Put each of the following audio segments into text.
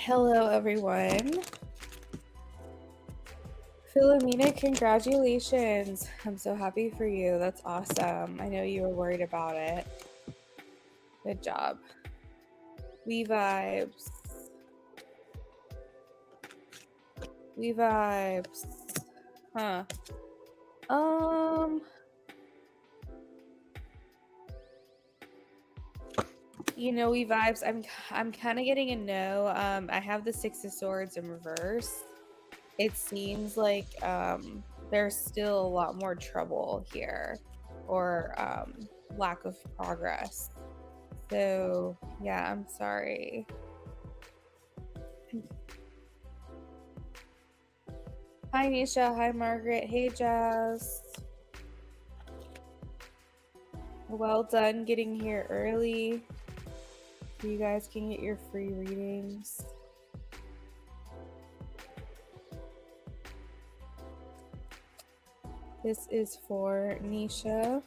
Hello, everyone. Philomena, congratulations. I'm so happy for you. That's awesome. I know you were worried about it. Good job. We vibes. We vibes. Huh. We vibes. I'm kind of getting a no. I have the Six of Swords in reverse. It seems like there's still a lot more trouble here, or lack of progress. So yeah, I'm sorry. Hi Nisha, hi Margaret, hey Jazz. Well done getting here early so you guys can get your free readings. This is for Nisha.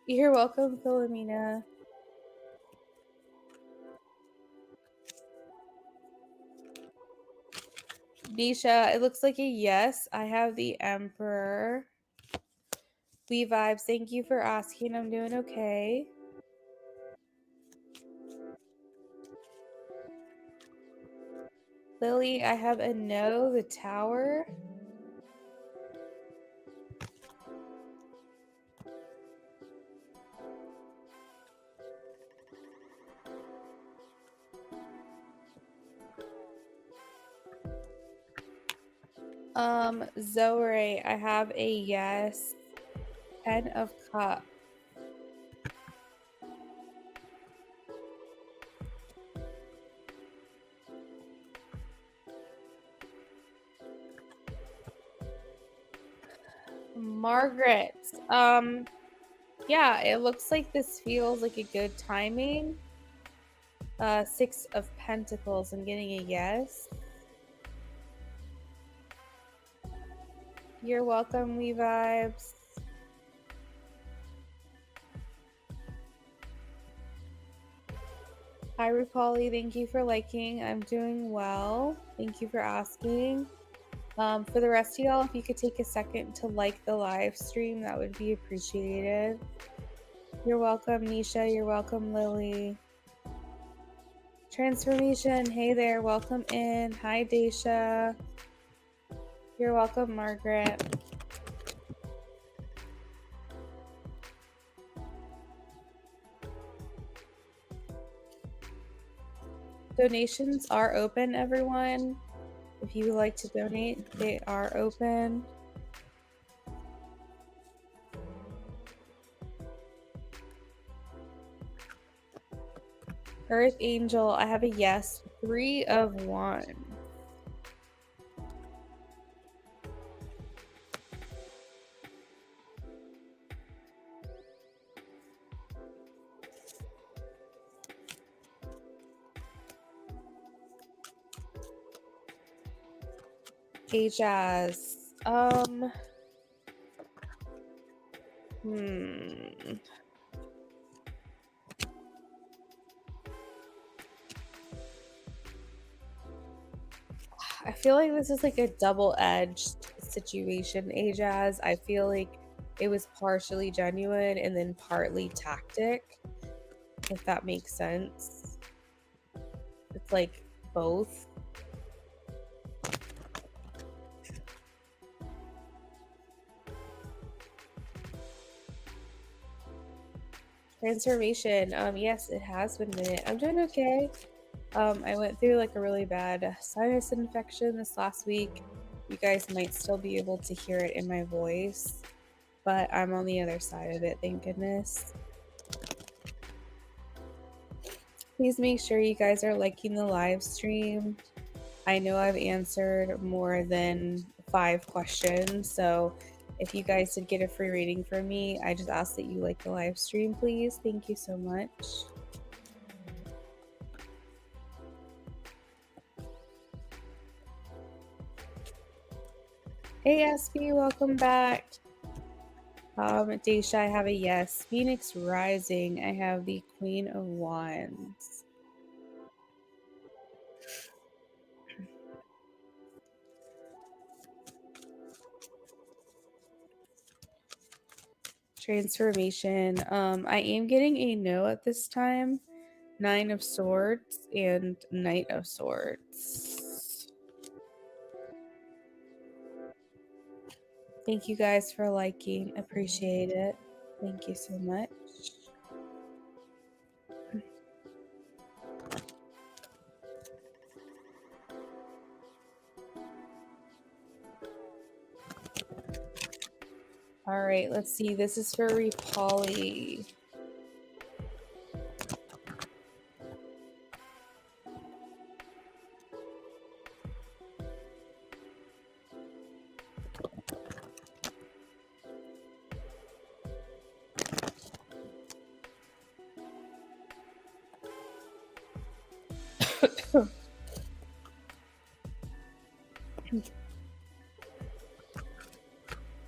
You're welcome, Philomena. Nisha, it looks like a yes. I have the Emperor. We vibes. Thank you for asking. I'm doing okay. Lily, I have a no, the Tower. Zoe, I have a yes. 10 of Cups. Margaret, yeah, it looks like this feels like a good timing. 6 of Pentacles, I'm getting a yes. You're welcome, We Vibes. Hi, Rupali. Thank you for liking. I'm doing well. Thank you for asking. For the rest of y'all, if you could take a second to like the live stream, that would be appreciated. You're welcome, Nisha. You're welcome, Lily. Transformation. Hey there. Welcome in. Hi, Daisha. You're welcome, Margaret. Donations are open, everyone. If you would like to donate, they are open. Earth Angel, I have a yes. 3 of Wands. Hey, Jazz. I feel like this is like a double-edged situation, Ajaz. I feel like it was partially genuine and then partly tactic, if that makes sense. It's like both. Transformation. Yes, it has been a minute. I'm doing okay. I went through like a really bad sinus infection this last week. You guys might still be able to hear it in my voice. but I'm on the other side of it, thank goodness. Please make sure you guys are liking the live stream. I know I've answered more than 5 questions, so if you guys did get a free reading from me, I just ask that you like the live stream, please. Thank you so much. Hey, SB, welcome back. Daisha, I have a yes. Phoenix Rising, I have the Queen of Wands. Transformation. I am getting a no at this time. 9 of Swords and Knight of Swords. Thank you guys for liking. Appreciate it. Thank you so much. All right, let's see. This is for Repolly.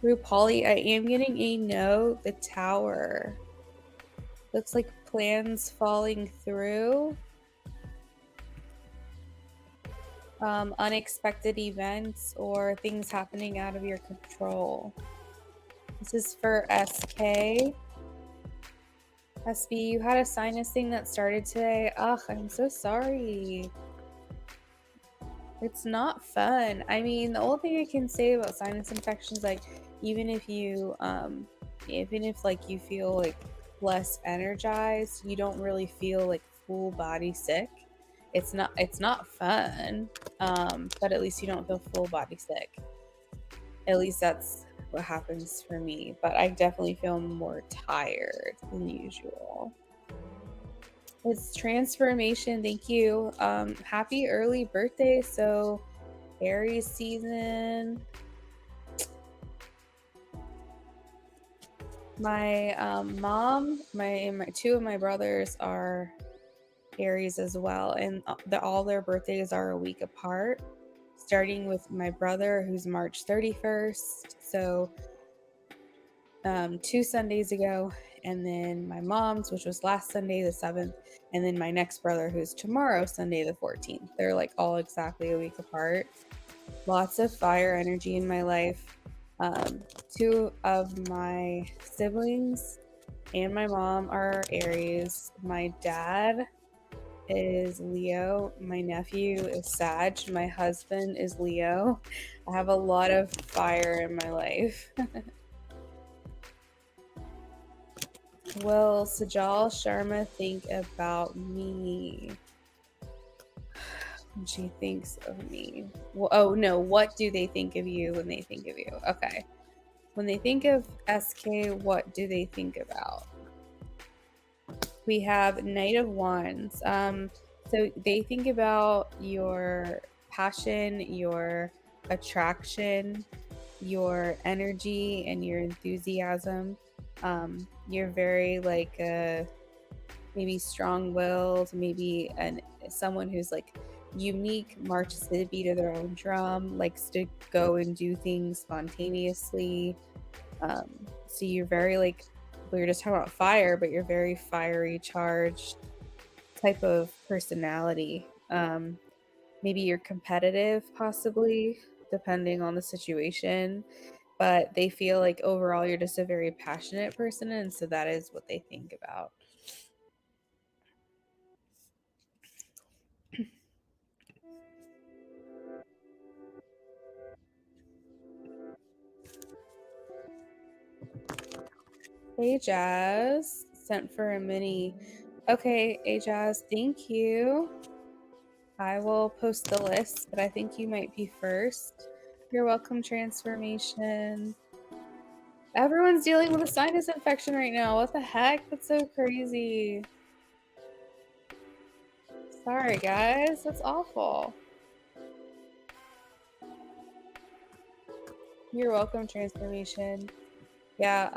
Repolly, I am getting a no. The Tower. Looks like plans falling through. Unexpected events or things happening out of your control. This is for SK. SB, you had a sinus thing that started today. Ugh, I'm so sorry. It's not fun. I mean, the only thing I can say about sinus infections, like, even if you, even if like you feel like less energized, you don't really feel like full body sick. It's not fun. But at least you don't feel full body sick. At least that's what happens for me. But I definitely feel more tired than usual. It's transformation. Thank you. Happy early birthday. So Aries season. My mom, my two of my brothers are Aries as well, and all their birthdays are a week apart. Starting with my brother, who's March 31st. So 2 Sundays ago, and then my mom's, which was last Sunday the 7th, and then my next brother, who's tomorrow, Sunday the 14th. They're like all exactly a week apart. Lots of fire energy in my life. 2 of my siblings and my mom are Aries. My dad is Leo. My nephew is Sag. My husband is Leo. I have a lot of fire in my life. Will Sajal Sharma think about me when she thinks of me? Well, oh no, what do they think of you when they think of you? Okay. When they think of SK, what do they think about? We have Knight of Wands. So they think about your passion, your attraction, your energy, and your enthusiasm. You're very like maybe strong-willed, maybe someone who's like unique, marches to the beat of their own drum, likes to go and do things spontaneously. So you're very like, we were just talking about fire, but you're very fiery, charged type of personality. Maybe you're competitive, possibly, depending on the situation. But they feel like overall you're just a very passionate person, and so that is what they think about. Hey Jazz, sent for a mini. Okay, hey Jazz, thank you. I will post the list, but I think you might be first. You're welcome, Transformation. Everyone's dealing with a sinus infection right now. What the heck? That's so crazy. Sorry, guys. That's awful. You're welcome, transformation. Yeah,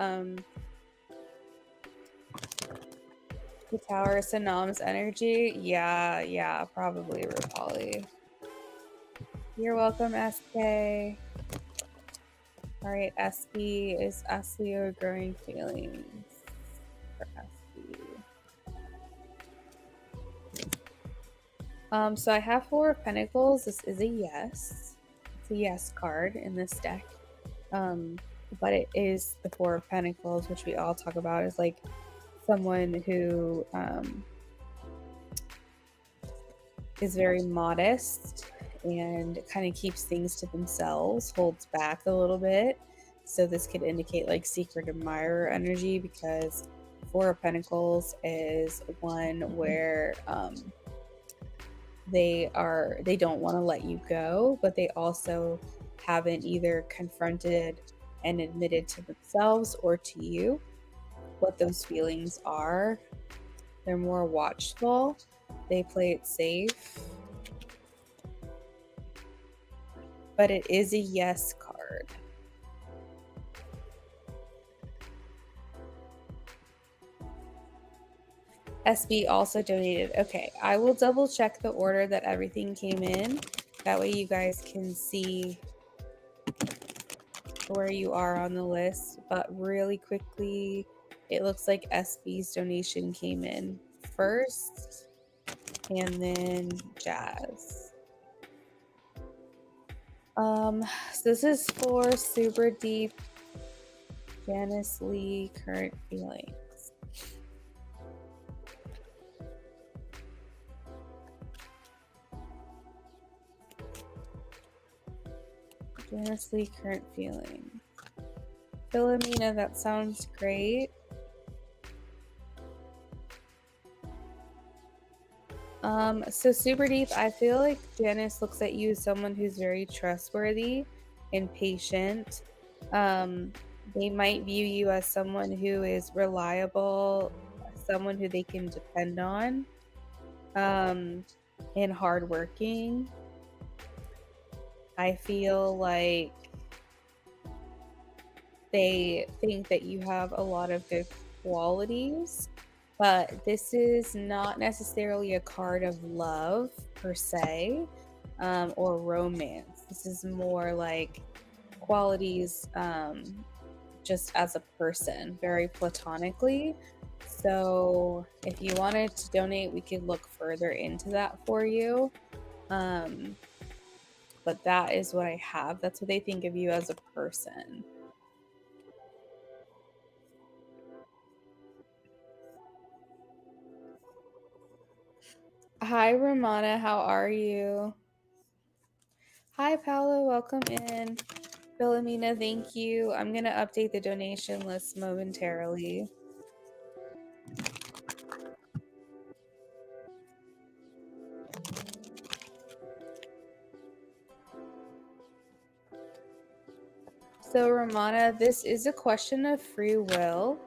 the tower, Sanam's energy. Yeah, probably Rupali. You're welcome, SK. Alright, SB is Asleo growing feelings for SB. So I have Four of Pentacles. This is a yes. It's a yes card in this deck. But it is the Four of Pentacles, which we all talk about as like someone who is very modest and kind of keeps things to themselves, holds back a little bit. So this could indicate like secret admirer energy, because Four of Pentacles is one where they don't want to let you go, but they also haven't either confronted and admitted to themselves or to you what those feelings are. They're more watchful. They play it safe. But it is a yes card. SB also donated. Okay, I will double check the order that everything came in. That way you guys can see where you are on the list. But really quickly, it looks like SB's donation came in first, and then Jazz. So this is for Super Deep Janice Lee current feelings. Janice Lee current feelings. Philomena, that sounds great. So Super Deep, I feel like Janice looks at you as someone who's very trustworthy and patient. They might view you as someone who is reliable, someone who they can depend on, and hardworking. I feel like they think that you have a lot of good qualities, but this is not necessarily a card of love per se, or romance. This is more like qualities, just as a person, very platonically. So if you wanted to donate, we could look further into that for you. But that is what I have. That's what they think of you as a person. Hi, Romana. How are you? Hi, Paolo. Welcome in. Philomena, thank you. I'm going to update the donation list momentarily. So, Romana, this is a question of free will.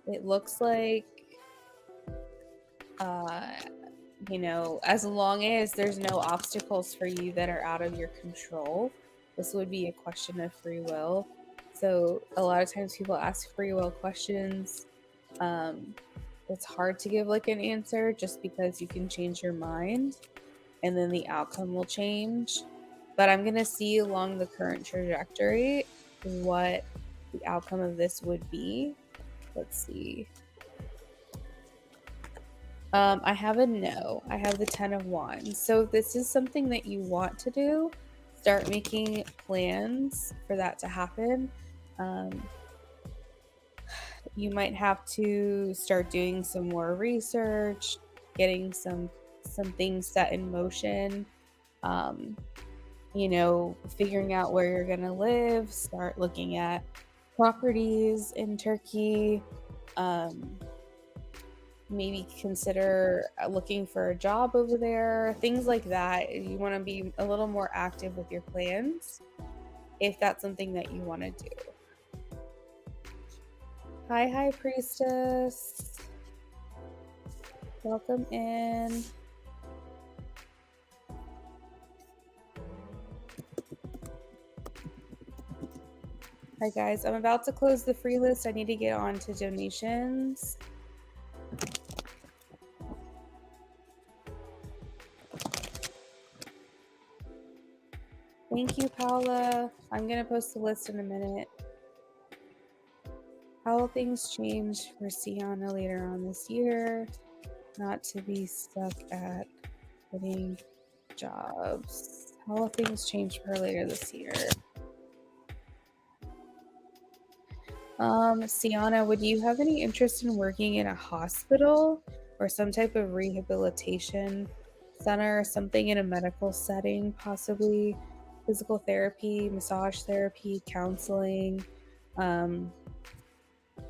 It looks like, you know, as long as there's no obstacles for you that are out of your control, this would be a question of free will. So, a lot of times people ask free will questions. It's hard to give like an answer just because you can change your mind and then the outcome will change. But I'm going to see along the current trajectory what the outcome of this would be. Let's see. I have a no. I have the 10 of Wands. So if this is something that you want to do, start making plans for that to happen. You might have to start doing some more research, getting some things set in motion. You know, figuring out where you're gonna live, start looking at properties in Turkey. Maybe consider looking for a job over there, things like that. You want to be a little more active with your plans. if that's something that you want to do. Hi, High Priestess. Welcome in. Hi, guys. I'm about to close the free list. I need to get on to donations. Thank you, Paula. I'm going to post the list in a minute. How will things change for Sienna later on this year? Not to be stuck at getting jobs. How will things change for her later this year? Sienna, would you have any interest in working in a hospital or some type of rehabilitation center or something in a medical setting, possibly physical therapy, massage therapy, counseling?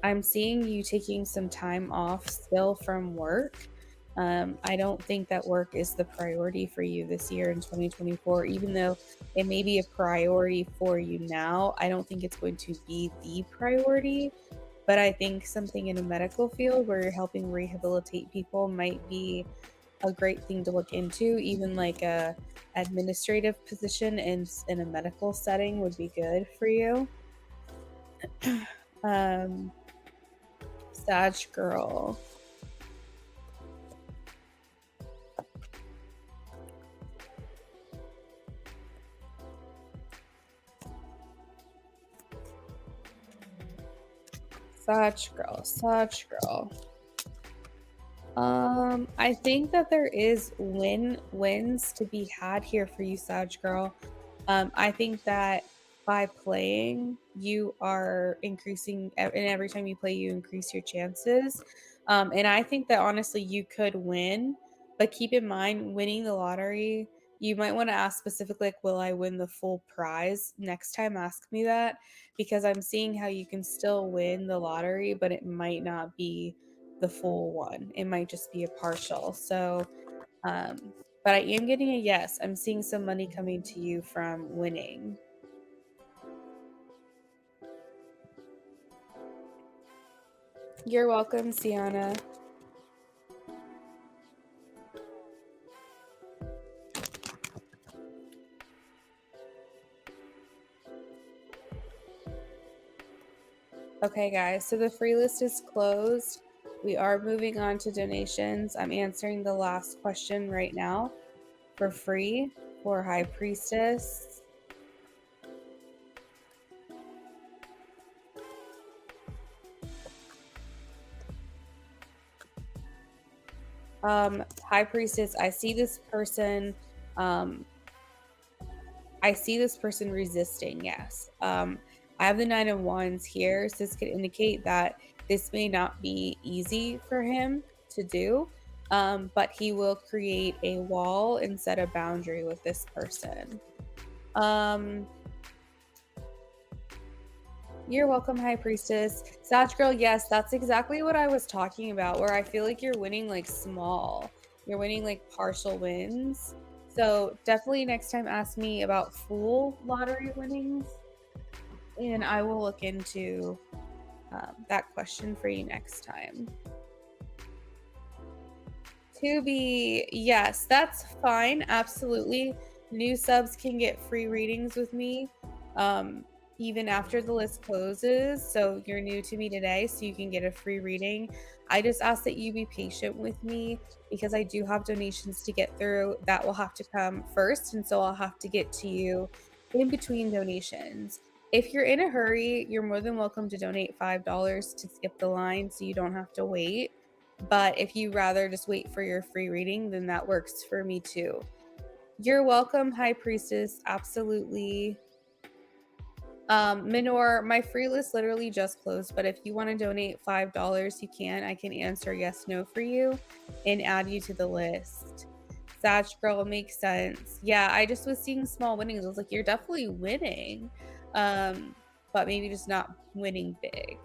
I'm seeing you taking some time off still from work. I don't think that work is the priority for you this year in 2024, even though it may be a priority for you now. I don't think it's going to be the priority, but I think something in a medical field where you're helping rehabilitate people might be a great thing to look into. Even like a administrative position in a medical setting would be good for you. Sag girl. Such girl. I think that there is wins to be had here for you, Sag girl. I think that by playing, you are increasing, and every time you play, you increase your chances. And I think that honestly, you could win, but keep in mind, winning the lottery, you might want to ask specifically, like, will I win the full prize? Next time, ask me that, because I'm seeing how you can still win the lottery, but it might not be the full one. It might just be a partial. So, but I am getting a yes. I'm seeing some money coming to you from winning. You're welcome, Sienna. Okay, guys, so the free list is closed. We are moving on to donations. I'm answering the last question right now for free for High Priestess. High Priestess, I see this person resisting, yes. I have the 9 of Wands here, so this could indicate that this may not be easy for him to do, but he will create a wall and set a boundary with this person. You're welcome, High Priestess. Sag Girl, yes, that's exactly what I was talking about, where I feel like you're winning like small. You're winning like partial wins. So definitely next time ask me about full lottery winnings, and I will look into that question for you next time. Tubi, yes, that's fine. Absolutely. New subs can get free readings with me even after the list closes. So you're new to me today, so you can get a free reading. I just ask that you be patient with me because I do have donations to get through that will have to come first. And so I'll have to get to you in between donations. If you're in a hurry, you're more than welcome to donate $5 to skip the line so you don't have to wait. But if you rather just wait for your free reading, then that works for me too. You're welcome, High Priestess. Absolutely. Minor, my free list literally just closed, but if you want to donate $5, you can. I can answer yes, no for you and add you to the list. Sag Girl, makes sense. Yeah, I just was seeing small winnings. I was like, you're definitely winning, but maybe just not winning big.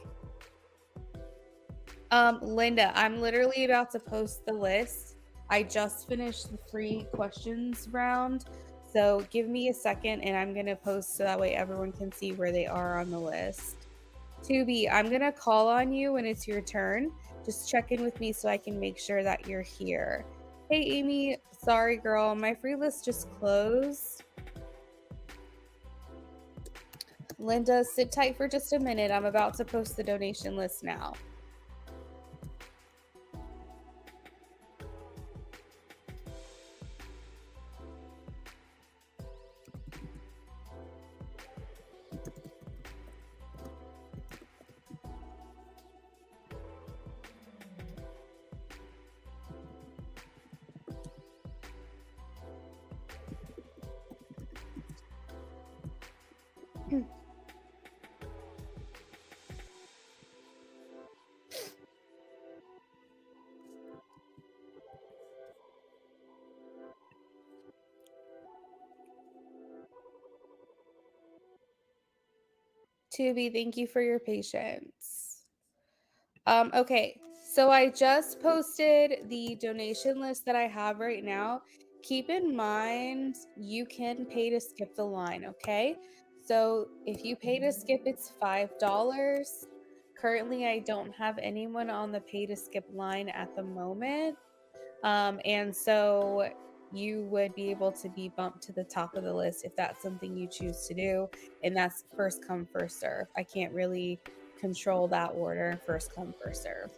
Linda, I'm literally about to post the list. I just finished the free questions round. So give me a second and I'm going to post so that way everyone can see where they are on the list. Tubi, I'm going to call on you when it's your turn. Just check in with me so I can make sure that you're here. Hey, Amy. Sorry, girl. My free list just closed. Linda, sit tight for just a minute. I'm about to post the donation list now. Tubi, thank you for your patience. Okay, so I just posted the donation list that I have right now. Keep in mind, you can pay to skip the line, okay? So if you pay to skip, it's $5. Currently, I don't have anyone on the pay to skip line at the moment. And so you would be able to be bumped to the top of the list if that's something you choose to do. And that's first come, first serve. I can't really control that order, first come, first serve.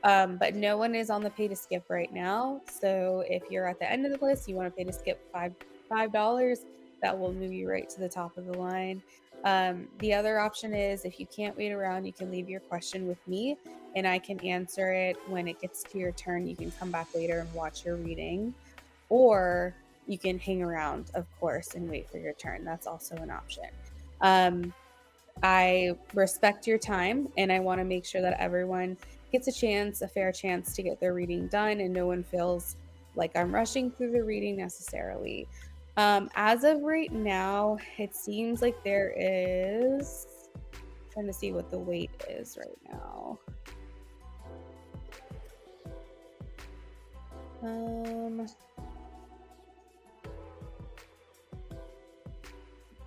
But no one is on the pay to skip right now. So if you're at the end of the list, you want to pay to skip $5, that will move you right to the top of the line. The other option is if you can't wait around, you can leave your question with me and I can answer it when it gets to your turn. You can come back later and watch your reading, or you can hang around, of course, and wait for your turn. That's also an option. I respect your time and I want to make sure that everyone gets a fair chance to get their reading done and no one feels like I'm rushing through the reading necessarily. As of right now, it seems like there is, I'm trying to see what the wait is right now.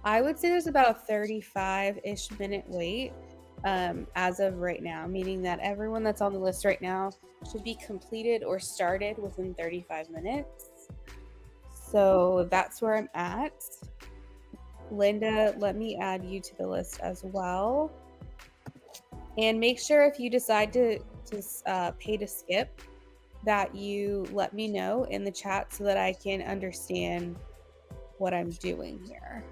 I would say there's about a 35-ish minute wait as of right now, meaning that everyone that's on the list right now should be completed or started within 35 minutes. So that's where I'm at. Linda, let me add you to the list as well. And make sure if you decide to pay to skip, that you let me know in the chat so that I can understand what I'm doing here.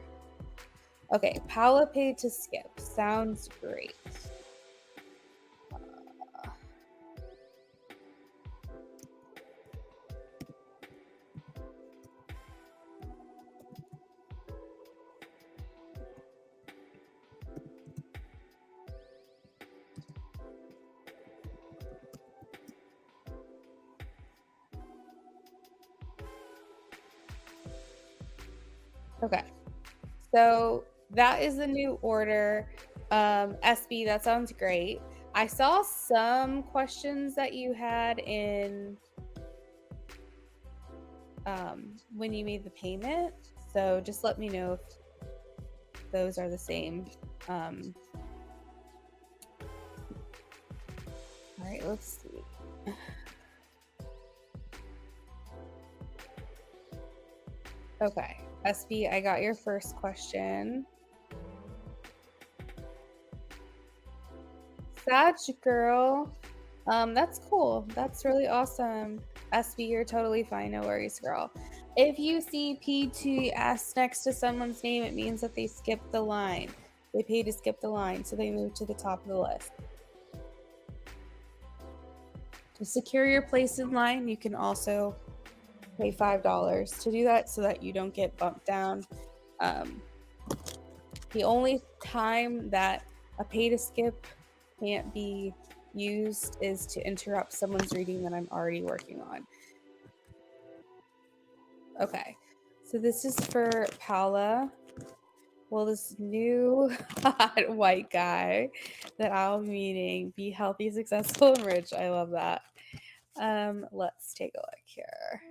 Okay, Paula paid to skip. Sounds great. Okay, so that is the new order. SB, that sounds great. I saw some questions that you had in when you made the payment. So just let me know if those are the same. All right, let's see. Okay, SB, I got your first question. Sag girl. That's cool. That's really awesome. SB, you're totally fine. No worries, girl. If you see PTS next to someone's name, it means that they skipped the line. They paid to skip the line, so they moved to the top of the list. To secure your place in line, you can also pay $5 to do that so that you don't get bumped down. The only time that a pay to skip can't be used is to interrupt someone's reading that I'm already working on. Okay, so this is for Paula. Will this new hot white guy that I'll be meeting be healthy, successful, and rich? I love that. Let's take a look here.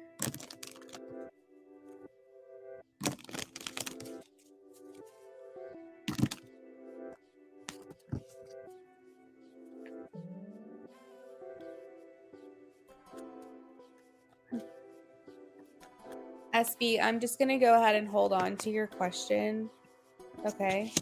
SB, I'm just gonna go ahead and hold on to your question. Okay.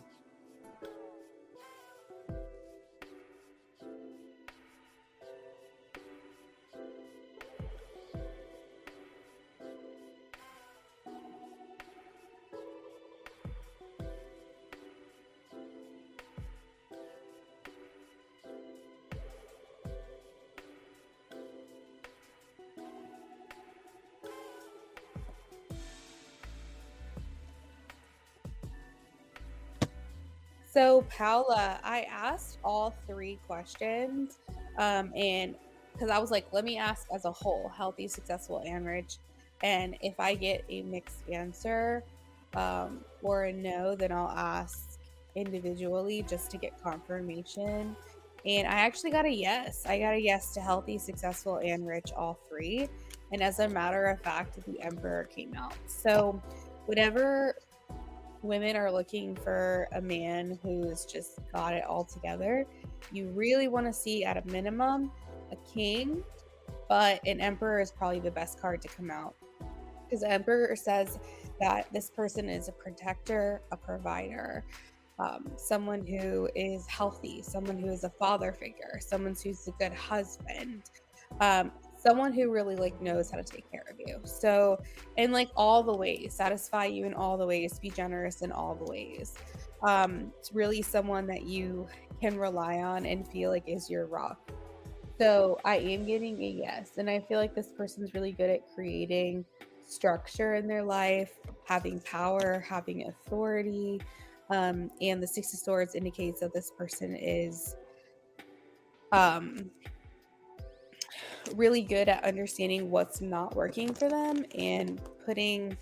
So, Paula, I asked all three questions, and because I was like, let me ask as a whole, healthy, successful, and rich. And if I get a mixed answer, or a no, then I'll ask individually just to get confirmation. And I actually got a yes. I got a yes to healthy, successful, and rich, all three. And as a matter of fact, the Emperor came out. So, whatever women are looking for a man who's just got it all together, you really want to see at a minimum a king, but an emperor is probably the best card to come out because the emperor says that this person is a protector, a provider, someone who is healthy, someone who is a father figure, someone who's a good husband, someone who really like knows how to take care of you. So, in like all the ways, satisfy you in all the ways, be generous in all the ways. It's really someone that you can rely on and feel like is your rock. So I am getting a yes. And I feel like this person's really good at creating structure in their life, having power, having authority. And the Six of Swords indicates that this person is um, really good at understanding what's not working for them and putting,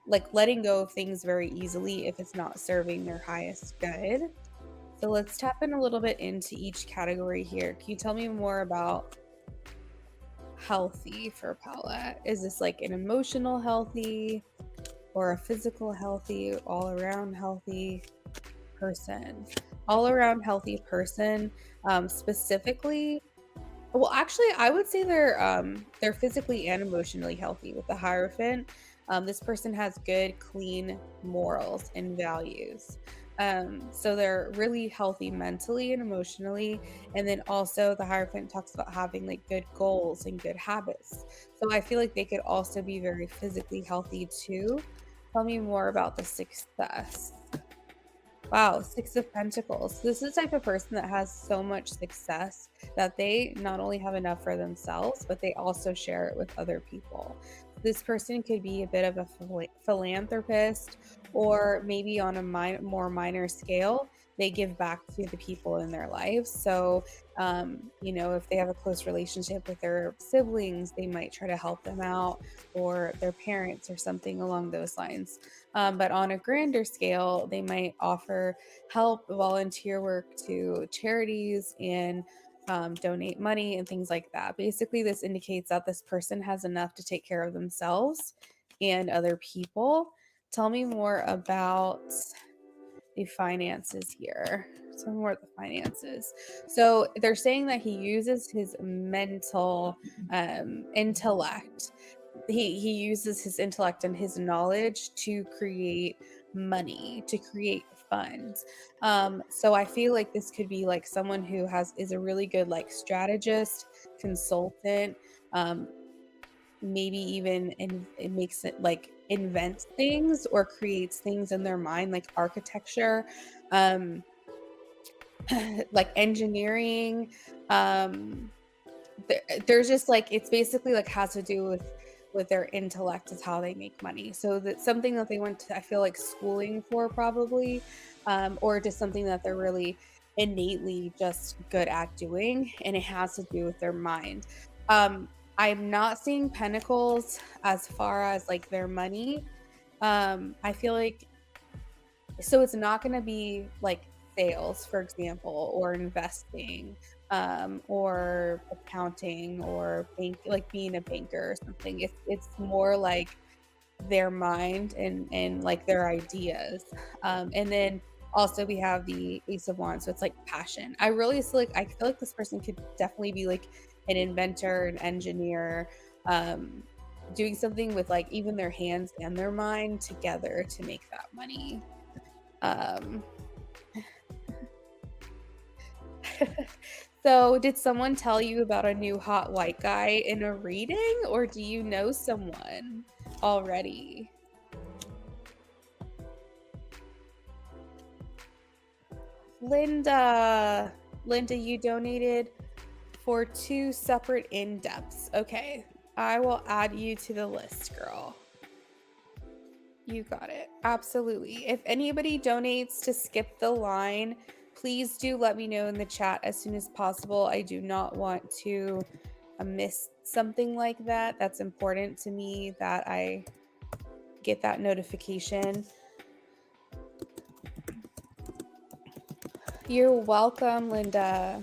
like, letting go of things very easily if it's not serving their highest good. So let's tap in a little bit into each category here. Can you tell me more about healthy for Paula? Is this like an emotional healthy or a physical healthy, all around healthy person? All around healthy person, specifically. Well, actually, I would say they're physically and emotionally healthy with the Hierophant. This person has good, clean morals and values. So they're really healthy mentally and emotionally. And then also the Hierophant talks about having like good goals and good habits. So I feel like they could also be very physically healthy too. Tell me more about the success. Wow, Six of Pentacles. This is the type of person that has so much success that they not only have enough for themselves, but they also share it with other people. This person could be a bit of a philanthropist, or maybe on a more minor scale, they give back to the people in their lives. So, if they have a close relationship with their siblings, they might try to help them out, or their parents, or something along those lines. But on a grander scale, they might offer help, volunteer work to charities, and donate money and things like that. Basically, this indicates that this person has enough to take care of themselves and other people. Tell me more about the finances here. Tell me more about the finances. So they're saying that he uses his mental intellect. He uses his intellect and his knowledge to create money, to create funds. So I feel like this could be like someone who is a really good like strategist, consultant, um, maybe even it makes it like invents things or creates things in their mind, like architecture, um, like engineering. Um, there's just like it's basically like has to do with their intellect is how they make money. So that's something that they went to, I feel like, schooling for probably, or just something that they're really innately just good at doing, and it has to do with their mind. um I'm not seeing pentacles as far as like their money. I feel like, so it's not going to be like sales, for example, or investing, or accounting, or bank, like being a banker or something. It's more like their mind and like their ideas. And then also we have the Ace of Wands, so it's like passion. I feel like this person could definitely be like an inventor, an engineer, um, doing something with like even their hands and their mind together to make that money. Um, so, did someone tell you about a new hot white guy in a reading, or do you know someone already? Linda, Linda, you donated for 2 separate in-depths. Okay, I will add you to the list, girl. You got it. Absolutely. If anybody donates to skip the line, please do let me know in the chat as soon as possible. I do not want to miss something like that. That's important to me that I get that notification. You're welcome, Linda.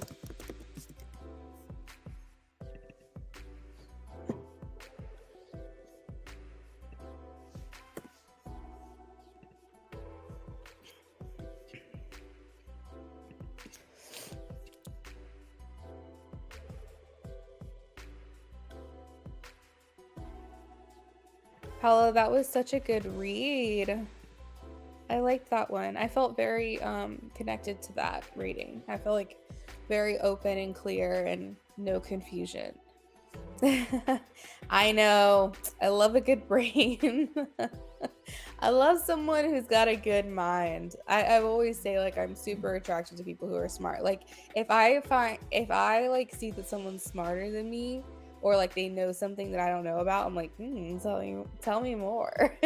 Paula, that was such a good read. I liked that one. I felt very connected to that reading. I felt like very open and clear and no confusion. I know. I love a good brain. I love someone who's got a good mind. I always say like I'm super attracted to people who are smart. Like if I like see that someone's smarter than me or like they know something that I don't know about, I'm like, tell me more.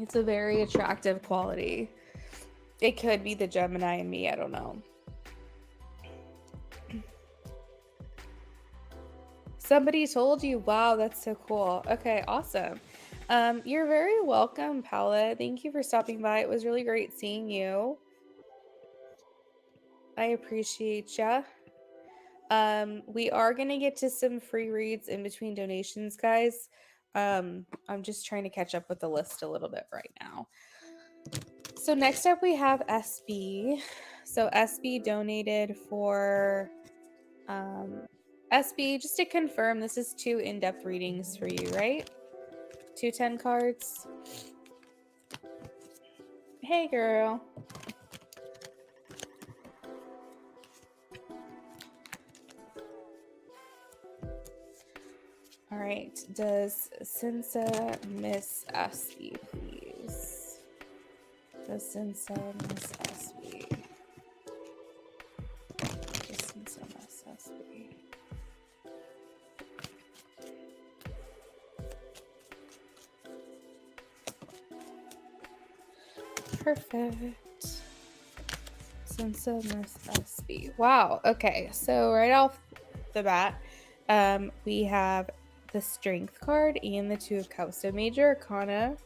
It's a very attractive quality. It could be the Gemini in me, I don't know. Somebody told you. Wow, that's so cool. Okay, awesome. You're very welcome, Paula. Thank you for stopping by. It was really great seeing you. I appreciate ya. We are gonna get to some free reads in between donations, guys. I'm just trying to catch up with the list a little bit right now. So next up we have SB. So SB donated for SB, just to confirm, this is 2 in-depth readings for you, right? 2 10 cards. Hey, girl. All right. Does Sinsa miss SB, please? Does Sinsa miss SB? Does Sinsa miss SB? Perfect. Sinsa miss SB. Wow. Okay. So right off the bat, we have the Strength card and the 2 of Cups. So major arcana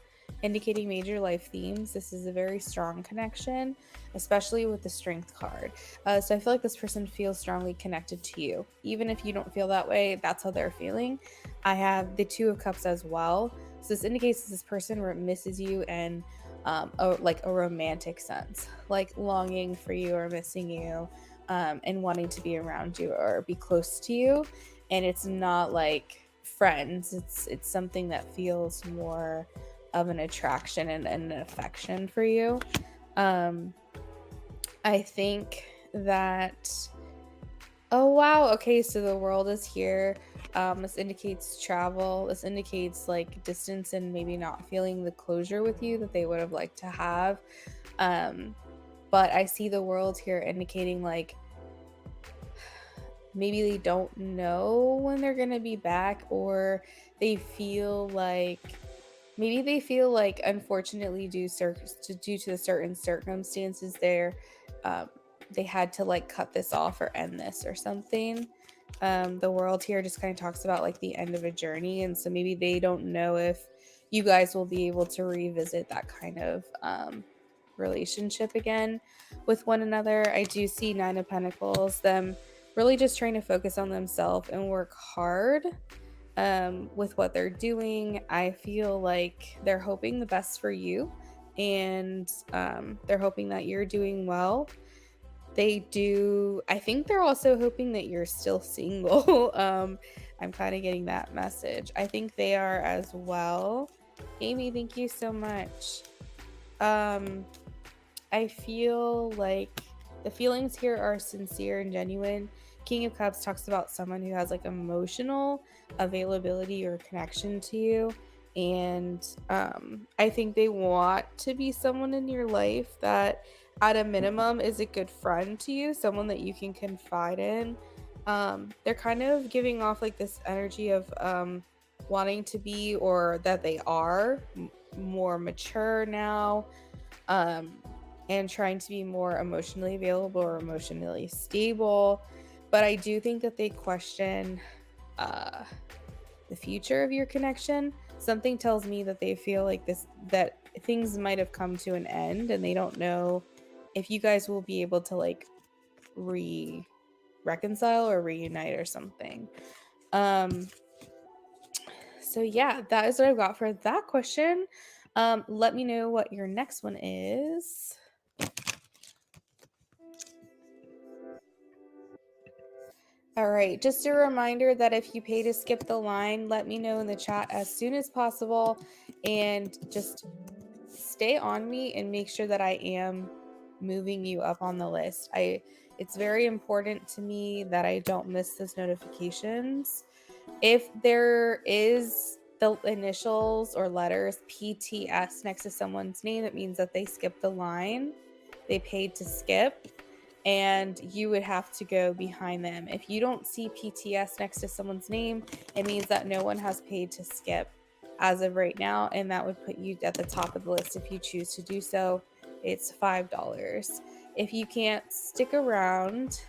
indicating major life themes. This is a very strong connection, especially with the Strength card. So I feel like this person feels strongly connected to you. Even if you don't feel that way, that's how they're feeling. I have the 2 of Cups as well. So this indicates this person misses you and like a romantic sense, like longing for you or missing you, and wanting to be around you or be close to you. And it's not like friends. It's something that feels more of an attraction and an affection for you. I think that, oh wow, okay, so the world is here. This indicates travel. This indicates like distance and maybe not feeling the closure with you that they would have liked to have. But I see the world here indicating like maybe they don't know when they're gonna be back, or they feel like unfortunately due to certain circumstances they had to like cut this off or end this or something. The world here just kind of talks about like the end of a journey, and so maybe they don't know if you guys will be able to revisit that kind of relationship again with one another. I do see 9 of Pentacles, them really just trying to focus on themselves and work hard with what they're doing. I feel like they're hoping the best for you, and they're hoping that you're doing well. They do. I think they're also hoping that you're still single. I'm kind of getting that message. I think they are as well. Amy, thank you so much. Um, I feel like the feelings here are sincere and genuine. King of Cups talks about someone who has like emotional availability or connection to you. And I think they want to be someone in your life that, at a minimum, is a good friend to you, someone that you can confide in. They're kind of giving off like this energy of wanting to be, or that they are more mature now, um, and trying to be more emotionally available or emotionally stable. But I do think that they question uh, the future of your connection. Something tells me that they feel like that things might have come to an end, and they don't know if you guys will be able to like reconcile or reunite or something. Um, so yeah, that is what I've got for that question. Let me know what your next one is. All right, just a reminder that if you pay to skip the line, let me know in the chat as soon as possible, and just stay on me and make sure that I am moving you up on the list. It's very important to me that I don't miss those notifications. If there is the initials or letters PTS next to someone's name, it means that they skipped the line. They paid to skip, and you would have to go behind them. If you don't see PTS next to someone's name, it means that no one has paid to skip as of right now, and that would put you at the top of the list if you choose to do so. It's $5. If you can't stick around,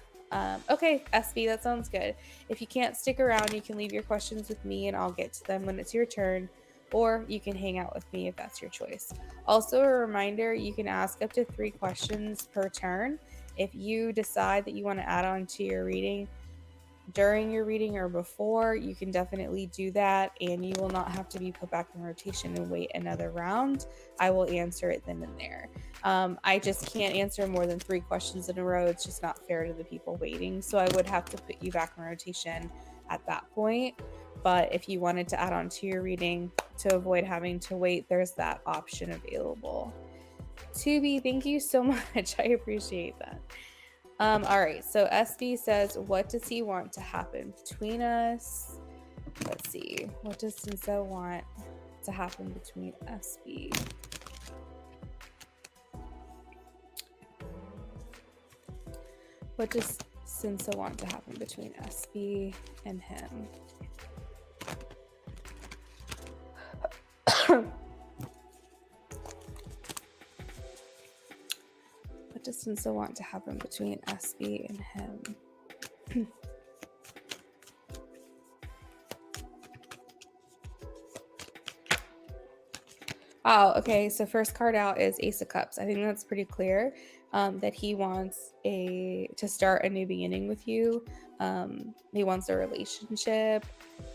okay, SB, that sounds good. If you can't stick around, you can leave your questions with me and I'll get to them when it's your turn, or you can hang out with me if that's your choice. Also, a reminder, you can ask up to 3 questions per turn. If you decide that you want to add on to your reading during your reading or before, you can definitely do that, and you will not have to be put back in rotation and wait another round. I will answer it then and there. I just can't answer more than 3 questions in a row. It's just not fair to the people waiting. So I would have to put you back in rotation at that point. But if you wanted to add on to your reading to avoid having to wait, there's that option available. Tubi, thank you so much. I appreciate that. All right, so SB says, what does he want to happen between us? Let's see. What does Senso want to happen between SB? What does Senso want to happen between SB and him? What does Senso want to happen between SB and him? Oh, okay. So first card out is Ace of Cups. I think that's pretty clear, that he wants to start a new beginning with you. He wants a relationship.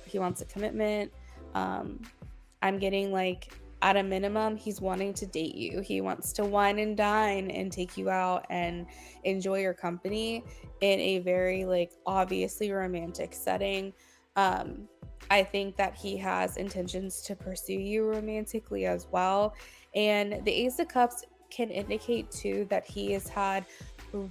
He wants a commitment. I'm getting like, at a minimum, he's wanting to date you. He wants to wine and dine and take you out and enjoy your company in a very like obviously romantic setting. I think that he has intentions to pursue you romantically as well. And the Ace of Cups can indicate too that he has had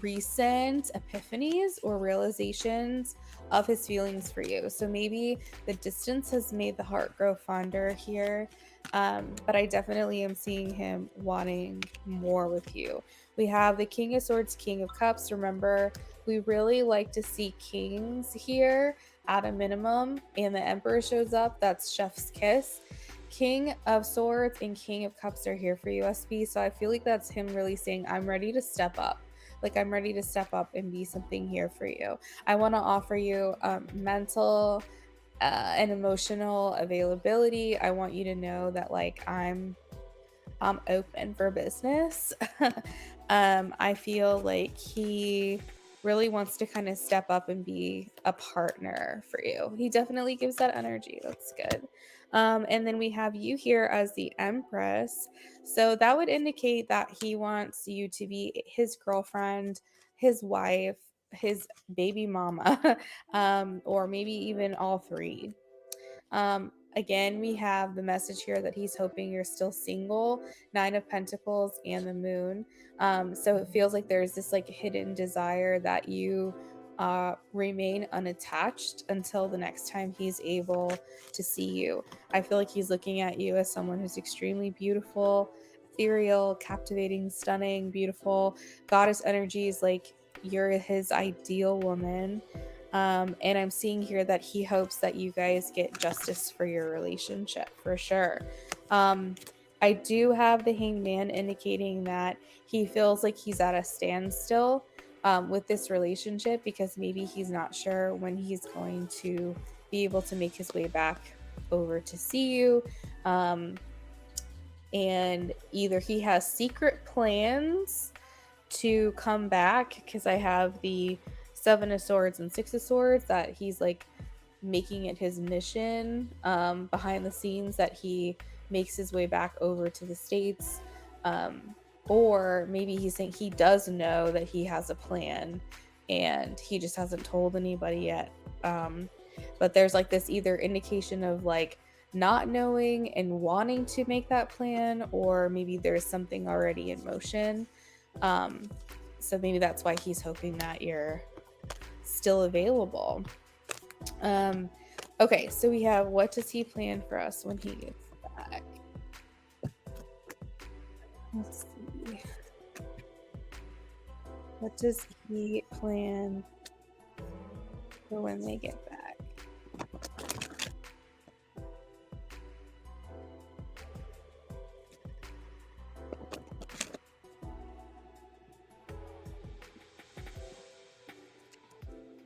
recent epiphanies or realizations of his feelings for you. So maybe the distance has made the heart grow fonder here. But I definitely am seeing him wanting more with you. We have the King of Swords, King of Cups. Remember, we really like to see kings here at a minimum, and the Emperor shows up. That's Chef's Kiss. King of Swords and King of Cups are here for you, SB. So I feel like that's him really saying, I'm ready to step up. Like, I'm ready to step up and be something here for you. I want to offer you mental and emotional availability. I want you to know that like I'm open for business. I feel like he really wants to kind of step up and be a partner for you. He definitely gives that energy. That's good. And then we have you here as the Empress. So that would indicate that he wants you to be his girlfriend, his wife, his baby mama, or maybe even all three. Again, we have the message here that he's hoping you're still single, Nine of Pentacles and the Moon. So it feels like there's this like hidden desire that you remain unattached until the next time he's able to see you. I feel like he's looking at you as someone who's extremely beautiful, ethereal, captivating, stunning, beautiful. Goddess energies, like you're his ideal woman. And I'm seeing here that he hopes that you guys get justice for your relationship for sure. I do have the Hanged Man indicating that he feels like he's at a standstill with this relationship because maybe he's not sure when he's going to be able to make his way back over to see you. And either he has secret plans to come back, because I have the Seven of Swords and Six of Swords, that he's like making it his mission behind the scenes that he makes his way back over to the States. Or maybe he's saying he does know that he has a plan and he just hasn't told anybody yet. But there's like this either indication of like not knowing and wanting to make that plan, or maybe there's something already in motion. So maybe that's why he's hoping that you're still available. Okay, so we have, what does he plan for us when he gets back? Let's see. What does he plan for when they get back?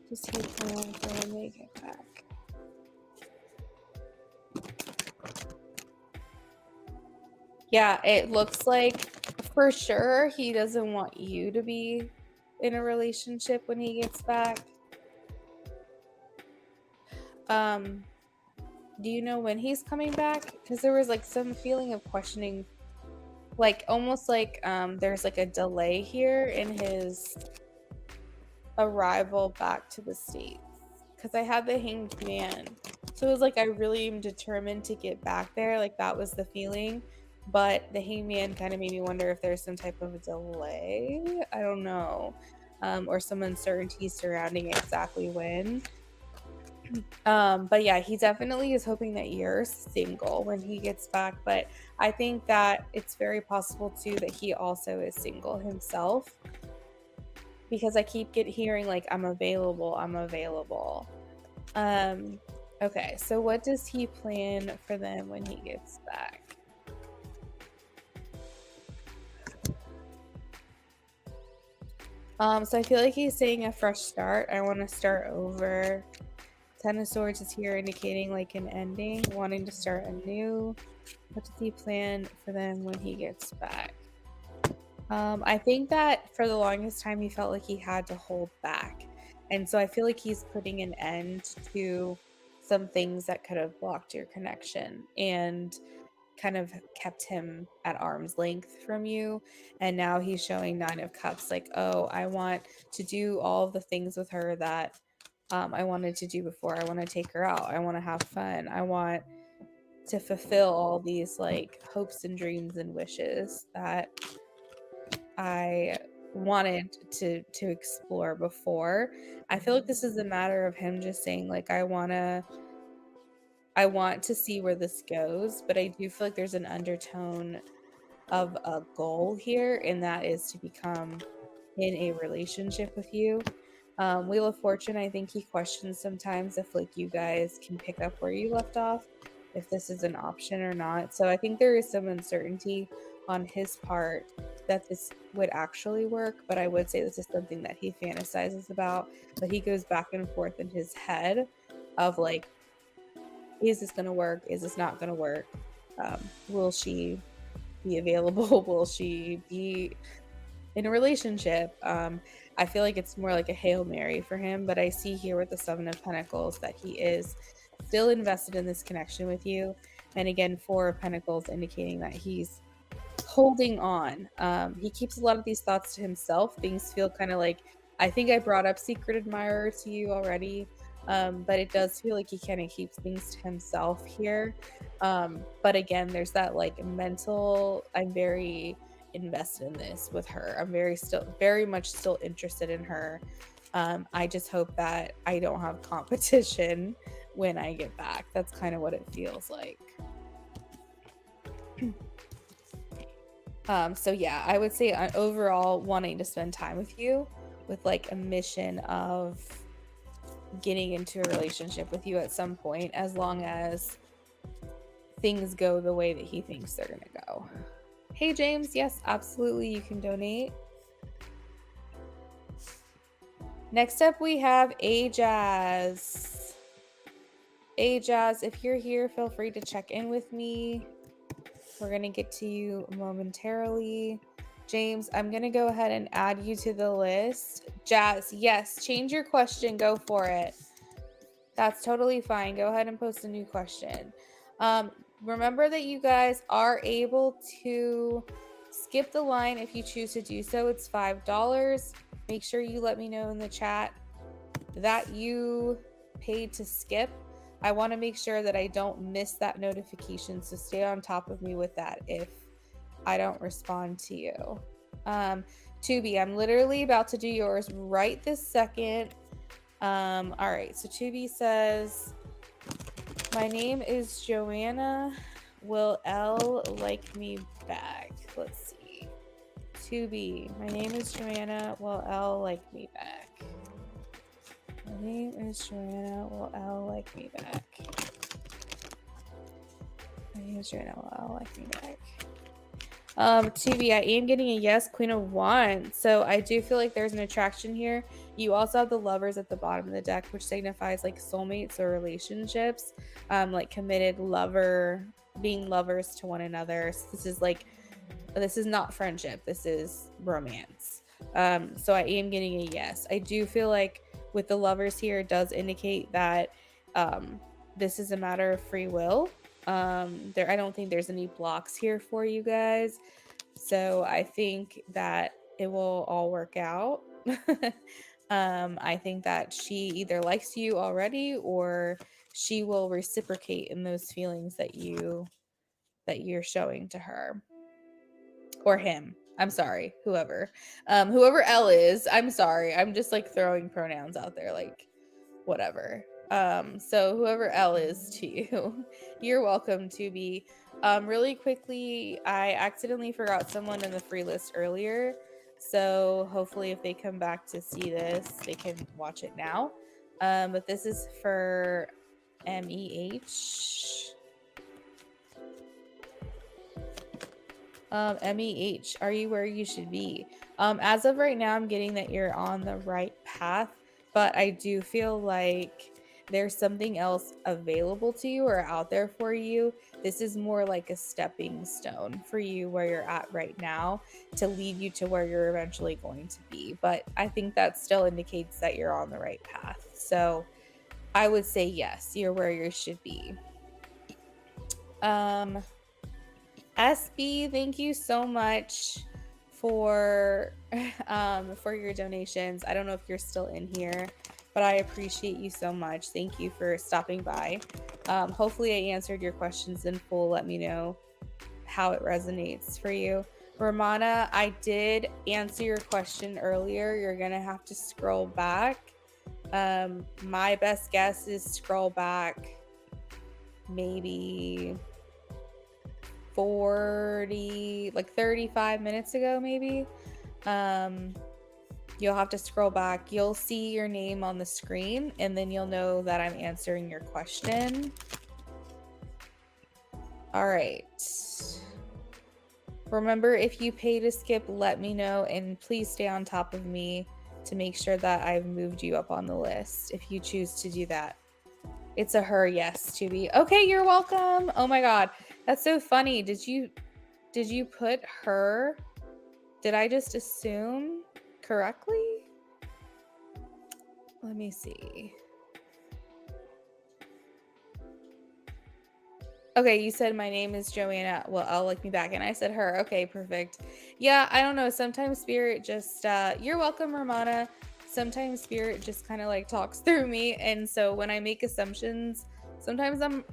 Does he plan for when they get back? Yeah, it looks like for sure he doesn't want you to be in a relationship when he gets back. Do you know when he's coming back? Because there was like some feeling of questioning, like almost like there's like a delay here in his arrival back to the States. Because I had the Hanged Man, so it was like I really am determined to get back there. Like that was the feeling. But the Hanged Man kind of made me wonder if there's some type of a delay. I don't know. Or some uncertainty surrounding exactly when. But yeah, he definitely is hoping that you're single when he gets back. But I think that it's very possible too that he also is single himself, because I keep hearing like I'm available. Okay, so what does he plan for them when he gets back? So I feel like he's saying a fresh start. I want to start over. Ten of Swords is here indicating like an ending, wanting to start anew. What does he plan for them when he gets back? I think that for the longest time he felt like he had to hold back. And so I feel like he's putting an end to some things that could have blocked your connection and kind of kept him at arm's length from you. And now he's showing Nine of Cups, like, oh, I want to do all of the things with her that I wanted to do before. I want to take her out. I want to have fun. I want to fulfill all these like hopes and dreams and wishes that I wanted to explore before. I feel like this is a matter of him just saying like I want to see where this goes, but I do feel like there's an undertone of a goal here, and that is to become in a relationship with you. Wheel of Fortune, I think he questions sometimes if like you guys can pick up where you left off, if this is an option or not. So I think there is some uncertainty on his part that this would actually work, but I would say this is something that he fantasizes about, but he goes back and forth in his head of like, is this going to work? Is this not going to work? Will she be available? Will she be in a relationship? I feel like it's more like a Hail Mary for him, but I see here with the Seven of Pentacles that he is still invested in this connection with you. And again, Four of Pentacles indicating that he's holding on. He keeps a lot of these thoughts to himself. Things feel kind of like I think I brought up secret admirer to you already, but it does feel like he kind of keeps things to himself here. But again, there's that like mental, I'm very invested in this with her. I'm very much still interested in her. I just hope that I don't have competition when I get back. That's kind of what it feels like. So yeah, I would say overall wanting to spend time with you with like a mission of getting into a relationship with you at some point, as long as things go the way that he thinks they're gonna go. Hey James, yes, absolutely, you can donate. Next up we have Ajaz. Ajaz, if you're here, feel free to check in with me. We're going to get to you momentarily. James, I'm going to go ahead and add you to the list. Jazz, yes, change your question. Go for it. That's totally fine. Go ahead and post a new question. Remember that you guys are able to skip the line if you choose to do so. It's $5. Make sure you let me know in the chat that you paid to skip. I want to make sure that I don't miss that notification, so stay on top of me with that if I don't respond to you. Tubi, I'm literally about to do yours right this second. All right, so Tubi says, my name is Joanna. Will L like me back? Let's see. Tubi, my name is Joanna. Will L like me back? My name is Joanna. Will L like me back? My name is Joanna. Will L like me back? TV, I am getting a yes, Queen of Wands. So I do feel like there's an attraction here. You also have the lovers at the bottom of the deck, which signifies like soulmates or relationships, like committed lover, being lovers to one another. So this is not friendship. This is romance. So I am getting a yes. I do feel like with the lovers here, it does indicate that this is a matter of free will. I don't think there's any blocks here for you guys. So I think that it will all work out. I think that she either likes you already or she will reciprocate in those feelings that you're showing to her. Or him. I'm sorry, whoever. Whoever L is, I'm sorry. I'm just like throwing pronouns out there, like whatever. So whoever L is to you, you're welcome to be. Really quickly, I accidentally forgot someone in the free list earlier. So hopefully if they come back to see this, they can watch it now. But this is for MEH. MEH, are you where you should be? As of right now, I'm getting that you're on the right path, but I do feel like there's something else available to you or out there for you. This is more like a stepping stone for you where you're at right now to lead you to where you're eventually going to be. But I think that still indicates that you're on the right path. So I would say yes, you're where you should be. SB, thank you so much for your donations. I don't know if you're still in here, but I appreciate you so much. Thank you for stopping by. Hopefully I answered your questions in full. Let me know how it resonates for you. Romana, I did answer your question earlier. You're gonna have to scroll back. My best guess is scroll back maybe 35 minutes ago, maybe. You'll have to scroll back. You'll see your name on the screen, and then you'll know that I'm answering your question. All right. Remember, if you pay to skip, let me know, and please stay on top of me to make sure that I've moved you up on the list if you choose to do that. It's a her, yes, to be. Okay, you're welcome. Oh my God. That's so funny. Did you put her? Did I just assume correctly? Let me see. Okay, you said my name is Joanna. Well, I'll like me back. And I said her. Okay, perfect. Yeah, I don't know. Sometimes Spirit just, you're welcome, Romana. sometimes spirit just kind of like talks through me, and so when I make assumptions, sometimes I'm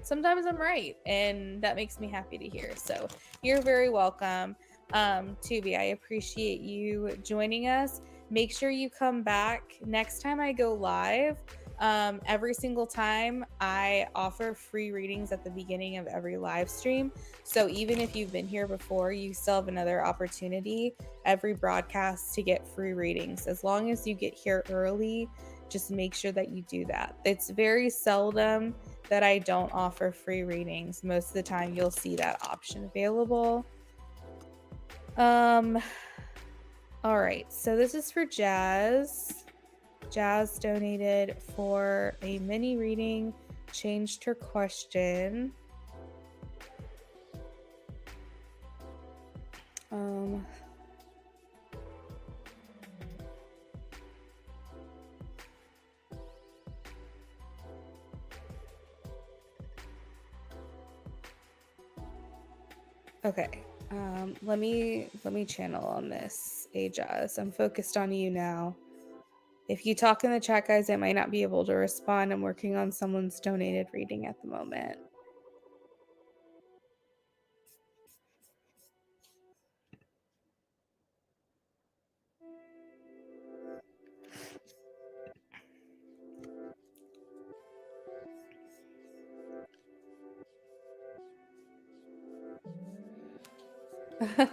right, and that makes me happy to hear. So you're very welcome. Tubi, I appreciate you joining us. Make sure you come back next time I go live. Every single time I offer free readings at the beginning of every live stream. So even if you've been here before, you still have another opportunity every broadcast to get free readings. As long as you get here early, just make sure that you do that. It's very seldom that I don't offer free readings. Most of the time you'll see that option available. All right, so this is for Jazz. Jazz donated for a mini reading, changed her question. Okay. Let me channel on this, Jazz. I'm focused on you now. If you talk in the chat, guys, I might not be able to respond. I'm working on someone's donated reading at the moment.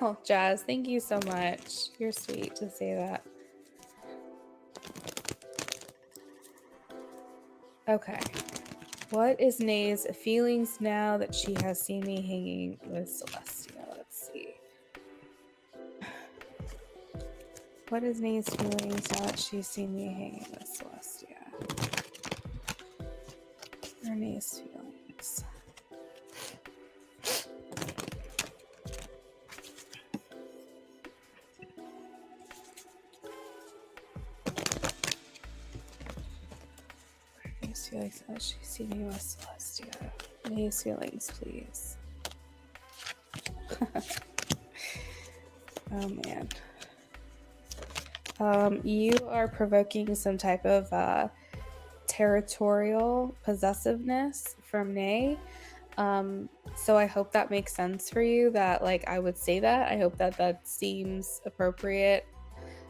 Oh, Jazz, thank you so much. You're sweet to say that. Okay. What is Nay's feelings now that she has seen me hanging with Celestia? Let's see. What is Nay's feelings now that she's seen me hanging with Celestia? What are Nay's feelings? Nay's feelings now that she's seen me with Celestia. Nay's feelings, please. Oh man. You are provoking some type of territorial possessiveness from Nay. So I hope that makes sense for you, that like I would say that. I hope that that seems appropriate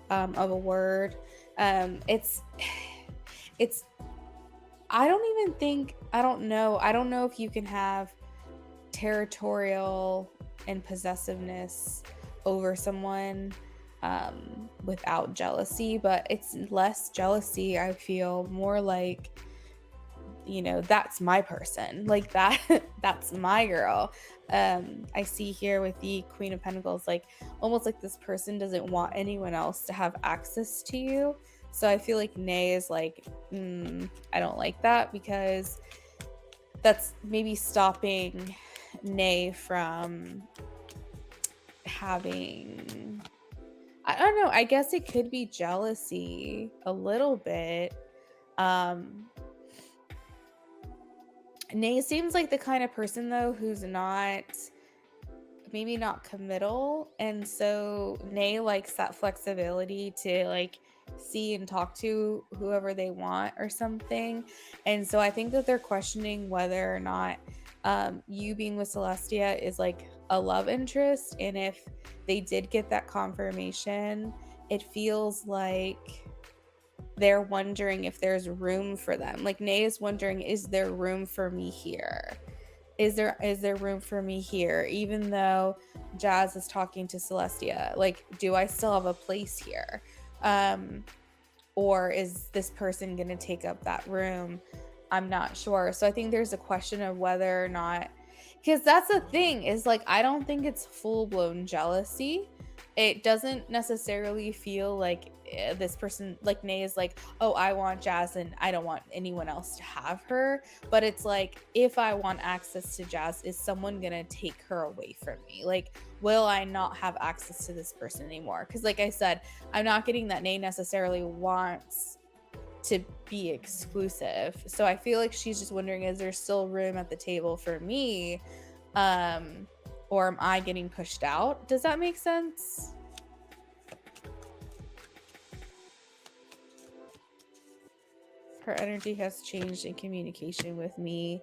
of a word. It's I don't know if you can have territorial and possessiveness over someone without jealousy, but it's less jealousy. I feel more like, you know, that's my person, like that that's my girl. I see here with the Queen of Pentacles, like almost like this person doesn't want anyone else to have access to you. So I feel like Nay is like, I don't like that, because that's maybe stopping Nay from having, I don't know, I guess it could be jealousy a little bit. Nay seems like the kind of person though who's maybe not committal, and so Nay likes that flexibility to like see and talk to whoever they want or something. And so I think that they're questioning whether or not you being with Celestia is like a love interest, and if they did get that confirmation, it feels like they're wondering if there's room for them. Like Nay is wondering, is there room for me here? Is there room for me here? Even though Jazz is talking to Celestia, like, do I still have a place here? Or is this person going to take up that room? I'm not sure. So I think there's a question of whether or not, because that's the thing, is like, I don't think it's full-blown jealousy. It doesn't necessarily feel like this person, like Nay is like, oh, I want Jazz and I don't want anyone else to have her. But it's like, if I want access to Jazz, is someone gonna take her away from me? Like, will I not have access to this person anymore? Because like I said, I'm not getting that Nay necessarily wants to be exclusive. So I feel like she's just wondering, is there still room at the table for me? Or am I getting pushed out? Does that make sense? Her energy has changed in communication with me.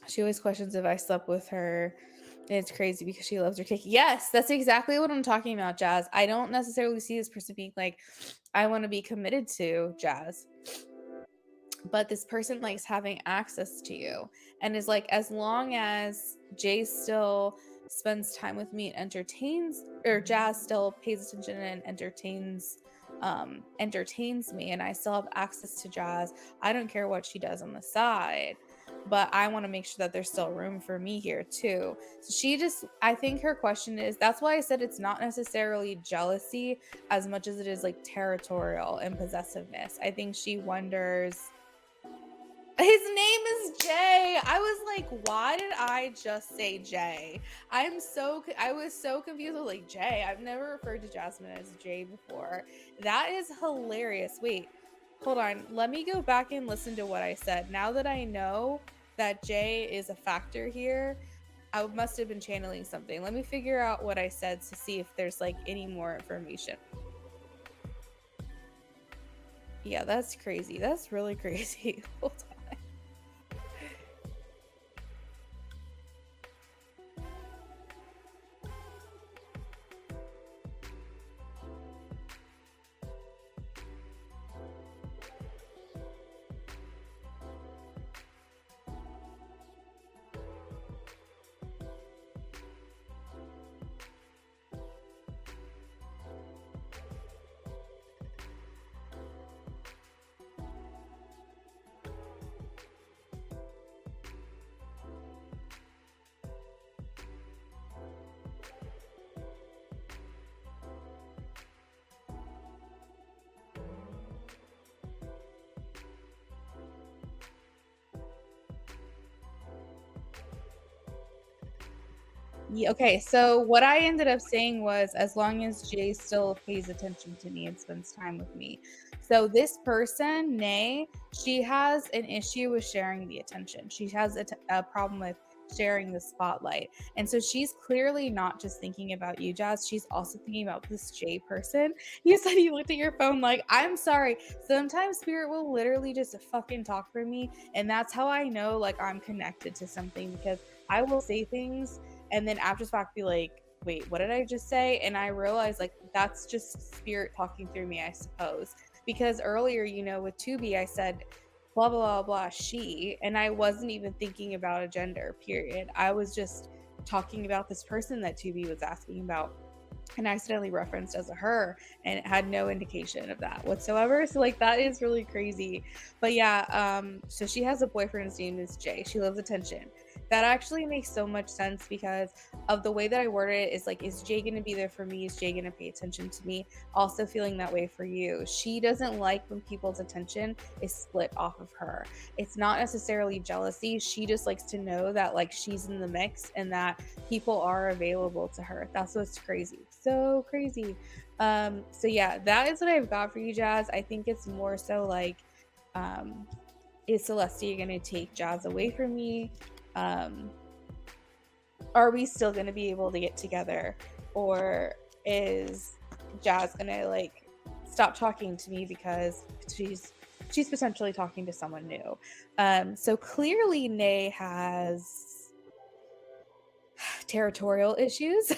She always questions if I slept with her. And it's crazy because she loves her cake. Yes, that's exactly what I'm talking about, Jazz. I don't necessarily see this person being like, I want to be committed to Jazz. But this person likes having access to you and is like, as long as Jay still spends time with me and entertains, or Jazz still pays attention and entertains me, and I still have access to Jazz, I don't care what she does on the side, but I want to make sure that there's still room for me here too. So she just, I think her question is, that's why I said it's not necessarily jealousy as much as it is like territorial and possessiveness. I think she wonders, his name is Jay. I was like, why did I just say Jay? I was so confused. I was like, Jay. I've never referred to Jasmine as Jay before. That is hilarious. Wait, hold on. Let me go back and listen to what I said. Now that I know that Jay is a factor here, I must have been channeling something. Let me figure out what I said to see if there's like any more information. Yeah, that's crazy. That's really crazy. Hold on. Yeah, okay, so what I ended up saying was, as long as Jay still pays attention to me and spends time with me. So this person, Nay, she has an issue with sharing the attention. She has a problem with sharing the spotlight. And so she's clearly not just thinking about you, Jazz. She's also thinking about this Jay person. You said you looked at your phone like, I'm sorry. Sometimes Spirit will literally just fucking talk for me. And that's how I know like I'm connected to something, because I will say things and then after the fact be like, wait, what did I just say? And I realized like that's just Spirit talking through me, I suppose. Because earlier, with Tubi, I said blah blah blah blah she, and I wasn't even thinking about a gender, period. I was just talking about this person that Tubi was asking about, and accidentally referenced as a her, and it had no indication of that whatsoever. So like that is really crazy. But yeah, so she has a boyfriend, his name is Jay. She loves attention. That actually makes so much sense because of the way that I worded it. Is like, is Jay gonna be there for me? Is Jay gonna pay attention to me? Also feeling that way for you. She doesn't like when people's attention is split off of her. It's not necessarily jealousy. She just likes to know that like she's in the mix and that people are available to her. That's what's crazy. So crazy. So yeah, that is what I've got for you, Jazz. I think it's more so like, is Celestia gonna take Jazz away from me? Are we still gonna be able to get together, or is Jazz gonna like stop talking to me because she's potentially talking to someone new? So clearly Nay has territorial issues.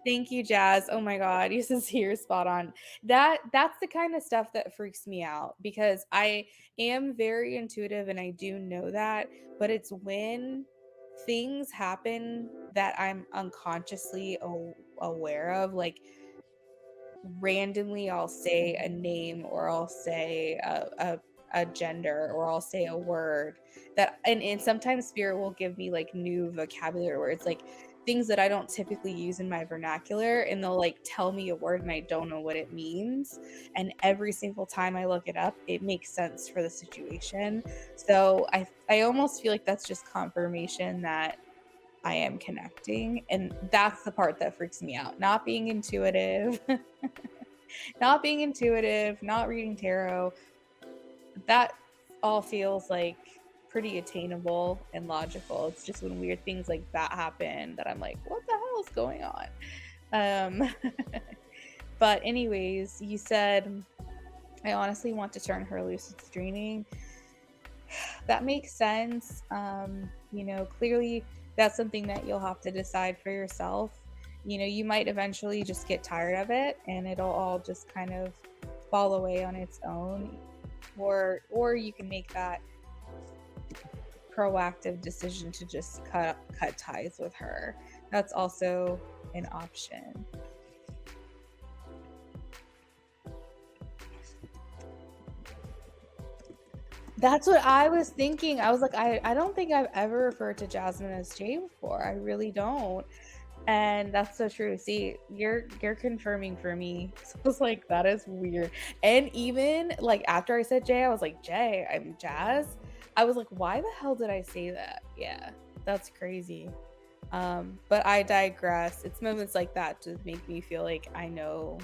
Thank you, Jazz. Oh my God, you sincere, spot on. That's the kind of stuff that freaks me out because I am very intuitive and I do know that, but it's when things happen that I'm unconsciously aware of, like randomly I'll say a name or I'll say a gender or I'll say a word that, and sometimes Spirit will give me like new vocabulary words, like things that I don't typically use in my vernacular, and they'll like tell me a word and I don't know what it means, and every single time I look it up it makes sense for the situation. So I almost feel like that's just confirmation that I am connecting, and that's the part that freaks me out. Not being intuitive, not reading tarot. That all feels like pretty attainable and logical. It's just when weird things like that happen that I'm like, what the hell is going on? But anyways, you said I honestly want to turn her lucid dreaming. That makes sense. You know, clearly that's something that you'll have to decide for yourself. You know, you might eventually just get tired of it and it'll all just kind of fall away on its own. Or you can make that proactive decision to just cut ties with her. That's also an option. That's what I was thinking. I was like, I don't think I've ever referred to Jasmine as Jay before. I really don't. And that's so true. See, you're confirming for me. So I was like, that is weird. And even like after I said Jay, I was like, Jay, I'm Jazz. I was like, why the hell did I say that? Yeah, that's crazy. But I digress. It's moments like that to make me feel like I know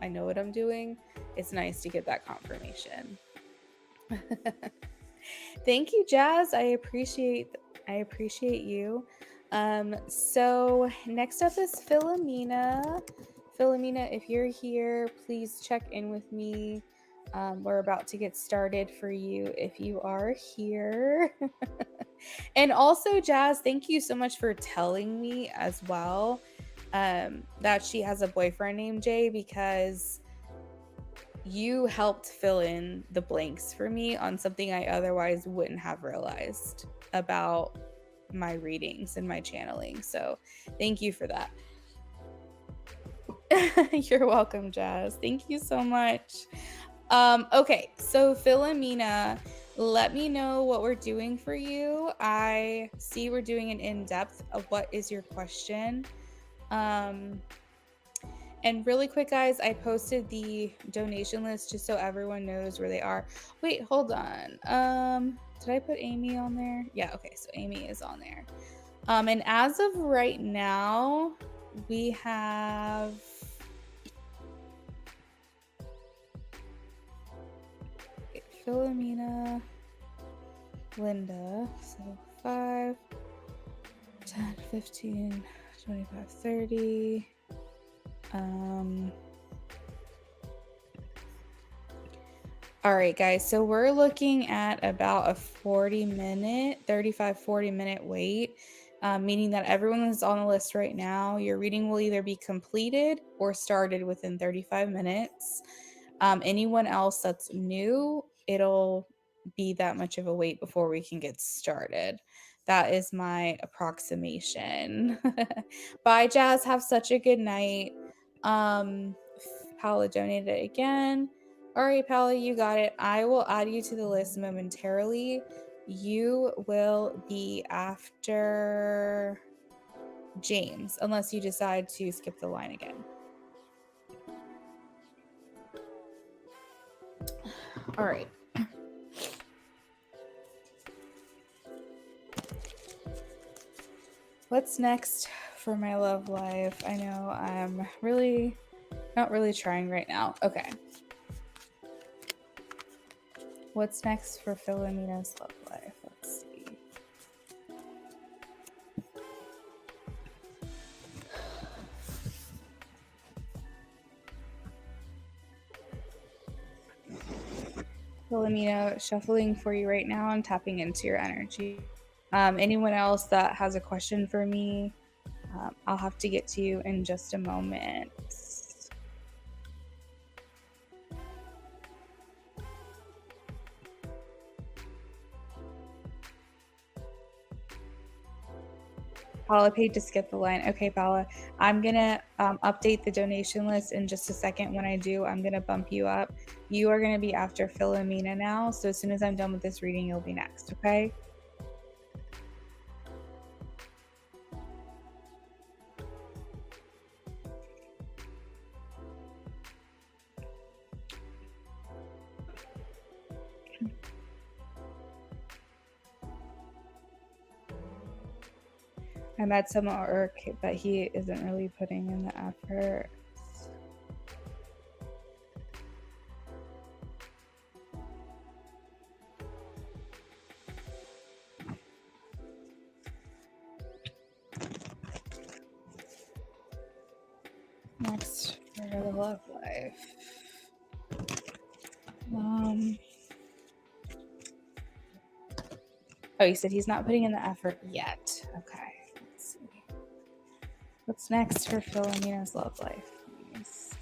what I'm doing. It's nice to get that confirmation. Thank you, Jazz. I appreciate you. So next up is Philomena. Philomena, if you're here, please check in with me. We're about to get started for you if you are here. And also, Jazz, thank you so much for telling me as well that she has a boyfriend named Jay, because you helped fill in the blanks for me on something I otherwise wouldn't have realized about my readings and my channeling. So thank you for that. You're welcome, Jazz. Thank you so much. Okay, so Philomena, let me know what we're doing for you. I see we're doing an in-depth of what is your question. And really quick, guys, I posted the donation list just so everyone knows where they are. Wait, hold on. Did I put Amy on there? Yeah, okay, so Amy is on there. And as of right now, we have Philomena, Linda, so 5, 10, 15, 25, 30. All right, guys, so we're looking at about a 40 minute wait, meaning that everyone that's on the list right now, your reading will either be completed or started within 35 minutes. Anyone else that's new, it'll be that much of a wait before we can get started. That is my approximation. Bye, Jazz. Have such a good night. Paula donated again. All right, Paula, you got it. I will add you to the list momentarily. You will be after James, unless you decide to skip the line again. All right. What's next for my love life? I know I'm really not really trying right now. Okay. What's next for Philomena's love life? Let's see. Philomena, shuffling for you right now and tapping into your energy. Anyone else that has a question for me, I'll have to get to you in just a moment. Paula paid to skip the line. Okay, Paula, I'm gonna update the donation list in just a second. When I do, I'm gonna bump you up. You are gonna be after Philomena now. So as soon as I'm done with this reading, you'll be next, okay? I met some at work, but he isn't really putting in the effort. Next for the love life. Oh, you said he's not putting in the effort yet. Okay. Let's see. What's next for Philomena's love life? Please?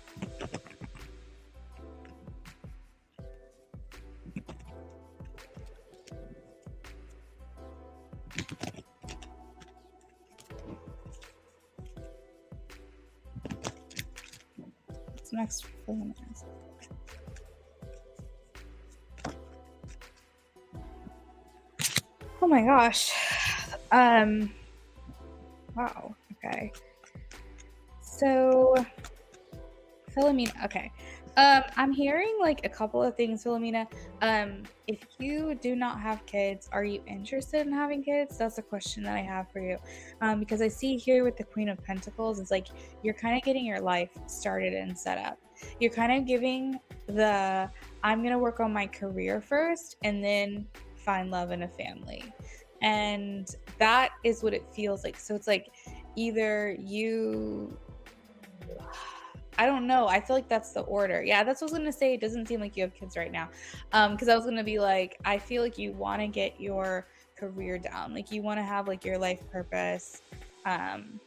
What's next for Philomena's love life? Oh my gosh. Wow. Okay. So Philomena, okay. I'm hearing like a couple of things, Philomena. If you do not have kids, are you interested in having kids? That's a question that I have for you. Because I see here with the Queen of Pentacles, it's like you're kind of getting your life started and set up. You're kind of giving the I'm gonna work on my career first and then find love and a family. And that is what it feels like. So it's like either you I don't know. I feel like that's the order. Yeah, that's what I was gonna say. It doesn't seem like you have kids right now. Because I was gonna be like, I feel like you want to get your career down. Like you want to have like your life purpose, kind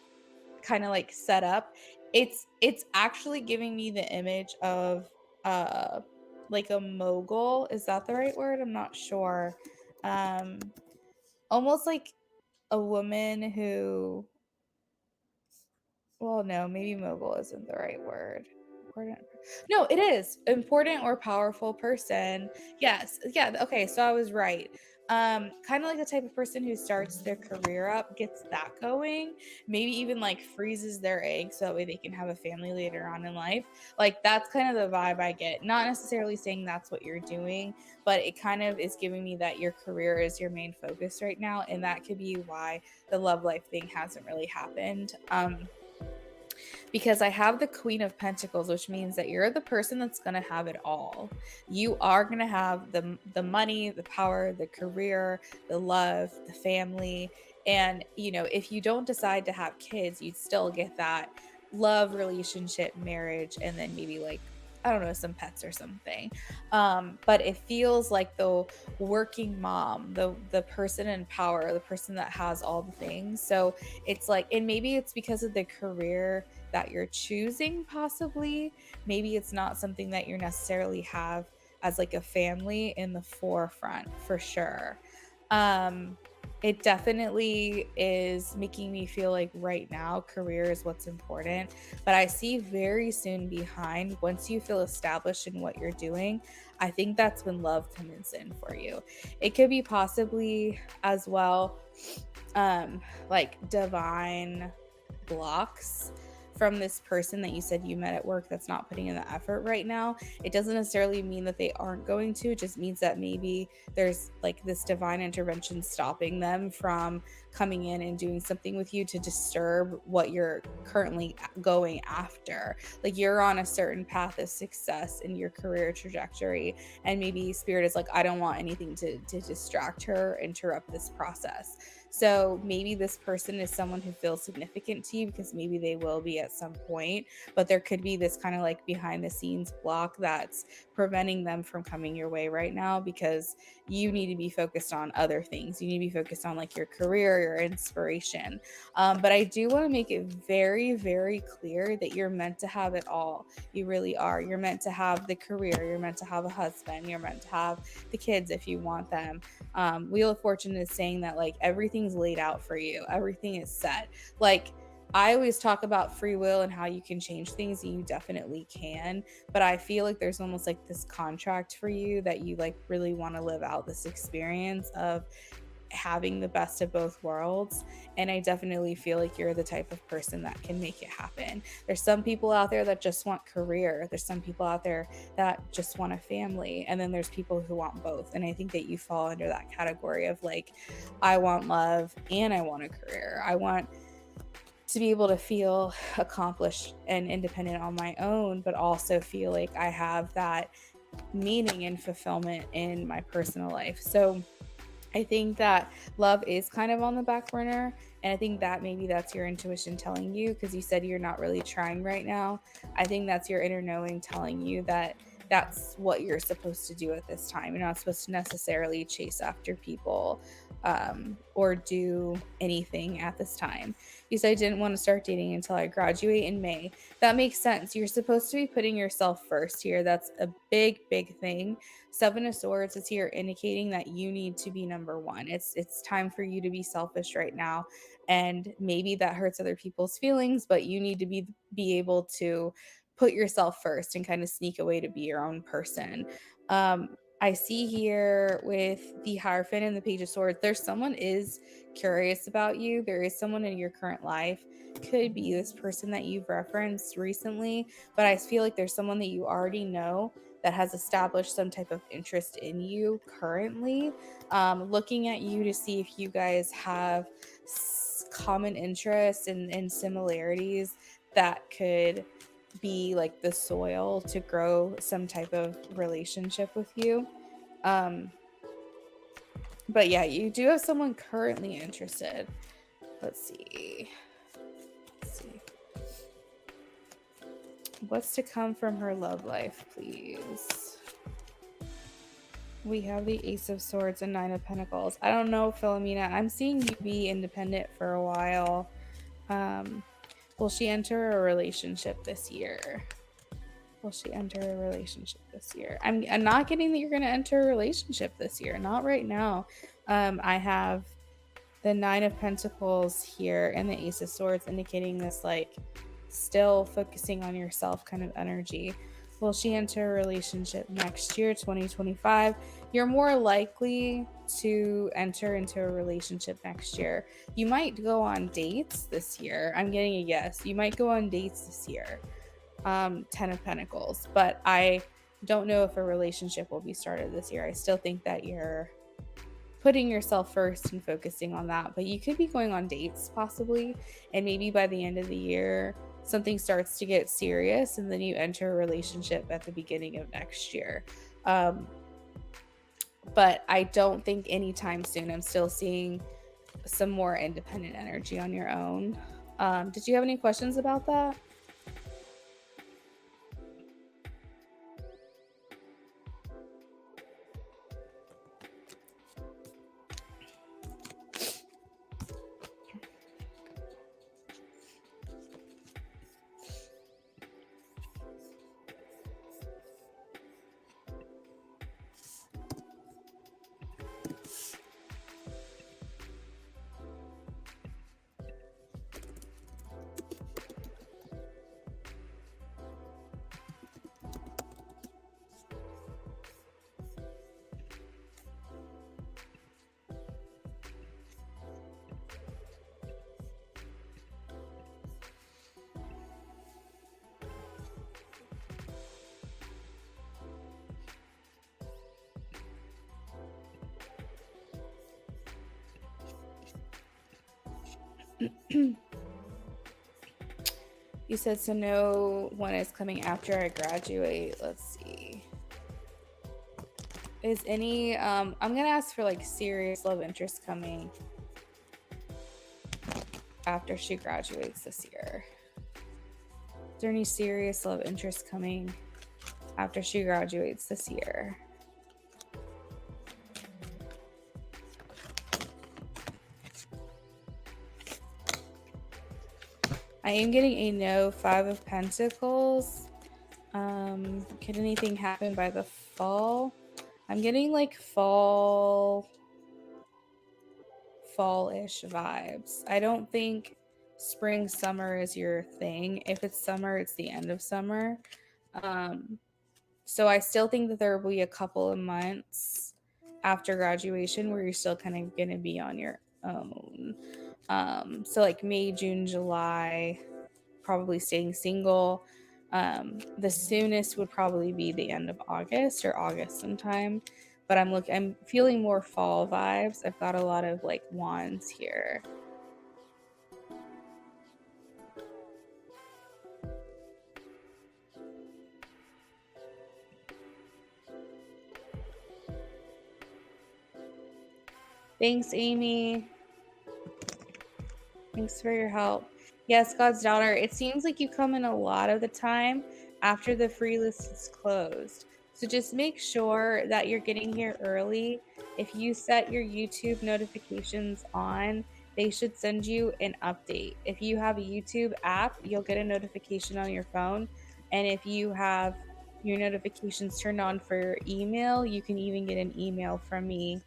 of like set up. It's actually giving me the image of uh like a mogul. Is that the right word? I'm not sure. Um, almost like a woman who well, no, maybe mogul isn't the right word. Important. No, it is. Important or powerful person. Yes. Yeah, okay, so I was right. Kind of like the type of person who starts their career up, gets that going, maybe even like freezes their eggs so that way they can have a family later on in life. Like that's kind of the vibe I get. Not necessarily saying that's what you're doing, but it kind of is giving me that your career is your main focus right now, and that could be why the love life thing hasn't really happened. Because I have the Queen of Pentacles, which means that you're the person that's going to have it all. You are going to have the money, the power, the career, the love, the family, and you know, if you don't decide to have kids, you'd still get that love, relationship, marriage, and then maybe like I don't know, some pets or something. But it feels like the working mom, the person in power, the person that has all the things. So it's like, and maybe it's because of the career that you're choosing, possibly. Maybe it's not something that you necessarily have as like a family in the forefront for sure. It definitely is making me feel like right now career is what's important, but I see very soon behind, once you feel established in what you're doing, I think that's when love comes in for you. It could be possibly as well like divine blocks from this person that you said you met at work that's not putting in the effort right now. It doesn't necessarily mean that they aren't going to, it just means that maybe there's like this divine intervention stopping them from coming in and doing something with you to disturb what you're currently going after. Like you're on a certain path of success in your career trajectory, and maybe spirit is like, I don't want anything to distract her, interrupt this process. So maybe this person is someone who feels significant to you because maybe they will be at some point, but there could be this kind of like behind the scenes block that's preventing them from coming your way right now because you need to be focused on other things. You need to be focused on like your career, your inspiration. But I do want to make it very, very clear that you're meant to have it all. You really are. You're meant to have the career. You're meant to have a husband. You're meant to have the kids if you want them. Wheel of Fortune is saying that like everything's laid out for you, everything is set. Like I always talk about free will and how you can change things, and you definitely can. But I feel like there's almost like this contract for you that you like really want to live out this experience of having the best of both worlds. And I definitely feel like you're the type of person that can make it happen. There's some people out there that just want career. There's some people out there that just want a family. And then there's people who want both. And I think that you fall under that category of like, I want love and I want a career. I want to be able to feel accomplished and independent on my own, but also feel like I have that meaning and fulfillment in my personal life. So I think that love is kind of on the back burner. And I think that maybe that's your intuition telling you, because you said you're not really trying right now. I think that's your inner knowing telling you that that's what you're supposed to do at this time. You're not supposed to necessarily chase after people or do anything at this time. You said I didn't want to start dating until I graduate in May. That makes sense. You're supposed to be putting yourself first here. That's a big, big thing. Seven of Swords is here indicating that you need to be number one. It's time for you to be selfish right now. And maybe that hurts other people's feelings, but you need to be able to put yourself first and kind of sneak away to be your own person. I see here with the Hierophant and the Page of Swords, there's someone is curious about you. There is someone in your current life. Could be this person that you've referenced recently, but I feel like there's someone that you already know that has established some type of interest in you currently. Looking at you to see if you guys have common interests and similarities that could be like the soil to grow some type of relationship with you. But yeah, you do have someone currently interested. Let's see. What's to come from her love life, please? We have the Ace of Swords and Nine of Pentacles. I don't know, Philomena. I'm seeing you be independent for a while. Will she enter a relationship this year? Will she enter a relationship this year? I'm not getting that you're going to enter a relationship this year. Not right now. I have the Nine of Pentacles here and the Ace of Swords indicating this like still focusing on yourself kind of energy. Will she enter a relationship next year, 2025? You're more likely to enter into a relationship next year. You might go on dates this year. I'm getting a yes. You might go on dates this year. 10 of Pentacles, but I don't know if a relationship will be started this year. I still think that you're putting yourself first and focusing on that, but you could be going on dates possibly, and maybe by the end of the year something starts to get serious and then you enter a relationship at the beginning of next year. But I don't think anytime soon. I'm still seeing some more independent energy on your own. Did you have any questions about that? You said so no one is coming after I graduate. Let's see. Is any I'm gonna ask for like serious love interest coming after she graduates this year. Is there any serious love interest coming after she graduates this year? I am getting a no. 5 of Pentacles. Could anything happen by the fall? I'm getting like fall-ish vibes. I don't think spring, summer is your thing. If it's summer, it's the end of summer. So I still think that there will be a couple of months after graduation where you're still kind of going to be on your own. So like May, June, July, probably staying single. The soonest would probably be the end of August or August sometime. But I'm feeling more fall vibes. I've got a lot of like wands here. Thanks, Amy. Thanks for your help. Yes, God's daughter. It seems like you come in a lot of the time after the free list is closed. So just make sure that you're getting here early. If you set your YouTube notifications on, they should send you an update. If you have a YouTube app, you'll get a notification on your phone. And if you have your notifications turned on for your email, you can even get an email from me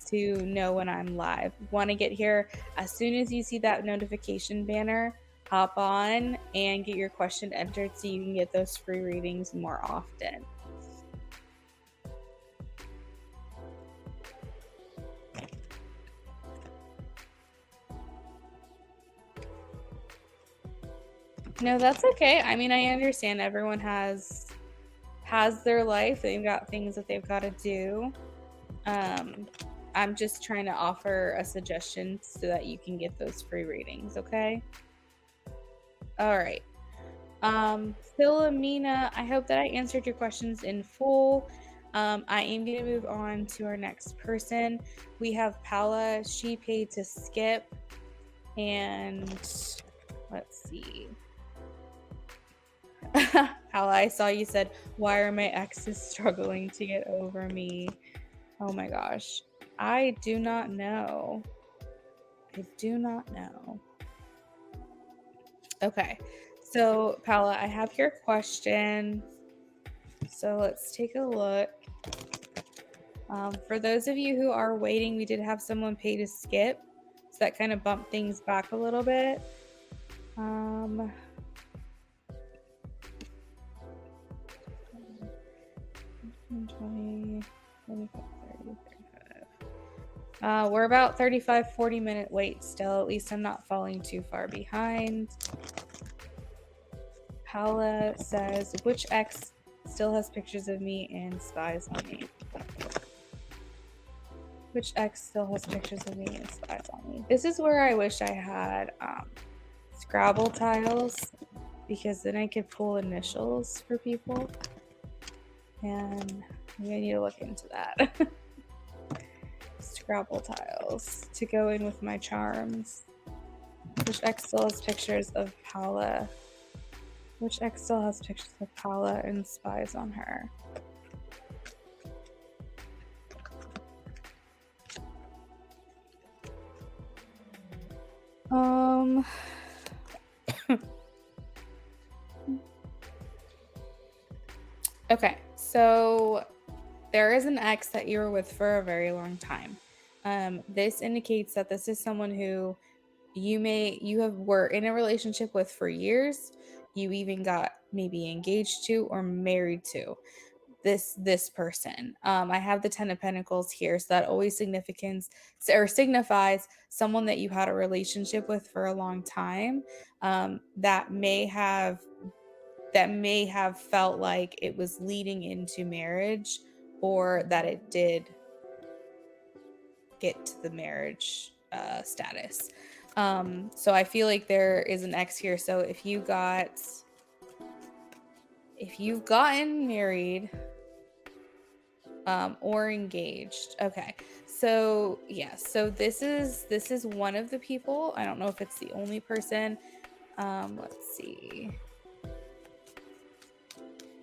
to know when I'm live. Want to get here as soon as you see that notification banner, hop on and get your question entered so you can get those free readings more often. No, that's okay. I mean, I understand everyone has their life. They've got things that they've got to do. I'm just trying to offer a suggestion so that you can get those free readings, okay? All right. Philomena, I hope that I answered your questions in full. I am going to move on to our next person. We have Paula. She paid to skip. And let's see. Paula, I saw you said, why are my exes struggling to get over me? Oh my gosh. I do not know. I do not know. Okay. So, Paula, I have your question. So let's take a look. For those of you who are waiting, we did have someone pay to skip. So that kind of bumped things back a little bit. 20, 25, 30, 35. We're about 35, 40-minute wait still. At least I'm not falling too far behind. Paula says, which ex still has pictures of me and spies on me? Which ex still has pictures of me and spies on me? This is where I wish I had Scrabble tiles, because then I could pull initials for people. And I'm gonna need to look into that. Scrabble tiles to go in with my charms. Which ex still has pictures of Paula? Which ex still has pictures of Paula and spies on her? Okay, so there is an ex that you were with for a very long time. This indicates that this is someone who were in a relationship with for years. You even got maybe engaged to or married to this person. I have the 10 of Pentacles here, so that always signifies someone that you had a relationship with for a long time, that may have felt like it was leading into marriage, or that it did get to the marriage status. So I feel like there is an ex here. So if you've gotten married or engaged, okay. So yeah, so this is one of the people. I don't know if it's the only person. Let's see.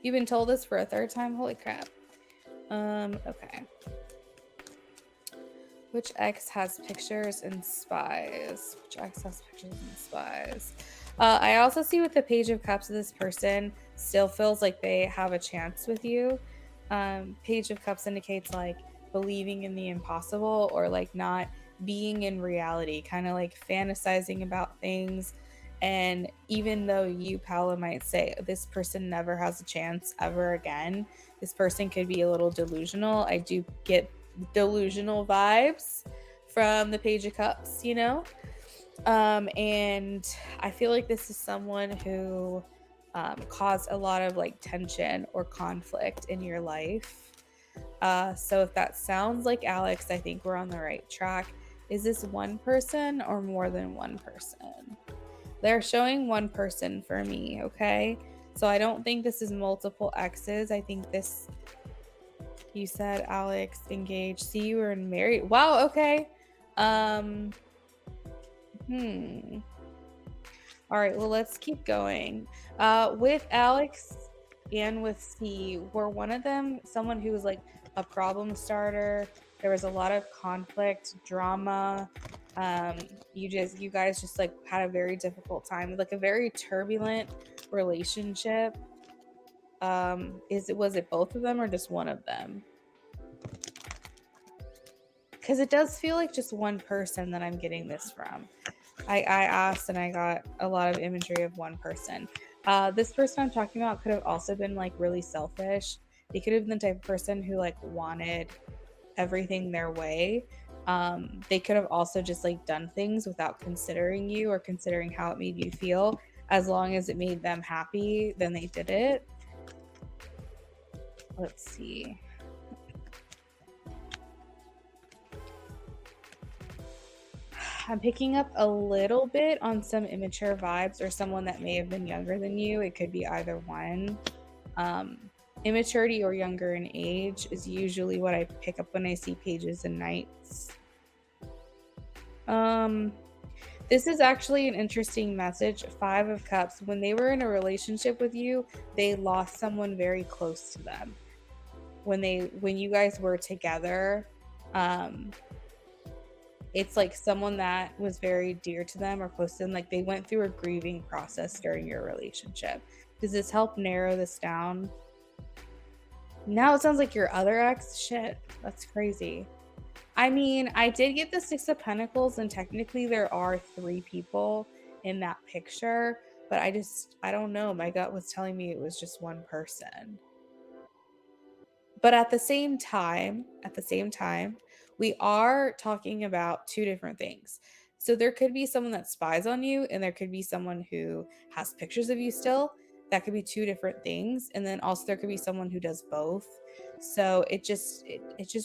You've been told this for a third time? Holy crap. Okay. Which ex has pictures and spies? Which ex has pictures and spies? I also see with the Page of Cups, this person still feels like they have a chance with you. Page of Cups indicates like believing in the impossible, or like not being in reality, kind of like fantasizing about things. And even though you, Paula, might say this person never has a chance ever again, this person could be a little delusional. I do get delusional vibes from the Page of Cups, you know? And I feel like this is someone who caused a lot of like tension or conflict in your life. So if that sounds like Alex, I think we're on the right track. Is this one person or more than one person? They're showing one person for me, okay? So I don't think this is multiple exes. I think this, you said Alex engaged. See, you were married. Wow, okay. All right, well, let's keep going. With Alex, and with C, were one of them someone who was like a problem starter? There was a lot of conflict, drama. You guys just like had a very difficult time, like a very turbulent relationship. Was it both of them or just one of them? Because it does feel like just one person that I'm getting this from. I asked and I got a lot of imagery of one person. This person I'm talking about could have also been like really selfish. They could have been the type of person who like wanted everything their way. They could have also just like done things without considering you or considering how it made you feel. As long as it made them happy, then they did it. Let's see. I'm picking up a little bit on some immature vibes or someone that may have been younger than you. It could be either one. Immaturity or younger in age is usually what I pick up when I see pages and knights. This is actually an interesting message. 5 of Cups. When they were in a relationship with you, they lost someone very close to them. When you guys were together, it's like someone that was very dear to them or close to them. Like they went through a grieving process during your relationship. Does this help narrow this down? Now it sounds like your other ex. Shit, that's crazy. I mean, I did get the 6 of Pentacles, and technically there are 3 people in that picture, but I don't know. My gut was telling me it was just one person. But at the same time, we are talking about 2 different things. So there could be someone that spies on you, and there could be someone who has pictures of you still. That could be 2 different things. And then also there could be someone who does both. So it just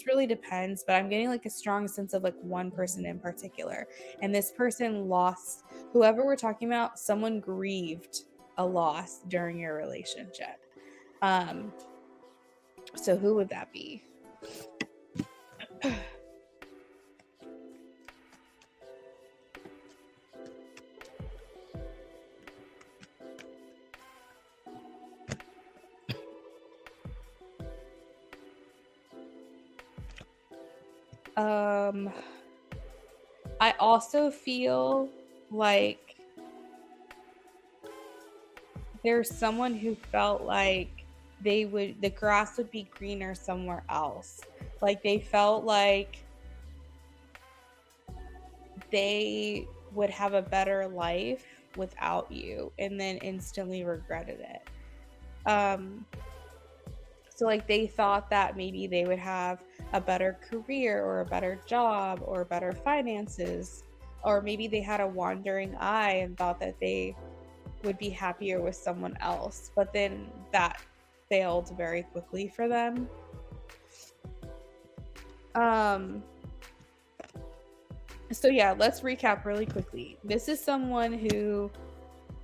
really depends. But I'm getting like a strong sense of like one person in particular. And this person lost whoever we're talking about, someone grieved a loss during your relationship. So who would that be? I also feel like there's someone who felt like the grass would be greener somewhere else. Like they felt like they would have a better life without you and then instantly regretted it. So like they thought that maybe they would have a better career or a better job or better finances, or maybe they had a wandering eye and thought that they would be happier with someone else, but then that failed very quickly for them. So yeah, let's recap really quickly. This is someone who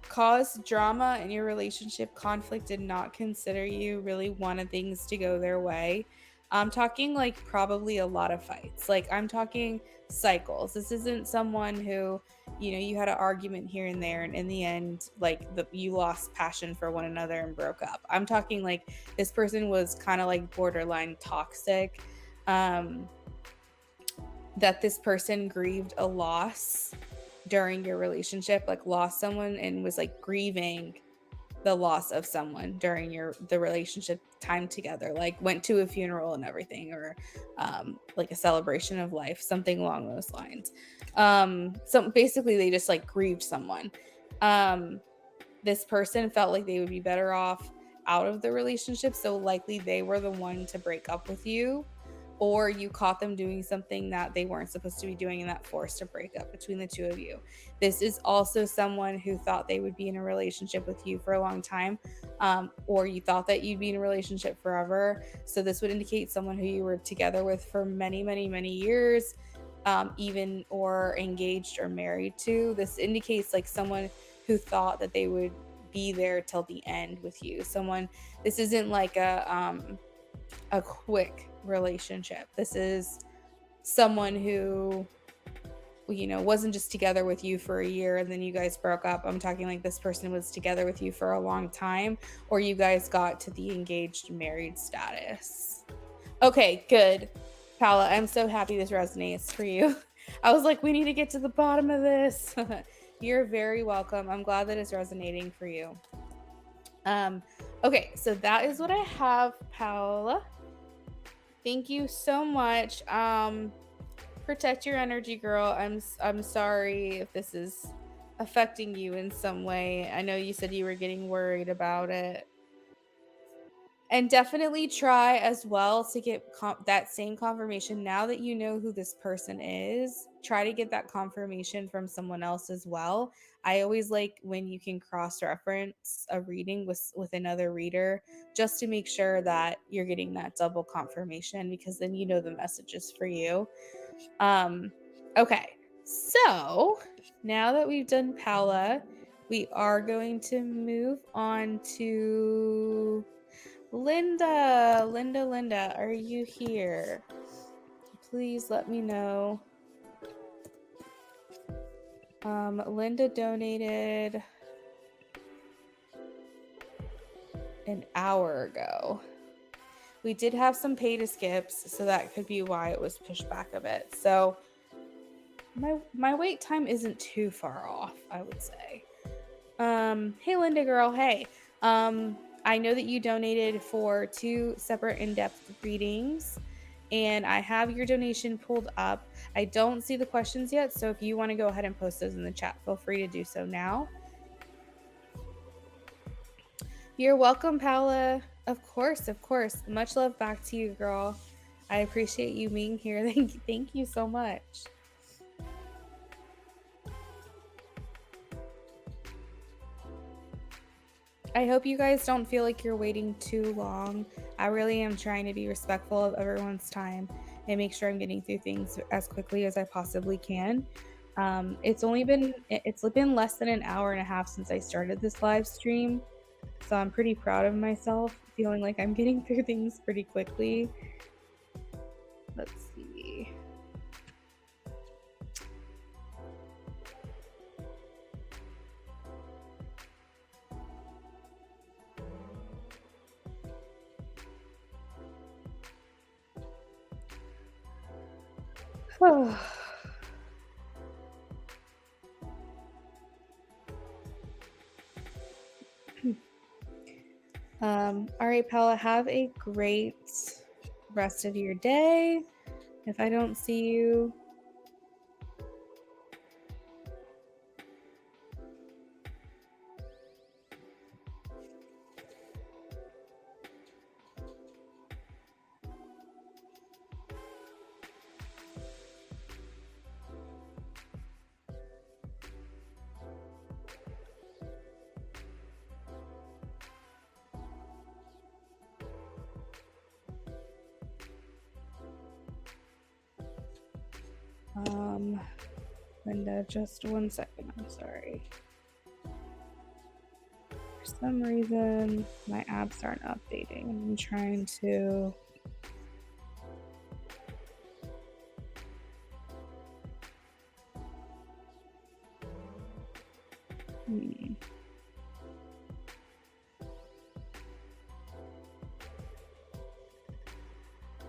caused drama in your relationship, conflict, did not consider you, really wanted things to go their way. I'm talking like probably a lot of fights. Like I'm talking cycles. This isn't someone who, you had an argument here and there, and in the end, like you lost passion for one another and broke up. I'm talking like this person was kind of like borderline toxic. That this person grieved a loss during your relationship, like lost someone and was like grieving the loss of someone during the relationship time together, like went to a funeral and everything, or like a celebration of life, something along those lines. So basically they just like grieved someone. This person felt like they would be better off out of the relationship, so likely they were the one to break up with you, or you caught them doing something that they weren't supposed to be doing and that forced a breakup between the 2 of you. This is also someone who thought they would be in a relationship with you for a long time, or you thought that you'd be in a relationship forever. So this would indicate someone who you were together with for many, many, many years, even or engaged or married to. This indicates like someone who thought that they would be there till the end with you. This isn't like a quick relationship. This is someone who you know, wasn't just together with you for a year and then you guys broke up. I'm talking like this person was together with you for a long time, or you guys got to the engaged married status. Okay, good. Paula, I'm so happy this resonates for you. I was like, we need to get to the bottom of this. You're very welcome. I'm glad that it's resonating for you. Okay, so that is what I have, Paula. Thank you so much. Protect your energy, girl. I'm sorry if this is affecting you in some way. I know you said you were getting worried about it. And definitely try as well to get that same confirmation. Now that you know who this person is, try to get that confirmation from someone else as well. I always like when you can cross-reference a reading with another reader, just to make sure that you're getting that double confirmation, because then you know the message is for you. Okay, so now that we've done Paula, we are going to move on to Linda. Linda, are you here? Please let me know. Linda donated an hour ago. We did have some pay to skips, so that could be why it was pushed back a bit. So my wait time isn't too far off, I would say. Hey Linda girl, hey. I know that you donated for 2 separate in-depth readings, and I have your donation pulled up. I don't see the questions yet, so if you want to go ahead and post those in the chat, feel free to do so now. You're welcome, Paula. Of course. Much love back to you, girl. I appreciate you being here. Thank you so much. I hope you guys don't feel like you're waiting too long. I really am trying to be respectful of everyone's time and make sure I'm getting through things as quickly as I possibly can. It's been less than an hour and a half since I started this live stream, so I'm pretty proud of myself, feeling like I'm getting through things pretty quickly. Let's see. Oh. All right, Paula, have a great rest of your day. If I don't see you, Linda, just 1 second. I'm sorry. For some reason, my apps aren't updating. I'm trying to.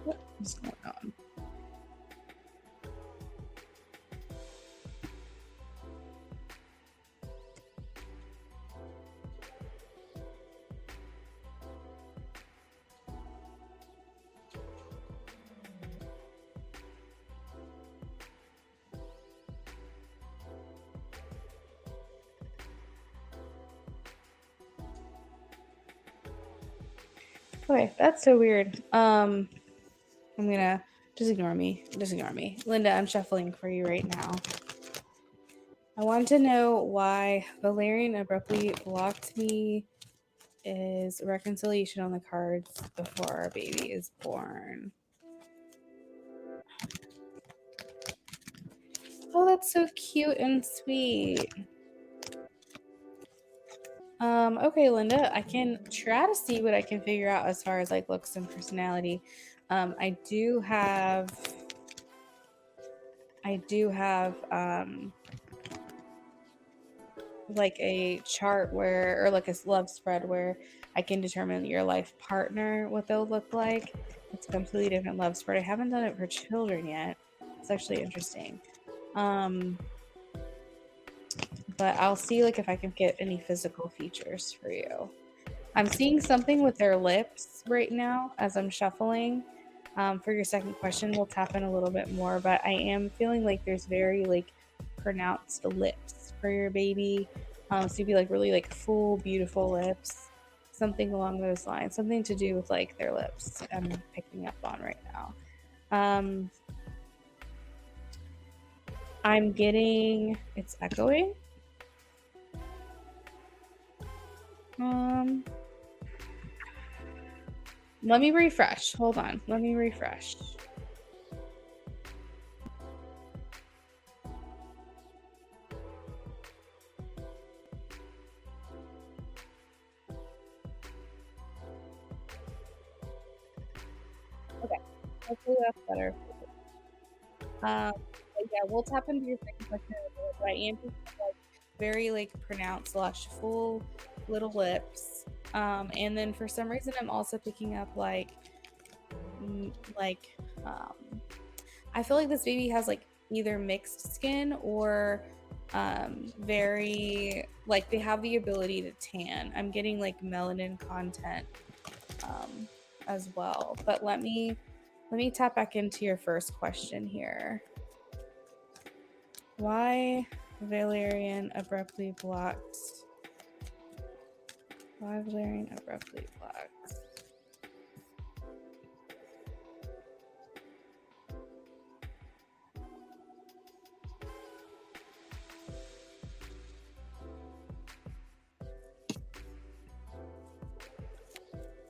What is going on? Okay, that's so weird. I'm gonna just ignore me. Linda, I'm shuffling for you right now. I want to know why Valerian abruptly blocked me. Is reconciliation on the cards before our baby is born. Oh, that's so cute and sweet. Okay, Linda, I can try to see what I can figure out as far as like looks and personality. I do have I do have like a chart where, or like a love spread where I can determine your life partner, what they'll look like. It's a completely different love spread. I haven't done it for children yet. It's actually interesting. Um, but I'll see like if I can get any physical features for you. I'm seeing something with their lips right now as I'm shuffling. For your second question, we'll tap in a little bit more, but I am feeling like there's very like pronounced lips for your baby. So you'd be like really like full, beautiful lips, something along those lines, something to do with like their lips. I'm picking up on right now. Um, I'm getting it's echoing. Um, Let me refresh. Hold on. Let me refresh. Okay. Hopefully that's better. But yeah, we'll tap into your second question in a minute, but I am picking up like very like pronounced, lush, full little lips. And then for some reason, I'm also picking up like, like, I feel like this baby has like either mixed skin or very like they have the ability to tan. I'm getting like melanin content as well. But let me tap back into your first question here. Why Valerian abruptly blocked? Why Valerian abruptly blocked?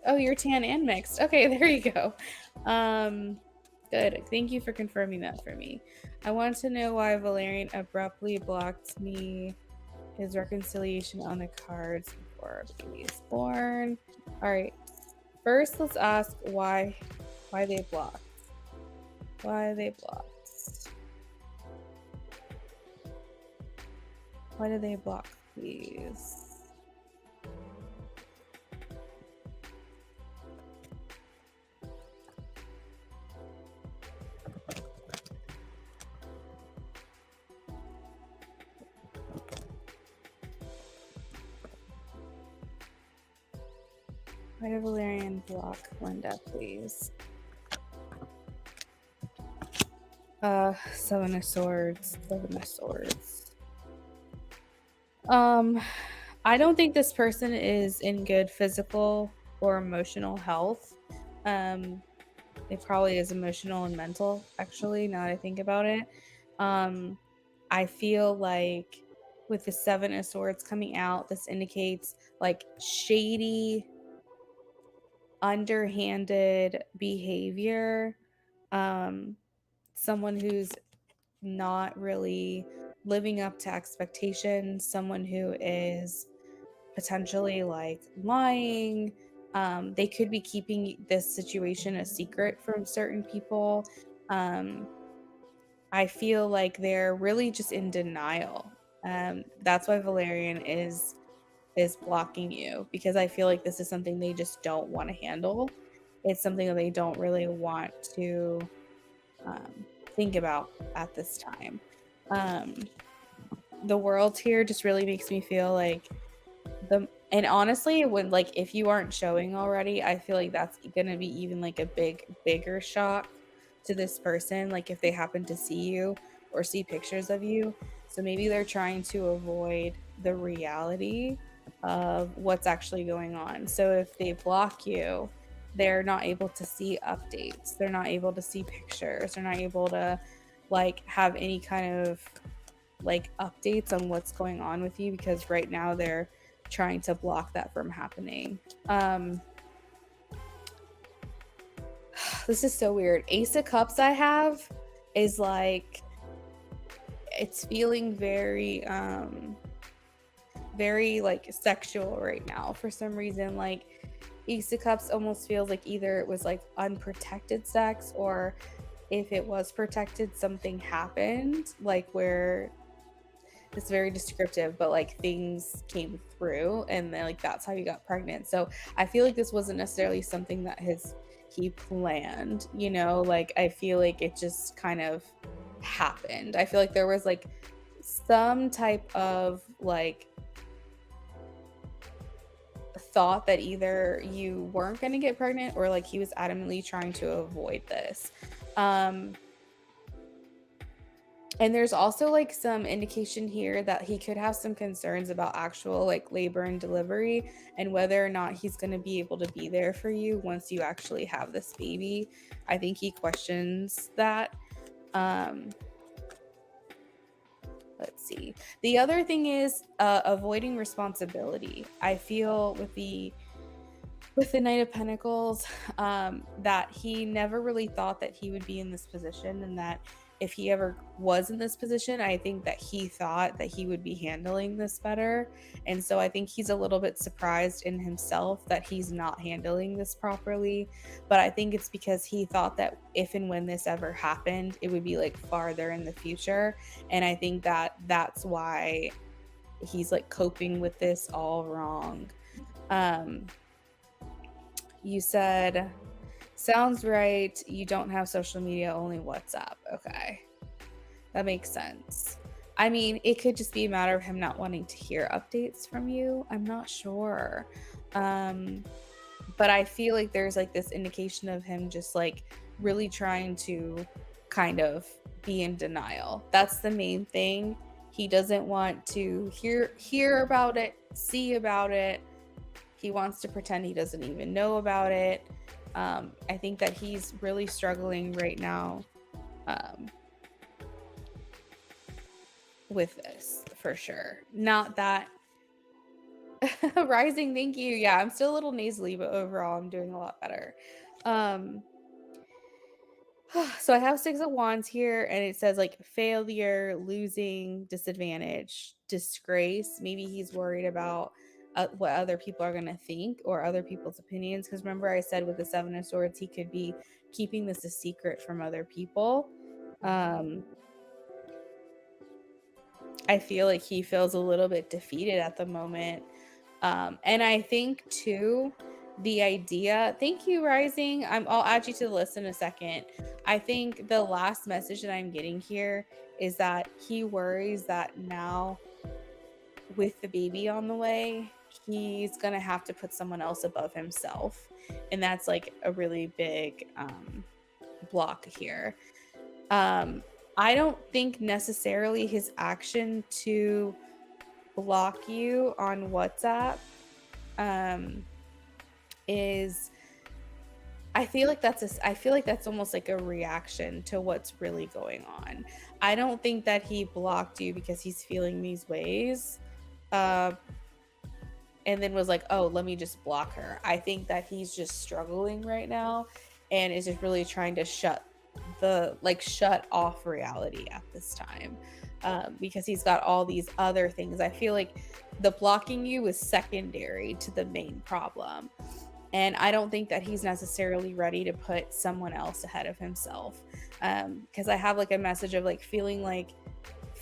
Oh, you're tan and mixed. Okay, there you go. Good. Thank you for confirming that for me. I want to know why Valerian abruptly blocked me his reconciliation on the cards before baby is born. All right. First, let's ask why they blocked. Why they blocked. Why did they block, please? Why did Valerian block Linda, please? Seven of Swords. Seven of Swords. I don't think this person is in good physical or emotional health. It probably is emotional and mental, actually, now that I think about it. I feel like with the Seven of Swords coming out, this indicates like shady, underhanded behavior. Someone who's not really living up to expectations, someone who is potentially like lying. They could be keeping this situation a secret from certain people. I feel like they're really just in denial. That's why Valerian is blocking you, because I feel like this is something they just don't want to handle. It's something that they don't really want to think about at this time. The world here just really makes me feel like and honestly, when like if you aren't showing already, I feel like that's gonna be even like a bigger shock to this person, like if they happen to see you or see pictures of you. So maybe they're trying to avoid the reality of what's actually going on. So if they block you, they're not able to see updates, they're not able to see pictures, they're not able to like have any kind of like updates on what's going on with you, because right now they're trying to block that from happening. This is so weird. Ace of Cups I have is like, it's feeling very very like sexual right now for some reason. Like Ace of Cups almost feels like either it was like unprotected sex, or if it was protected, something happened, like where it's very descriptive, but like things came through and then like that's how you got pregnant. So I feel like this wasn't necessarily something that he planned, you know, like I feel like it just kind of happened. I feel like there was like some type of like thought that either you weren't going to get pregnant or like he was adamantly trying to avoid this. Um And there's also like some indication here that he could have some concerns about actual like labor and delivery and whether or not he's going to be able to be there for you once you actually have this baby. I think he questions that. Um, let's see. The other thing is avoiding responsibility. I feel with the Knight of Pentacles, that he never really thought that he would be in this position, and that if he ever was in this position, I think that he thought that he would be handling this better. And so I think he's a little bit surprised in himself that he's not handling this properly. But I think it's because he thought that if and when this ever happened, it would be like farther in the future. And I think that that's why he's like coping with this all wrong. Um, You said, sounds right. You don't have social media, only WhatsApp. Okay. That makes sense. I mean, it could just be a matter of him not wanting to hear updates from you. I'm not sure. Um, but I feel like there's like this indication of him just like really trying to kind of be in denial. That's the main thing. He doesn't want to hear about it, see about it. He wants to pretend he doesn't even know about it. I think that he's really struggling right now um, with this for sure. Not that rising, thank you. Yeah, I'm still a little nasally, but overall I'm doing a lot better. Um, so I have 6 of Wands here, and it says like failure, losing, disadvantage, disgrace. Maybe he's worried about what other people are going to think or other people's opinions. Because remember, I said with the 7 of Swords, he could be keeping this a secret from other people. I feel like he feels a little bit defeated at the moment. And I think too, the idea, thank you, Rising. I'll add you to the list in a second. I think the last message that I'm getting here is that he worries that now with the baby on the way, he's gonna have to put someone else above himself. And that's like a really big block here. I don't think necessarily his action to block you on WhatsApp is I feel like that's almost like a reaction to what's really going on. I don't think that he blocked you because he's feeling these ways. Uh and then was like, "Oh, let me just block her." I think that he's just struggling right now and is just really trying to shut off reality at this time, because he's got all these other things. I feel like the blocking you is secondary to the main problem. And I don't think that he's necessarily ready to put someone else ahead of himself. Because I have like a message of like feeling like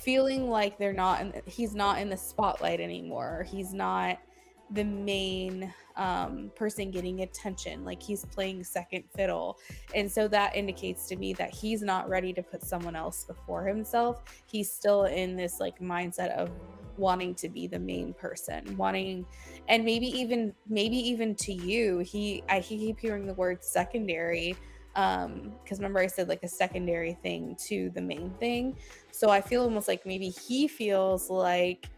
he's not in the spotlight anymore. He's not the main person getting attention. Like he's playing second fiddle. And so that indicates to me that he's not ready to put someone else before himself. He's still in this like mindset of wanting to be the main person, wanting, and maybe even to you, I keep hearing the word secondary, because remember I said like a secondary thing to the main thing. So I feel almost like maybe he feels like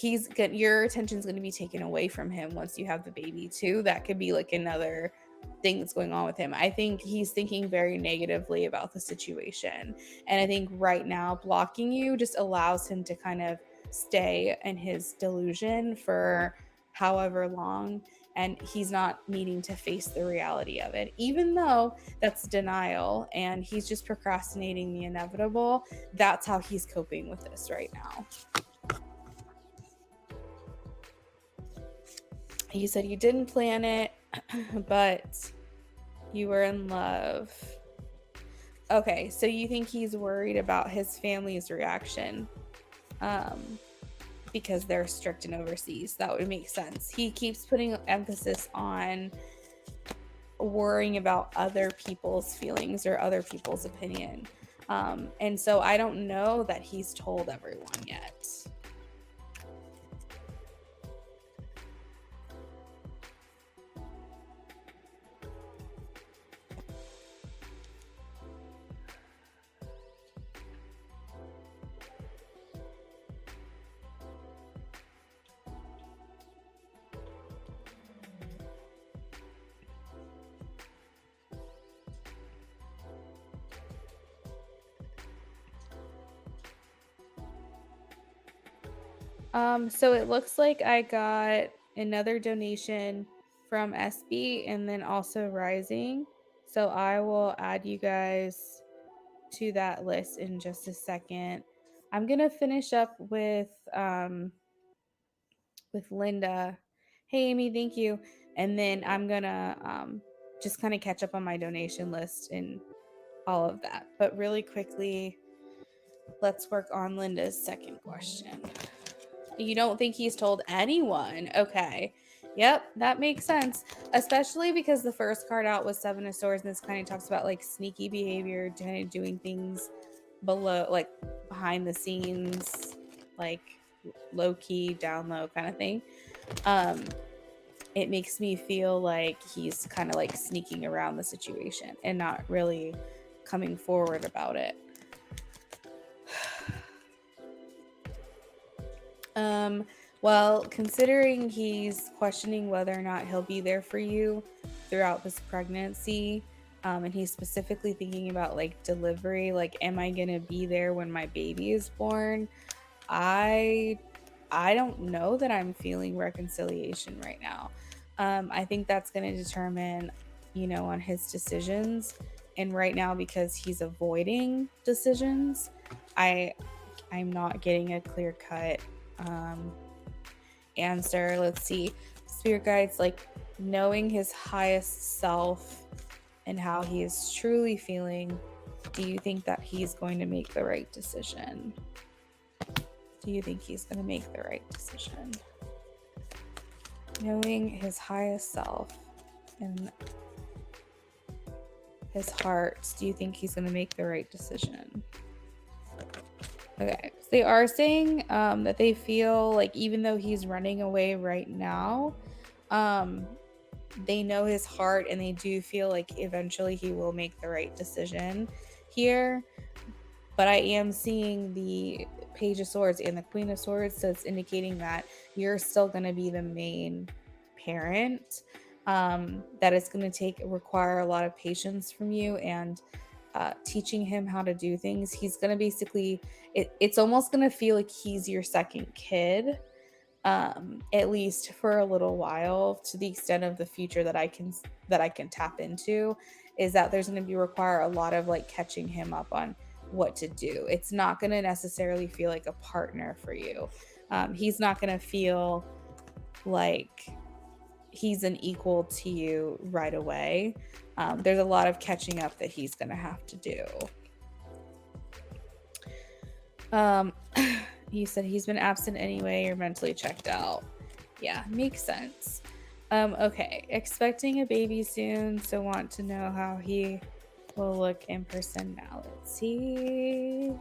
your attention's going to be taken away from him once you have the baby too. That could be like another thing that's going on with him. I think he's thinking very negatively about the situation. And I think right now blocking you just allows him to kind of stay in his delusion for however long, and he's not needing to face the reality of it, even though that's denial and he's just procrastinating the inevitable. That's how he's coping with this right now. You said you didn't plan it, but you were in love. Okay, so you think he's worried about his family's reaction, because they're strict and overseas. That would make sense. He keeps putting emphasis on worrying about other people's feelings or other people's opinion. And so I don't know that he's told everyone yet. So it looks like I got another donation from SB and then also Rising. So I will add you guys to that list in just a second. I'm gonna finish up with Linda. Hey Amy, thank you. And then I'm gonna just kind of catch up on my donation list and all of that. But really quickly, let's work on Linda's second question. You don't think he's told anyone? Okay. Yep, that makes sense. Especially because the first card out was Seven of Swords, and this kind of talks about like sneaky behavior, kind of doing things below, like behind the scenes, like low key, down low kind of thing. It makes me feel like he's kind of like sneaking around the situation and not really coming forward about it. Well, considering he's questioning whether or not he'll be there for you throughout this pregnancy, and he's specifically thinking about like delivery, like, am I gonna be there when my baby is born? I don't know that I'm feeling reconciliation right now. I think that's gonna determine, on his decisions. And right now, because he's avoiding decisions, I'm not getting a clear cut answer. Let's see. Spirit guides, like knowing his highest self and how he is truly feeling. Do you think that he's going to make the right decision? Do you think he's going to make the right decision? Knowing his highest self and his heart, do you think he's going to make the right decision? Okay, so they are saying that they feel like even though he's running away right now, they know his heart and they do feel like eventually he will make the right decision here. But I am seeing the Page of Swords and the Queen of Swords, so it's indicating that you're still going to be the main parent. That it's going to require a lot of patience from you and teaching him how to do things. He's going to basically, it's almost going to feel like he's your second kid, at least for a little while, to the extent of the future that I can tap into, is that there's going to require a lot of like catching him up on what to do. It's not going to necessarily feel like a partner for you. He's not going to feel like he's an equal to you right away. There's a lot of catching up that he's going to have to do. You said he's been absent anyway, you're mentally checked out. Yeah, makes sense. Okay, expecting a baby soon, so want to know how he will look in person now. Let's see.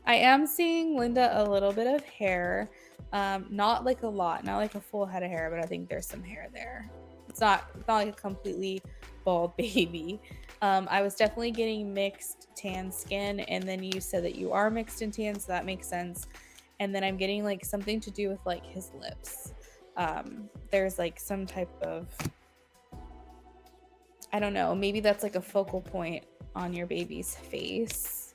I am seeing Linda a little bit of hair. Not like a lot, not like a full head of hair, but I think there's some hair there. It's not like a completely bald baby. I was definitely getting mixed tan skin, and then you said that you are mixed in tan, so that makes sense. And then I'm getting like something to do with like his lips. There's like some type of, I don't know, maybe that's like a focal point on your baby's face.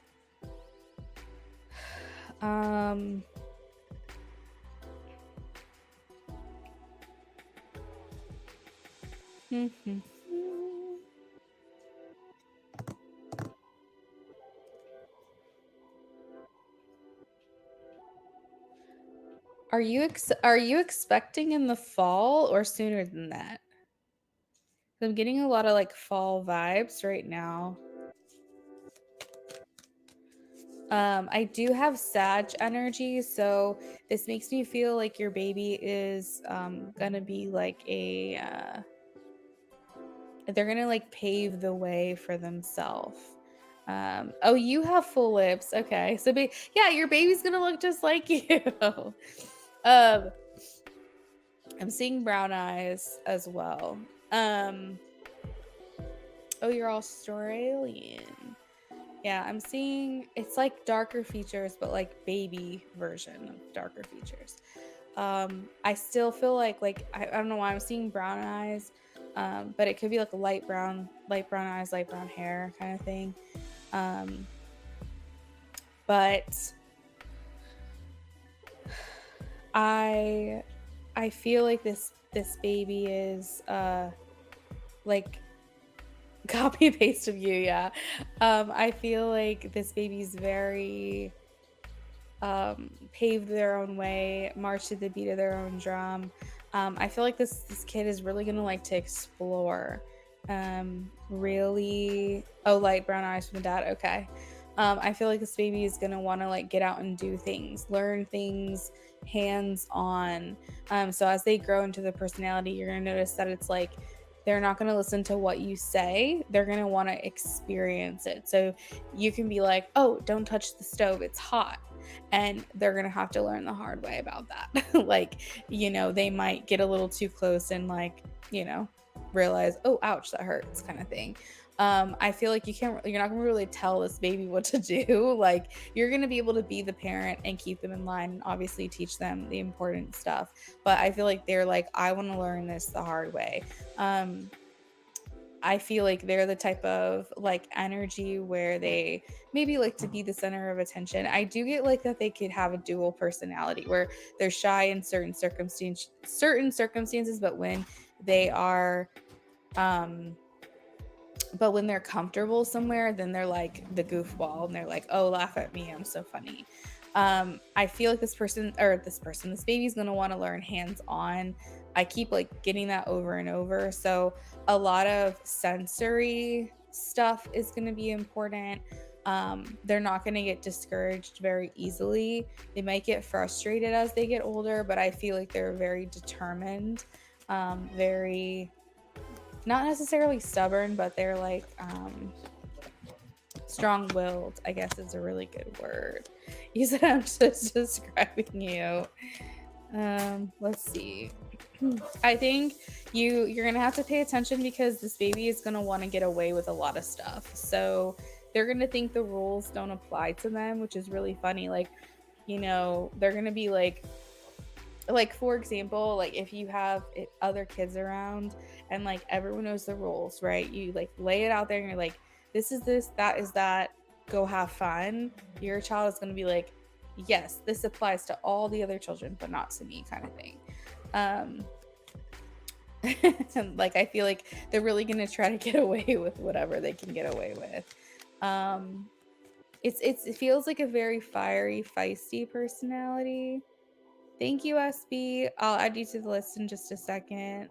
Are you expecting in the fall or sooner than that? I'm getting a lot of like fall vibes right now. I do have Sag energy, so this makes me feel like your baby is gonna be like they're gonna like pave the way for themselves. Oh, you have full lips. Okay, so yeah, your baby's gonna look just like you. um, I'm seeing brown eyes as well. Um, oh, you're Australian. Yeah, I'm seeing it's like darker features, but like baby version of darker features. I still feel like I don't know why I'm seeing brown eyes, but it could be like a light brown eyes, light brown hair kind of thing. Um, but I I feel like this baby is like copy paste of you, yeah. I feel like this baby's very paved their own way, march to the beat of their own drum. I feel like this kid is really gonna like to explore. Really, oh, light brown eyes from the dad. Okay. I feel like this baby is gonna want to like get out and do things, learn things, hands on. So as they grow into the personality, you're gonna notice that it's like they're not gonna listen to what you say. They're gonna want to experience it. So you can be like, "Oh, don't touch the stove; it's hot." And they're going to have to learn the hard way about that. Like, they might get a little too close and like, realize, oh, ouch, that hurts, kind of thing. I feel like you're not going to really tell this baby what to do. Like, you're going to be able to be the parent and keep them in line and obviously teach them the important stuff. But I feel like they're like, I want to learn this the hard way. I feel like they're the type of like energy where they maybe like to be the center of attention. I do get like that they could have a dual personality where they're shy in certain circumstances, but when they are but when they're comfortable somewhere, then they're like the goofball and they're like, oh, laugh at me, I'm so funny. I feel like this baby's gonna want to learn hands-on. I keep like getting that over and over. So a lot of sensory stuff is gonna be important. They're not gonna get discouraged very easily. They might get frustrated as they get older, but I feel like they're very determined, very not necessarily stubborn, but they're like strong-willed, I guess is a really good word. You said I'm just describing you. Let's see. I think you're gonna have to pay attention because this baby is gonna want to get away with a lot of stuff. So they're gonna think the rules don't apply to them, which is really funny. Like, they're gonna be like for example, like if you have other kids around and like everyone knows the rules, right? You like lay it out there and you're like, this is this, that is that, go have fun. Your child is going to be like, yes, this applies to all the other children but not to me, kind of thing. Like I feel like they're really going to try to get away with whatever they can get away with. It feels like a very fiery, feisty personality. Thank you, SB. I'll add you to the list in just a second.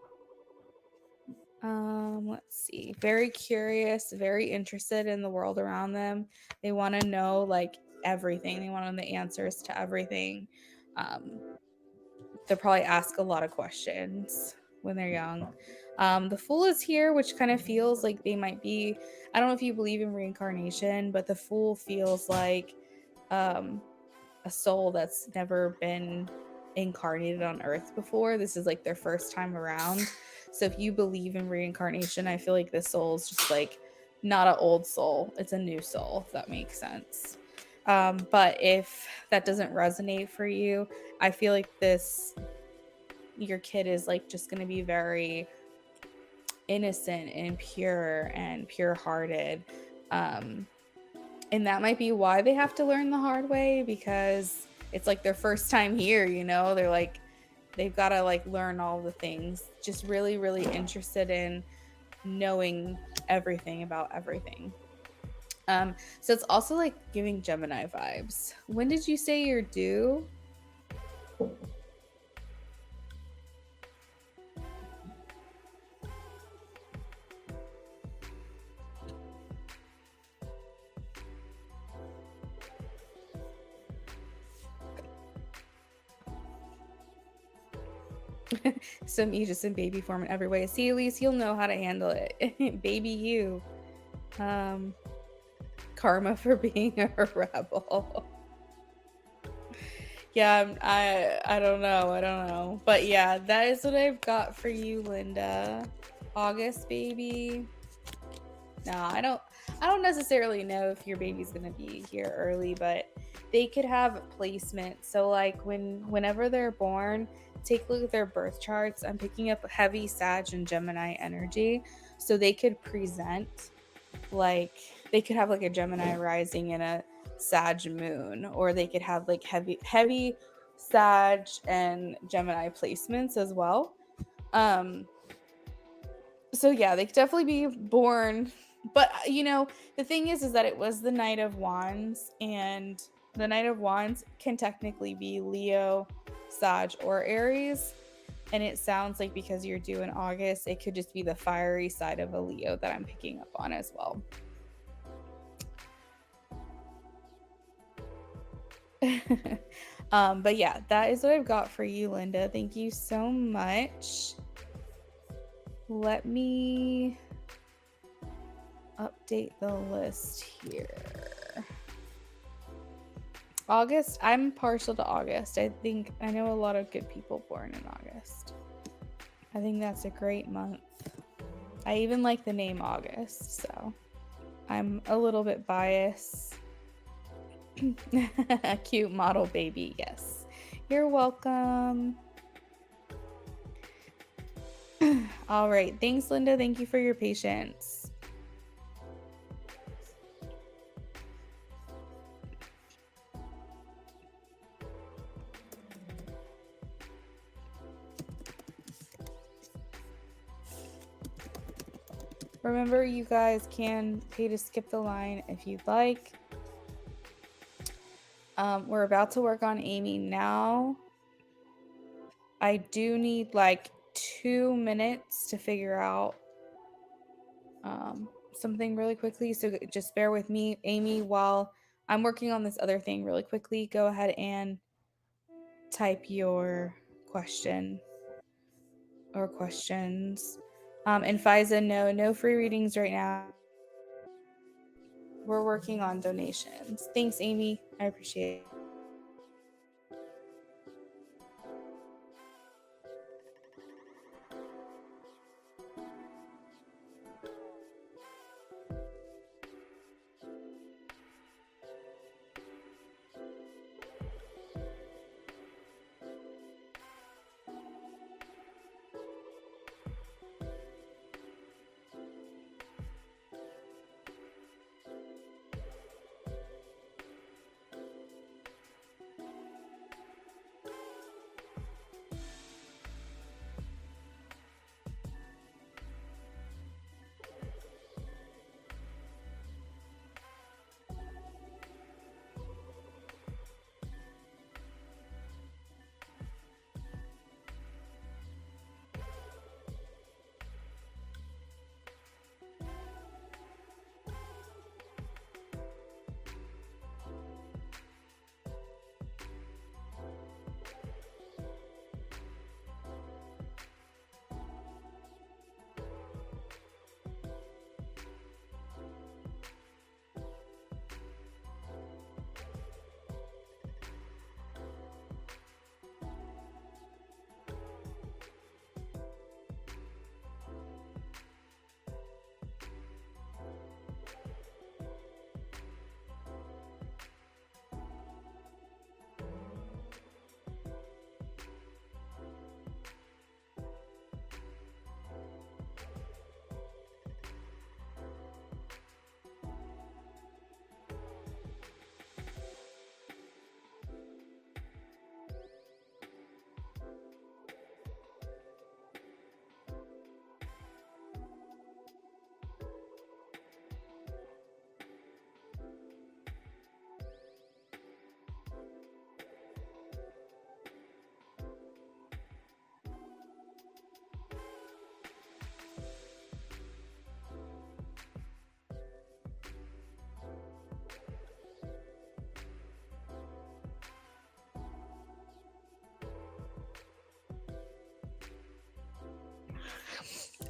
Let's see. Very curious, very interested in the world around them. They want to know like everything. They want to know the answers to everything. They'll probably ask a lot of questions when they're young. The Fool is here, which kind of feels like they might be. I don't know if you believe in reincarnation, but the Fool feels like a soul that's never been incarnated on Earth before. This is like their first time around. So if you believe in reincarnation, I feel like this soul is just like not an old soul, it's a new soul, if that makes sense. But if that doesn't resonate for you, I feel like your kid is like just going to be very innocent and pure hearted. And that might be why they have to learn the hard way, because it's like their first time here, they're like, they've got to like learn all the things, just really, really interested in knowing everything about everything. So it's also like giving Gemini vibes. When did you say you're due? Some Aegis in baby form in every way. See, Elise, you'll know how to handle it. Baby you. Karma for being a rebel. Yeah, I don't know. I don't know. But yeah, that is what I've got for you, Linda. August baby. No, I don't necessarily know if your baby's going to be here early, but they could have placement. So like whenever they're born, take a look at their birth charts. I'm picking up heavy Sag and Gemini energy. So they could present like they could have like a Gemini rising and a Sag moon, or they could have like heavy Sag and Gemini placements as well. So yeah, they could definitely be born, but you know, the thing is that it was the Knight of Wands, and the Knight of Wands can technically be Leo, Sag, or Aries. And it sounds like because you're due in August, it could just be the fiery side of a Leo that I'm picking up on as well. But yeah, that is what I've got for you, Linda. Thank you so much. Let me update the list here. August, I'm partial to August. I know a lot of good people born in August. I think that's a great month. I even like the name August, so I'm a little bit biased. A cute model baby, yes. You're welcome. All right. Thanks, Linda. Thank you for your patience. Remember, you guys can pay to skip the line if you'd like. We're about to work on Amy now. I do need like 2 minutes to figure out something really quickly. So just bear with me, Amy, while I'm working on this other thing really quickly. Go ahead and type your question or questions. And Fiza, no free readings right now. We're working on donations. Thanks, Amy. I appreciate it.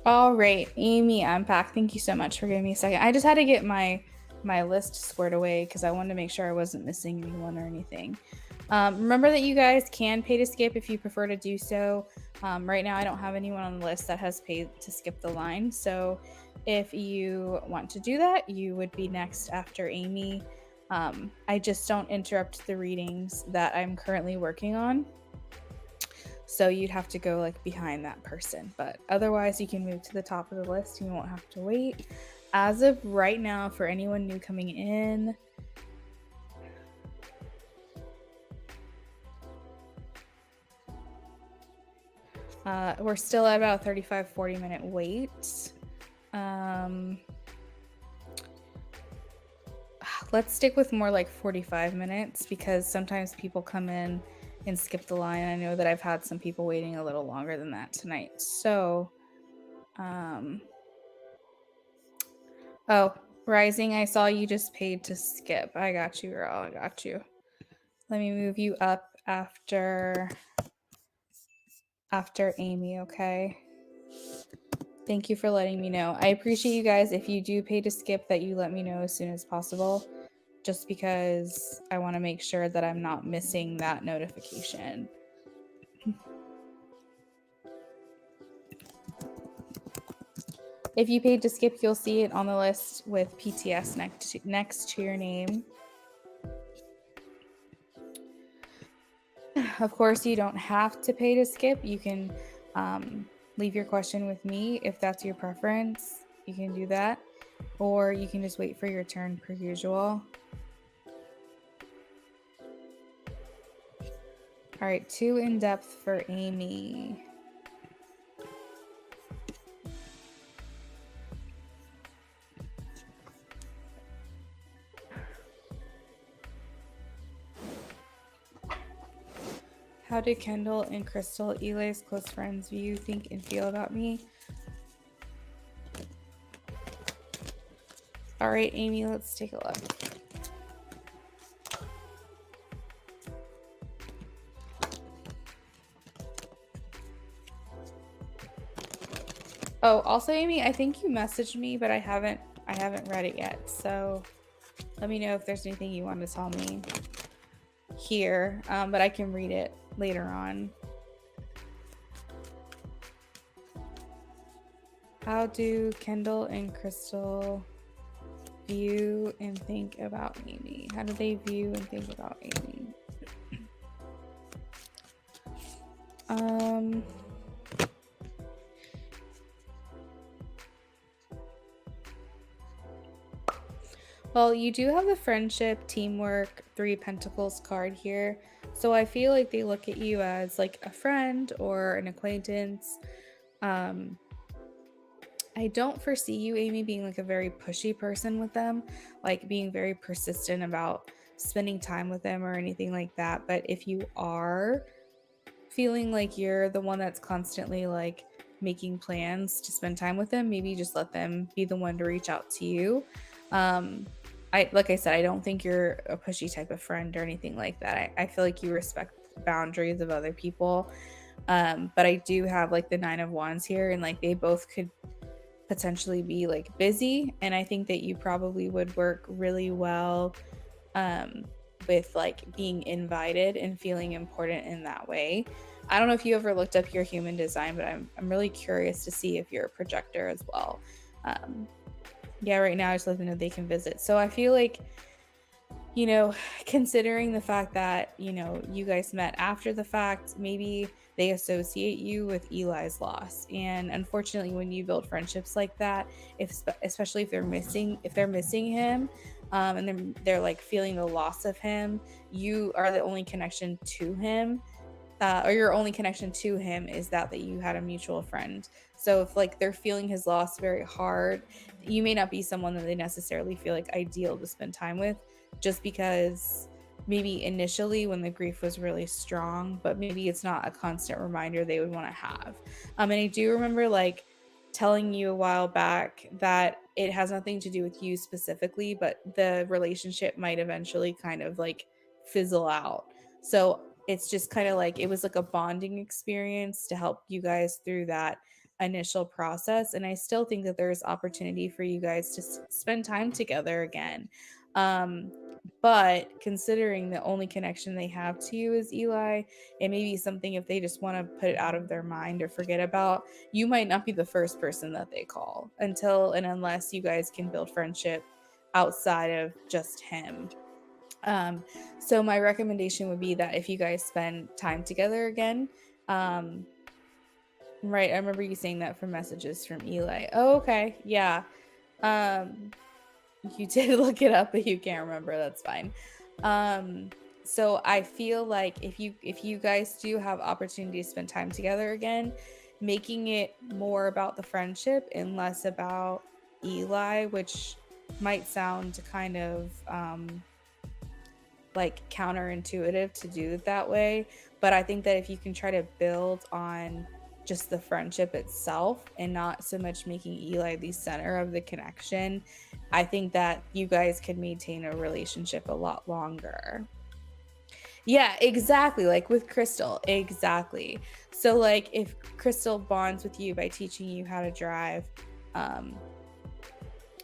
All right, Amy, I'm back. Thank you so much for giving me a second. I just had to get my list squared away because I wanted to make sure I wasn't missing anyone or anything. Remember that you guys can pay to skip if you prefer to do so. Right now, I don't have anyone on the list that has paid to skip the line. So if you want to do that, you would be next after Amy. I just don't interrupt the readings that I'm currently working on. So you'd have to go like behind that person. But otherwise, you can move to the top of the list. You won't have to wait. As of right now, for anyone new coming in, we're still at about a 35-40 minute wait. Let's stick with more like 45 minutes because sometimes people come in and skip the line. I know that I've had some people waiting a little longer than that tonight. So, oh, Rising, I saw you just paid to skip. I got you, girl. I got you. Let me move you up after Amy, okay? Thank you for letting me know. I appreciate you guys. If you do pay to skip, that you let me know as soon as possible, just because I want to make sure that I'm not missing that notification. If you paid to skip, you'll see it on the list with PTS next to your name. Of course, you don't have to pay to skip. You can leave your question with me if that's your preference. You can do that. Or you can just wait for your turn per usual. All right, too in depth for Amy. How do Kendall and Crystal, Eli's close friends, view, think, and feel about me? All right, Amy, let's take a look. Oh, also, Amy, I think you messaged me, but I haven't read it yet. So let me know if there's anything you want to tell me here, but I can read it later on. How do Kendall and Crystal view and think about Amy? How do they view and think about Amy? Well, you do have the friendship, teamwork, 3 Pentacles card here. So I feel like they look at you as like a friend or an acquaintance. I don't foresee you, Amy, being like a very pushy person with them, like being very persistent about spending time with them or anything like that. But if you are feeling like you're the one that's constantly like making plans to spend time with them, maybe just let them be the one to reach out to you. Like I said, I don't think you're a pushy type of friend or anything like that. I feel like you respect the boundaries of other people. But I do have like the 9 of Wands here, and like they both could potentially be like busy, and I think that you probably would work really well with like being invited and feeling important in that way. I don't know if you ever looked up your human design, but I'm really curious to see if you're a projector as well. Yeah, right now I just let them know they can visit. So I feel like, you know, considering the fact that, you know, you guys met after the fact, maybe they associate you with Eli's loss. And unfortunately, when you build friendships like that, especially if they're missing him, and then they're like feeling the loss of him, you are the only connection to him. Or your only connection to him is that you had a mutual friend. So if like they're feeling his loss very hard, you may not be someone that they necessarily feel like ideal to spend time with, just because maybe initially when the grief was really strong, but maybe it's not a constant reminder they would want to have. And I do remember like telling you a while back that it has nothing to do with you specifically, but the relationship might eventually kind of like fizzle out. So it's just kind of like it was like a bonding experience to help you guys through that initial process, and I still think that there's opportunity for you guys to spend time together again. Um, but considering the only connection they have to you is Eli, it may be something if they just want to put it out of their mind or forget about, you might not be the first person that they call until and unless you guys can build friendship outside of just him. Um, so my recommendation would be that if you guys spend time together again, um, right, I remember you saying that from messages from Eli. Oh, okay, yeah. Um, you did look it up, but you can't remember. That's fine. Um, so I feel like if you guys do have opportunity to spend time together again, making it more about the friendship and less about Eli, which might sound kind of like counterintuitive to do it that way, but I think that if you can try to build on just the friendship itself and not so much making Eli the center of the connection, I think that you guys could maintain a relationship a lot longer. Yeah, exactly. Like with Crystal, exactly. So like if Crystal bonds with you by teaching you how to drive, um,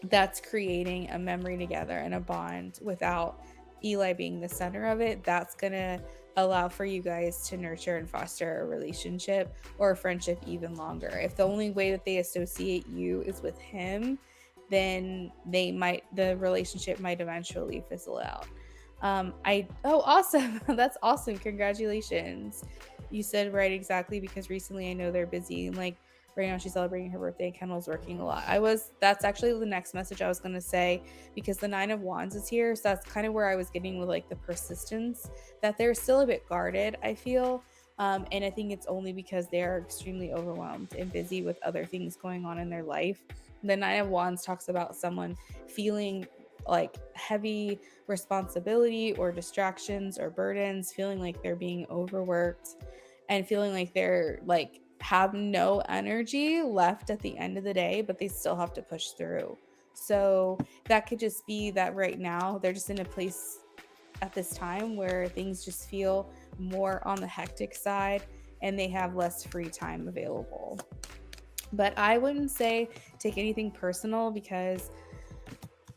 that's creating a memory together and a bond without Eli being the center of it. That's going to allow for you guys to nurture and foster a relationship or a friendship even longer. If the only way that they associate you is with him, then the relationship might eventually fizzle out. Awesome. That's awesome. Congratulations. You said right, exactly, because recently I know they're busy and like right now she's celebrating her birthday. Kendall's working a lot. That's actually the next message I was going to say, because the 9 of Wands is here. So that's kind of where I was getting with like the persistence, that they're still a bit guarded, I feel. And I think it's only because they are extremely overwhelmed and busy with other things going on in their life. The 9 of Wands talks about someone feeling like heavy responsibility or distractions or burdens, feeling like they're being overworked and feeling like they're like have no energy left at the end of the day, but they still have to push through. So that could just be that right now they're just in a place at this time where things just feel more on the hectic side and they have less free time available. But I wouldn't say take anything personal, because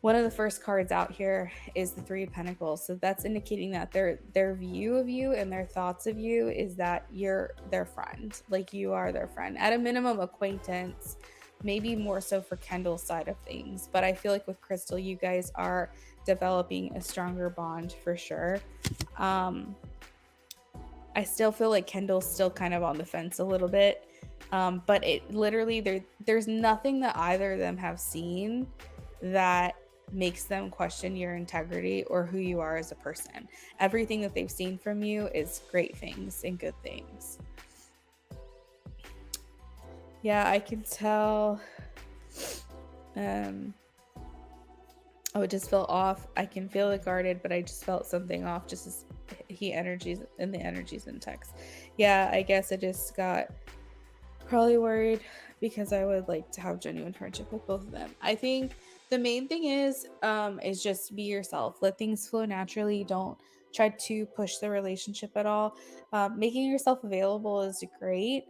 one of the first cards out here is the 3 of Pentacles. So that's indicating that their view of you and their thoughts of you is that you're their friend. Like you are their friend. At a minimum, acquaintance, maybe more so for Kendall's side of things. But I feel like with Crystal, you guys are developing a stronger bond for sure. I still feel like Kendall's still kind of on the fence a little bit. But it literally there's nothing that either of them have seen that makes them question your integrity or who you are as a person. Everything that they've seen from you is great things and good things. Yeah, I can tell. It just felt off. I can feel it guarded, but I just felt something off just as the energies in text. Yeah, I guess I just got probably worried because I would like to have genuine friendship with both of them. I think the main thing is just be yourself. Let things flow naturally. Don't try to push the relationship at all. Making yourself available is great,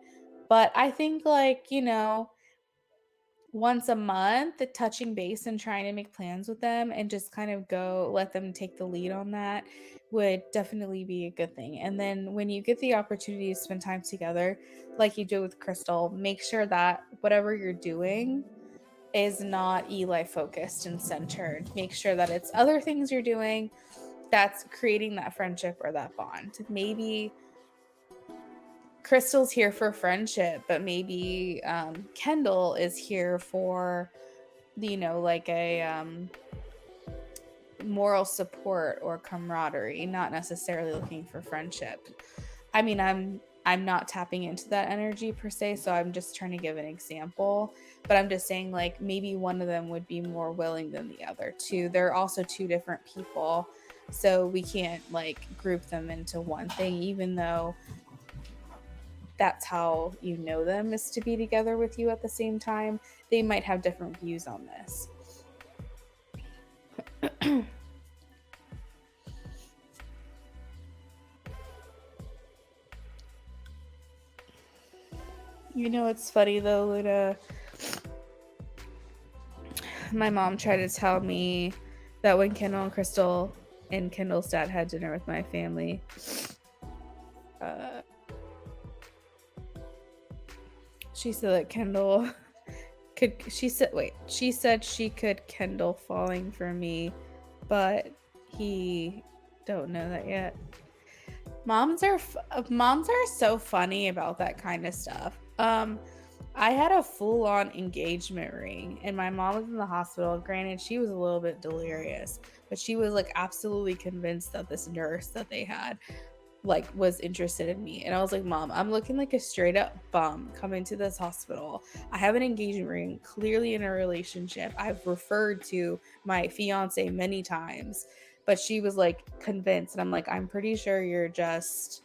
but I think once a month, touching base and trying to make plans with them and just kind of let them take the lead on that would definitely be a good thing. And then when you get the opportunity to spend time together, like you do with Crystal, make sure that whatever you're doing is not Eli focused and centered. Make sure that it's other things you're doing that's creating that friendship or that bond. Maybe Crystal's here for friendship, but maybe Kendall is here for like a moral support or camaraderie, not necessarily looking for friendship. I mean, I'm not tapping into that energy per se, so I'm just trying to give an example, but I'm just saying like maybe one of them would be more willing than the other two. They're also 2 different people, so we can't like group them into one thing, even though that's how you know them, is to be together with you at the same time. They might have different views on this. You know, it's funny though, Luna. My mom tried to tell me that when Kendall and Crystal and Kendall's dad had dinner with my family, uh, she said that Kendall could. She said she could Kendall falling for me, but he don't know that yet. Moms are so funny about that kind of stuff. I had a full on engagement ring, and my mom was in the hospital. Granted, she was a little bit delirious, but she was like absolutely convinced that this nurse that they had like was interested in me. And I was like, Mom, I'm looking like a straight up bum coming to this hospital. I have an engagement ring, clearly in a relationship. I've referred to my fiance many times, but she was like convinced. And I'm like, I'm pretty sure you're just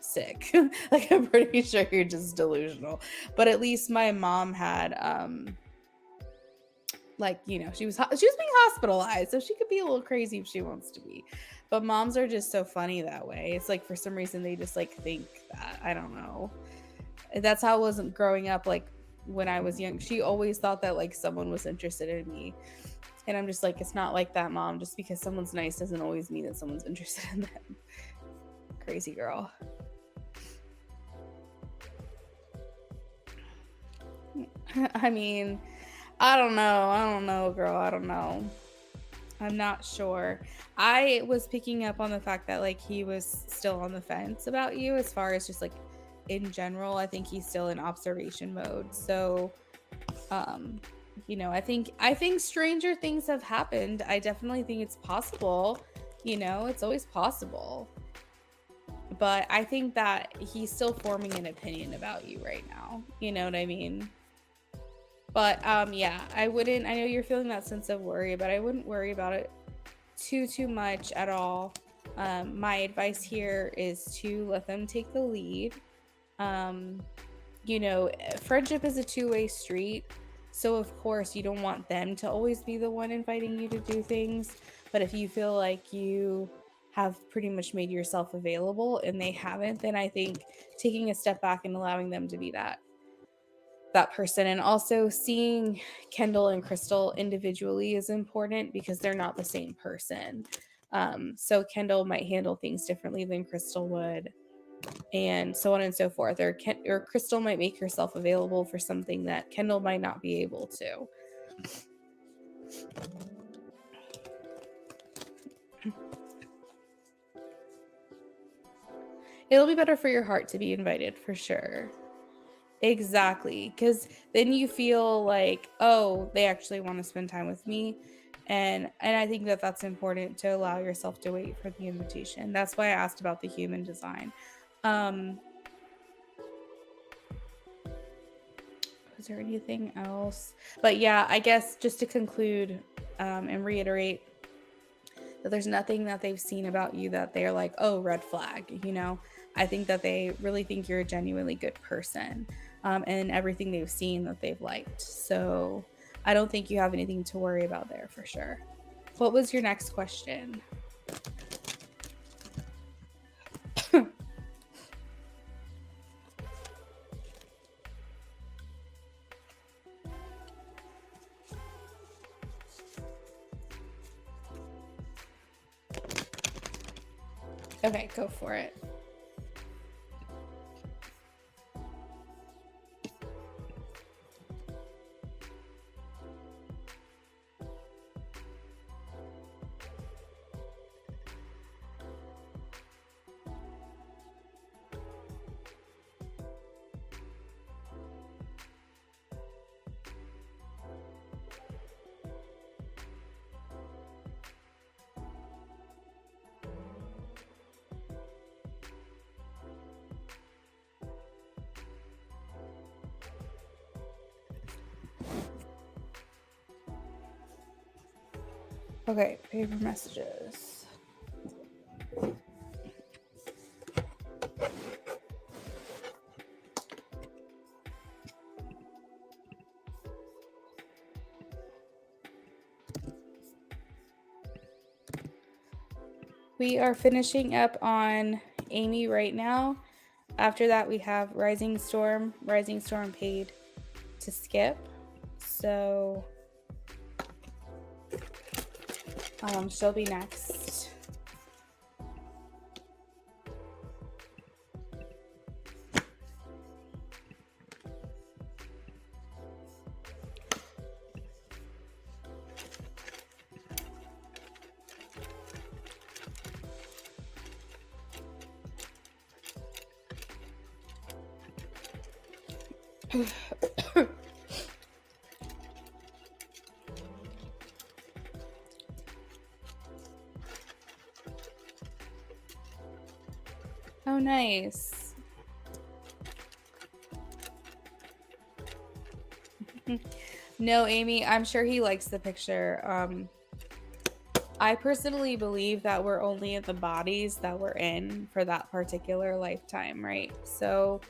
sick. Like, I'm pretty sure you're just delusional. But at least my mom had like, you know, she was being hospitalized, so she could be a little crazy if she wants to be. But moms are just so funny that way. It's like for some reason they just like think that. I don't know. That's how it wasn't growing up. Like when I was young, she always thought that like someone was interested in me. And I'm just like, it's not like that, Mom. Just because someone's nice doesn't always mean that someone's interested in them. Crazy girl. I mean, I don't know, girl. I don't know. I'm not sure. I was picking up on the fact that like he was still on the fence about you as far as just like in general. I think he's still in observation mode. So, um, you know, I think stranger things have happened. I definitely think it's possible. You know, it's always possible. But I think that he's still forming an opinion about you right now. You know what I mean? But yeah, I know you're feeling that sense of worry, but I wouldn't worry about it too much at all. My advice here is to let them take the lead. Um, you know, friendship is a two-way street. So of course, you don't want them to always be the one inviting you to do things, but if you feel like you have pretty much made yourself available and they haven't, then I think taking a step back and allowing them to be that person, and also seeing Kendall and Crystal individually is important because they're not the same person. So Kendall might handle things differently than Crystal would, and so on and so forth. Or Crystal might make herself available for something that Kendall might not be able to. It'll be better for your heart to be invited for sure. Exactly, because then you feel like, oh, they actually want to spend time with me, and I think that that's important to allow yourself to wait for the invitation. That's why I asked about the human design. Um, was there anything else? But yeah, I guess just to conclude and reiterate that there's nothing that they've seen about you that they're like, oh, red flag. You know, I think that they really think you're a genuinely good person, and everything they've seen that they've liked. So I don't think you have anything to worry about there for sure. What was your next question? Okay, go for it. Okay, paper messages. We are finishing up on Amy right now. After that, we have Rising Storm. Rising Storm paid to skip. So she'll be next. Oh, nice. No, Amy, I'm sure he likes the picture. I personally believe that we're only in the bodies that we're in for that particular lifetime, right? So,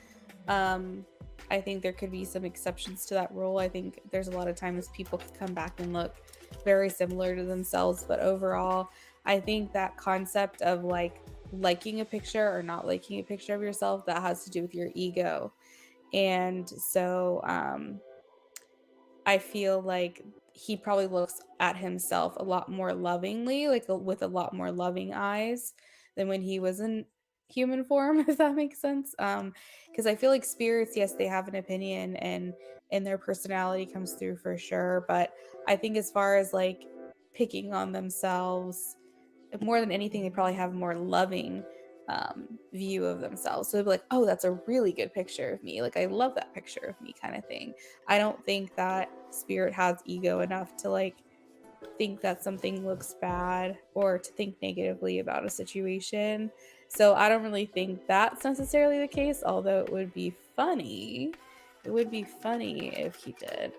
I think there could be some exceptions to that rule. I think there's a lot of times people could come back and look very similar to themselves, but overall, I think that concept of like liking a picture or not liking a picture of yourself, that has to do with your ego. And so I feel like he probably looks at himself a lot more lovingly, like with a lot more loving eyes than when he was in human form, if that makes sense. Because I feel like spirits, yes, they have an opinion and their personality comes through for sure. But I think as far as like picking on themselves, more than anything, they probably have a more loving view of themselves. So they'll be like, oh, that's a really good picture of me. Like, I love that picture of me, kind of thing. I don't think that spirit has ego enough to like think that something looks bad or to think negatively about a situation. So I don't really think that's necessarily the case, although it would be funny. It would be funny if he did.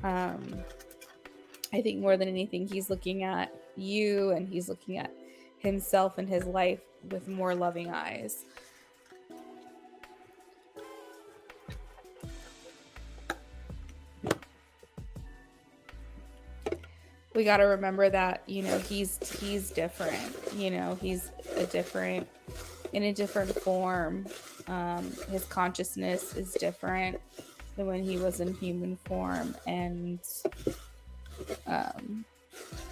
I think more than anything, he's looking at you and he's looking at himself and his life with more loving eyes. We got to remember that, you know, he's different. You know, he's in a different form. His consciousness is different than when he was in human form, and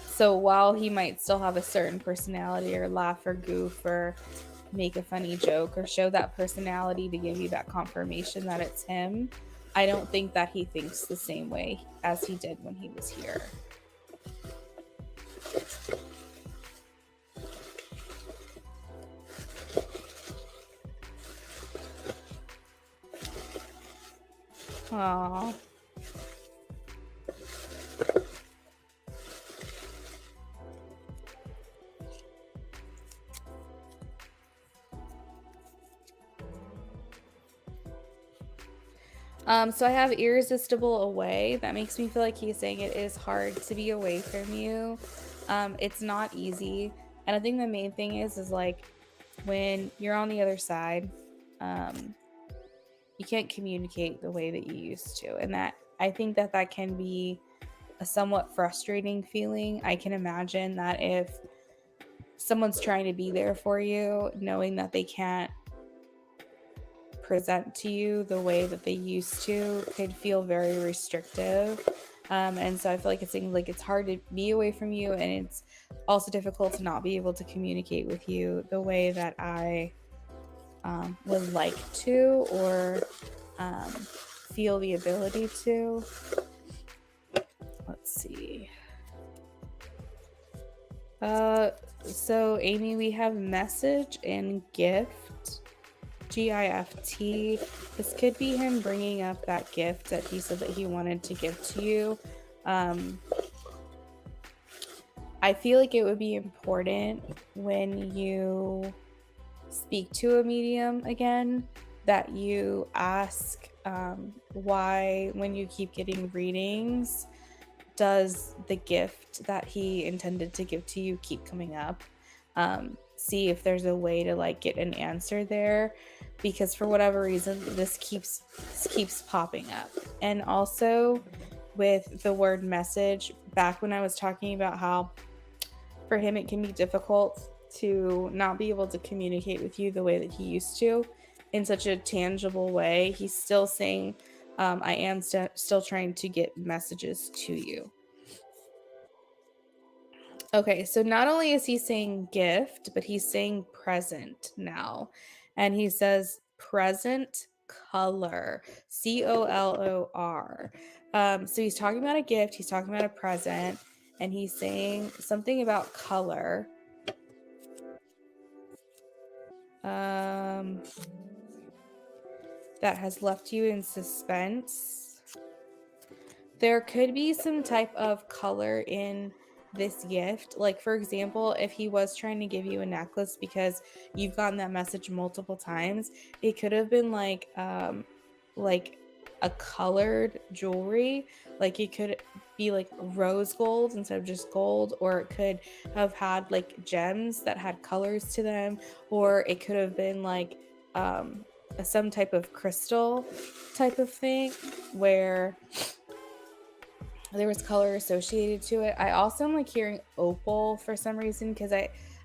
so while he might still have a certain personality or laugh or goof or make a funny joke or show that personality to give you that confirmation that it's him, I don't think that he thinks the same way as he did when he was here. Aww. So I have irresistible away. That makes me feel like he's saying it is hard to be away from you. It's not easy. And I think the main thing is like when you're on the other side, you can't communicate the way that you used to. And that I think that that can be a somewhat frustrating feeling. I can imagine that if someone's trying to be there for you, knowing that they can't present to you the way that they used to could feel very restrictive. And so I feel like it's hard to be away from you, and it's also difficult to not be able to communicate with you the way that I would like to, or feel the ability to. Let's see. So Amy, we have message and gift. GIFT. This could be him bringing up that gift that he said that he wanted to give to you. I feel like it would be important when you speak to a medium again that you ask why, when you keep getting readings, does the gift that he intended to give to you keep coming up? See if there's a way to like get an answer there, because for whatever reason this keeps popping up. And also with the word message, back when I was talking about how for him it can be difficult to not be able to communicate with you the way that he used to, in such a tangible way. He's still saying, I am still trying to get messages to you. Okay, so not only is he saying gift, but he's saying present now. And he says present color, COLOR. So he's talking about a gift, he's talking about a present, and he's saying something about color. Um, that has left you in suspense. There could be some type of color in this gift. Like, for example, if he was trying to give you a necklace because you've gotten that message multiple times, it could have been like a colored jewelry. Like it could be like rose gold instead of just gold, or it could have had like gems that had colors to them, or it could have been like some type of crystal type of thing where there was color associated to it. I also am like hearing opal for some reason because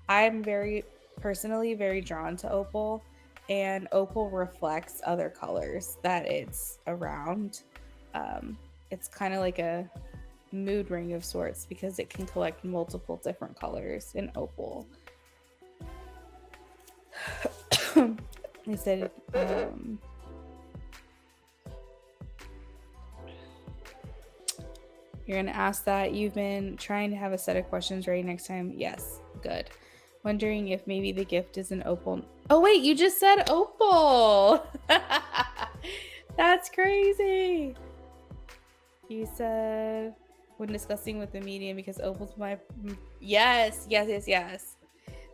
I'm very personally very drawn to opal, and opal reflects other colors that it's around. It's kind of like a mood ring of sorts because it can collect multiple different colors in opal. They said you're going to ask that. You've been trying to have a set of questions ready next time. Yes, good. Wondering if maybe the gift is an opal. Oh, wait, you just said opal. That's crazy. You said when discussing with the medium because opal's my. Yes.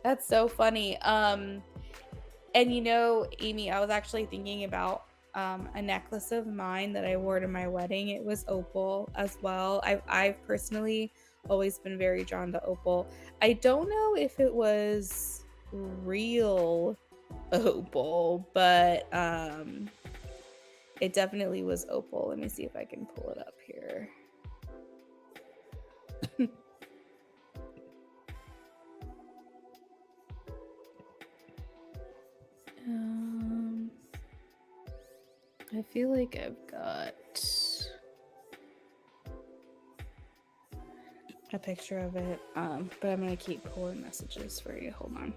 That's so funny. And you know, Amy, I was actually thinking about a necklace of mine that I wore to my wedding. It was opal as well. I've personally always been very drawn to opal. I don't know if it was real opal, but it definitely was opal. Let me see if I can pull it up here. I feel like I've got a picture of it, but I'm gonna keep pulling messages for you. Hold on.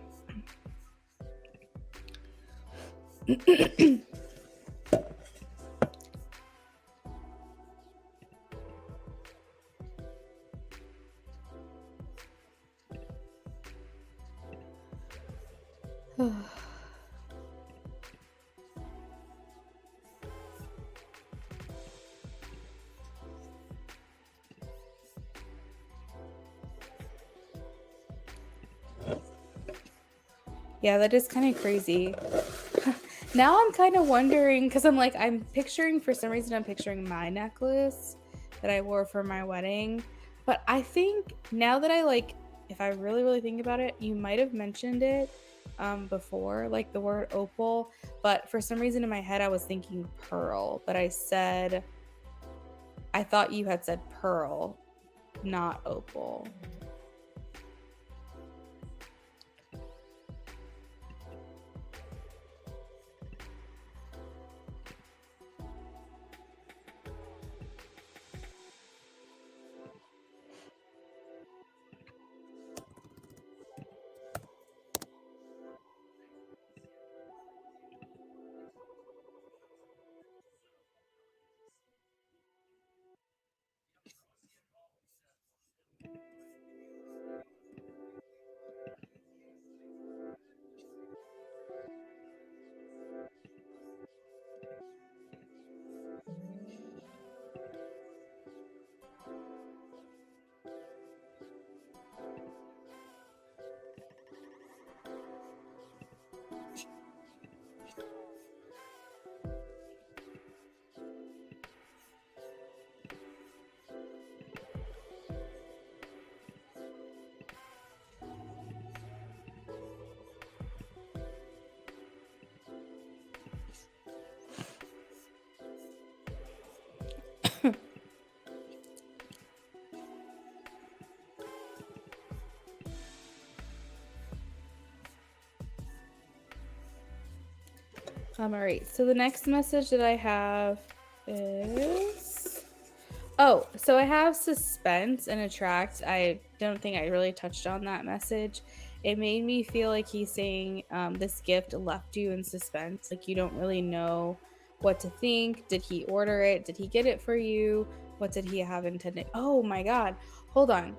Yeah, that is kind of crazy. Now I'm kind of wondering because I'm picturing, for some reason, I'm picturing my necklace that I wore for my wedding. But I think now that if I really, really think about it, you might have mentioned it before, like the word opal. But for some reason in my head, I was thinking pearl. But I thought you had said pearl, not opal. All right. So the next message that I have is, oh, so I have suspense and attract. I don't think I really touched on that message. It made me feel like he's saying this gift left you in suspense. Like you don't really know what to think. Did he order it? Did he get it for you? What did he have intended? Oh my God. Hold on.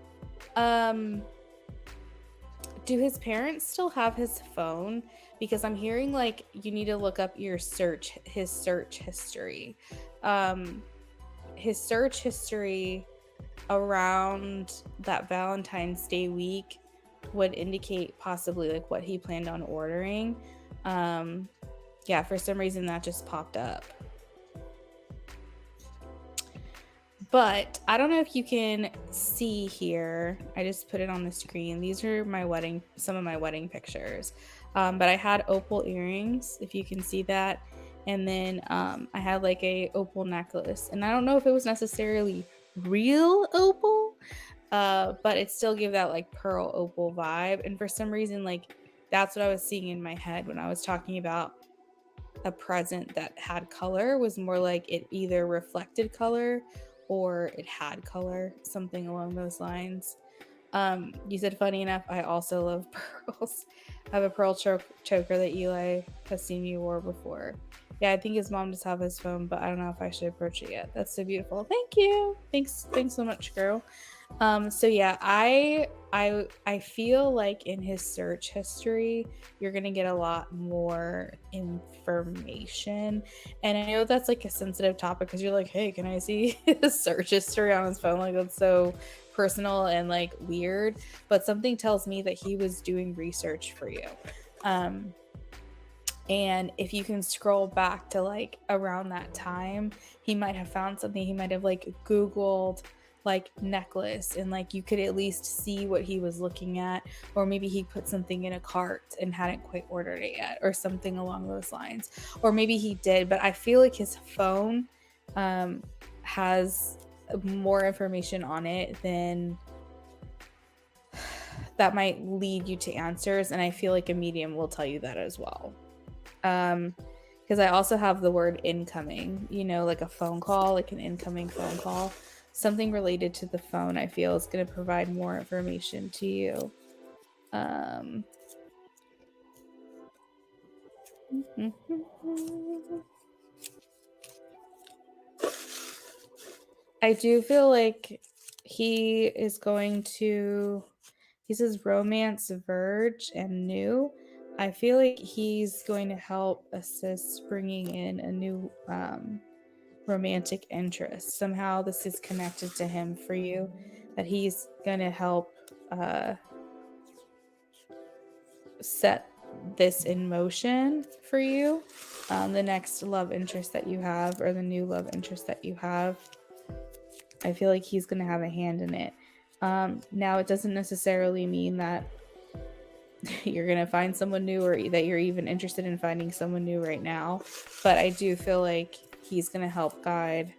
Do his parents still have his phone? Because I'm hearing like you need to look up his search history. Um, his search history around that Valentine's Day week would indicate possibly like what he planned on ordering. Yeah, for some reason that just popped up. But I don't know if you can see here. I just put it on the screen. These are some of my wedding pictures. But I had opal earrings, if you can see that. And then I had like a opal necklace. And I don't know if it was necessarily real opal, but it still gave that like pearl opal vibe. And for some reason, like that's what I was seeing in my head when I was talking about a present that had color, was more like it either reflected color or it had color, something along those lines. You said funny enough, I also love pearls. I have a pearl choker that Eli has seen me wore before. Yeah, I think his mom just have his phone, but I don't know if I should approach it yet. That's so beautiful. Thank you. Thanks so much, girl. So yeah, I feel like in his search history, you're gonna get a lot more information. And I know that's like a sensitive topic because you're like, hey, can I see his search history on his phone? Like that's so personal and like weird. But something tells me that he was doing research for you. And if you can scroll back to like around that time, he might have found something. He might have like Googled like necklace and like you could at least see what he was looking at, or maybe he put something in a cart and hadn't quite ordered it yet, or something along those lines. Or maybe he did, but I feel like his phone has more information on it than that might lead you to answers, and I feel like a medium will tell you that as well. Because I also have the word incoming, like a phone call, like an incoming phone call. Something related to the phone, I feel, is going to provide more information to you. I do feel like he says romance, verge, and new. I feel like he's going to help assist bringing in a new romantic interest. Somehow this is connected to him for you, that he's going to help set this in motion for you. The next love interest that you have, or the new love interest that you have, I feel like he's going to have a hand in it. Now, it doesn't necessarily mean that you're going to find someone new or that you're even interested in finding someone new right now, but I do feel like he's going to help guide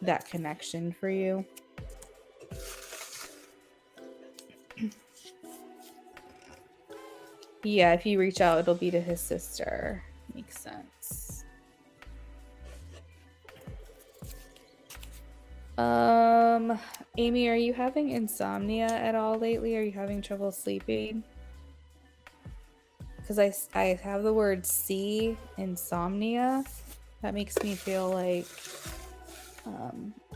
that connection for you. Yeah, if you reach out, it'll be to his sister. Makes sense. Amy, are you having insomnia at all lately? Are you having trouble sleeping? Because I have the word see, insomnia. That makes me feel like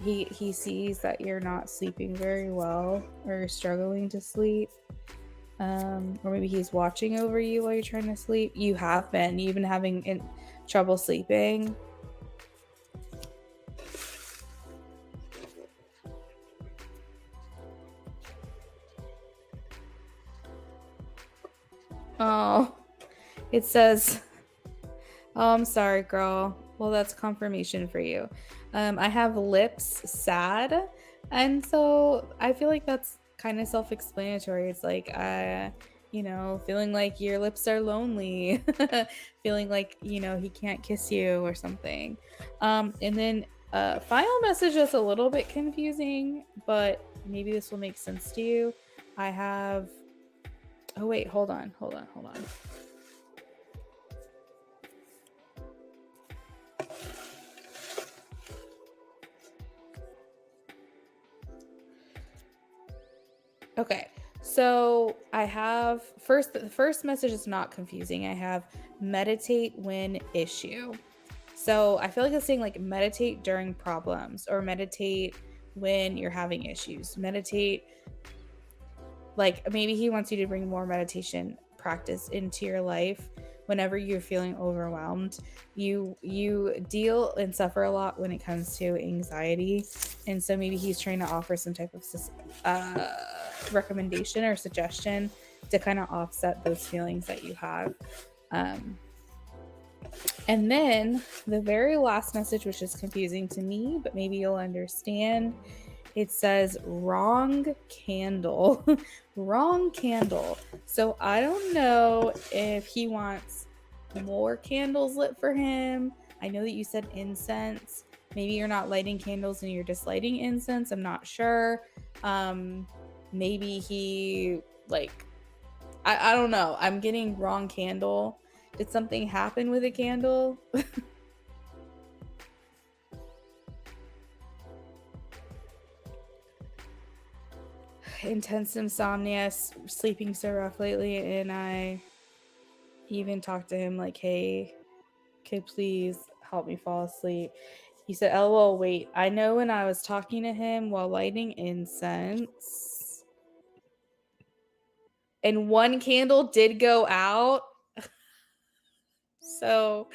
he sees that you're not sleeping very well, or you're struggling to sleep. Or maybe he's watching over you while you're trying to sleep. You've been having trouble sleeping. Oh, it says, oh, I'm sorry, girl. Well, that's confirmation for you. I have lips sad. And so I feel like that's kind of self-explanatory. It's like, feeling like your lips are lonely, feeling like, he can't kiss you or something. And then final message that's a little bit confusing, but maybe this will make sense to you. I have, oh wait, hold on. Okay. So I have first, the first message is not confusing. I have meditate when issue. So I feel like it's saying like meditate during problems or meditate when you're having issues. Meditate, like maybe he wants you to bring more meditation practice into your life whenever you're feeling overwhelmed. You deal and suffer a lot when it comes to anxiety, and so maybe he's trying to offer some type of uh, recommendation or suggestion to kind of offset those feelings that you have. um, and then the very last message, which is confusing to me, but maybe you'll understand, it says wrong candle. Wrong candle. So I don't know if he wants more candles lit for him. I know that you said incense. Maybe you're not lighting candles and you're just lighting incense. I'm not sure. Um, maybe he, like, I don't know. I'm getting wrong candle. Did something happen with a candle? Intense insomnia, sleeping so rough lately, and I even talked to him like, hey, could please help me fall asleep. He said, LOL, wait, I know when I was talking to him while lighting incense and one candle did go out. So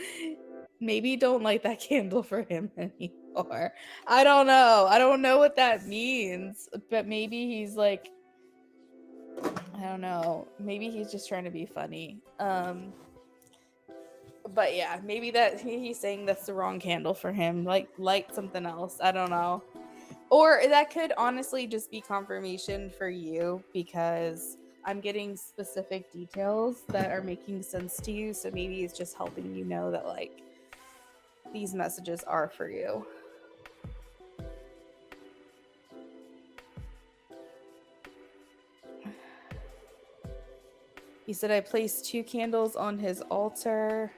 maybe don't light that candle for him anymore. I don't know. I don't know what that means, but maybe he's like, I don't know. Maybe he's just trying to be funny. But yeah, maybe that he's saying that's the wrong candle for him. Like light something else. I don't know. Or that could honestly just be confirmation for you because I'm getting specific details that are making sense to you. So maybe it's just helping you know that like these messages are for you. He said I placed 2 candles on his altar,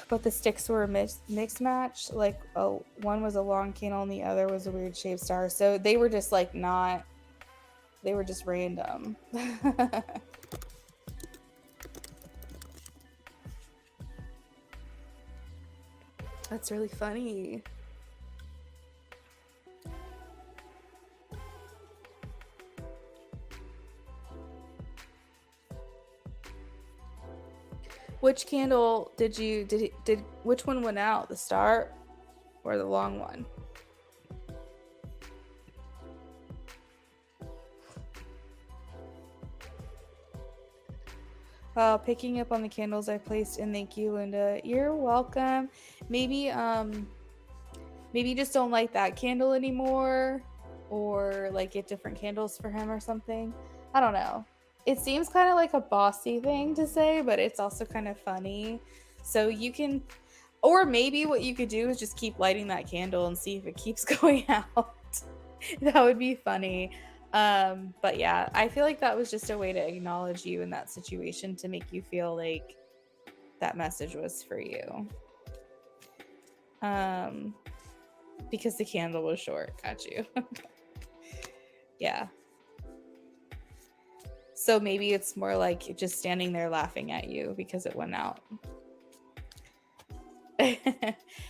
but the sticks were a mixed match. Like, oh, one was a long candle and the other was a weird shaped star. So they were just like not, they were just random. That's really funny. Which candle did which one went out? The star or the long one? Picking up on the candles I placed in. Thank you, Linda. You're welcome. Maybe maybe just don't light that candle anymore, or like get different candles for him or something. I don't know. It seems kind of like a bossy thing to say, but it's also kind of funny. So you can, or maybe what you could do is just keep lighting that candle and see if it keeps going out. That would be funny. But yeah, I feel like that was just a way to acknowledge you in that situation to make you feel like that message was for you. Because the candle was short. Got you. Yeah. So maybe it's more like just standing there laughing at you because it went out.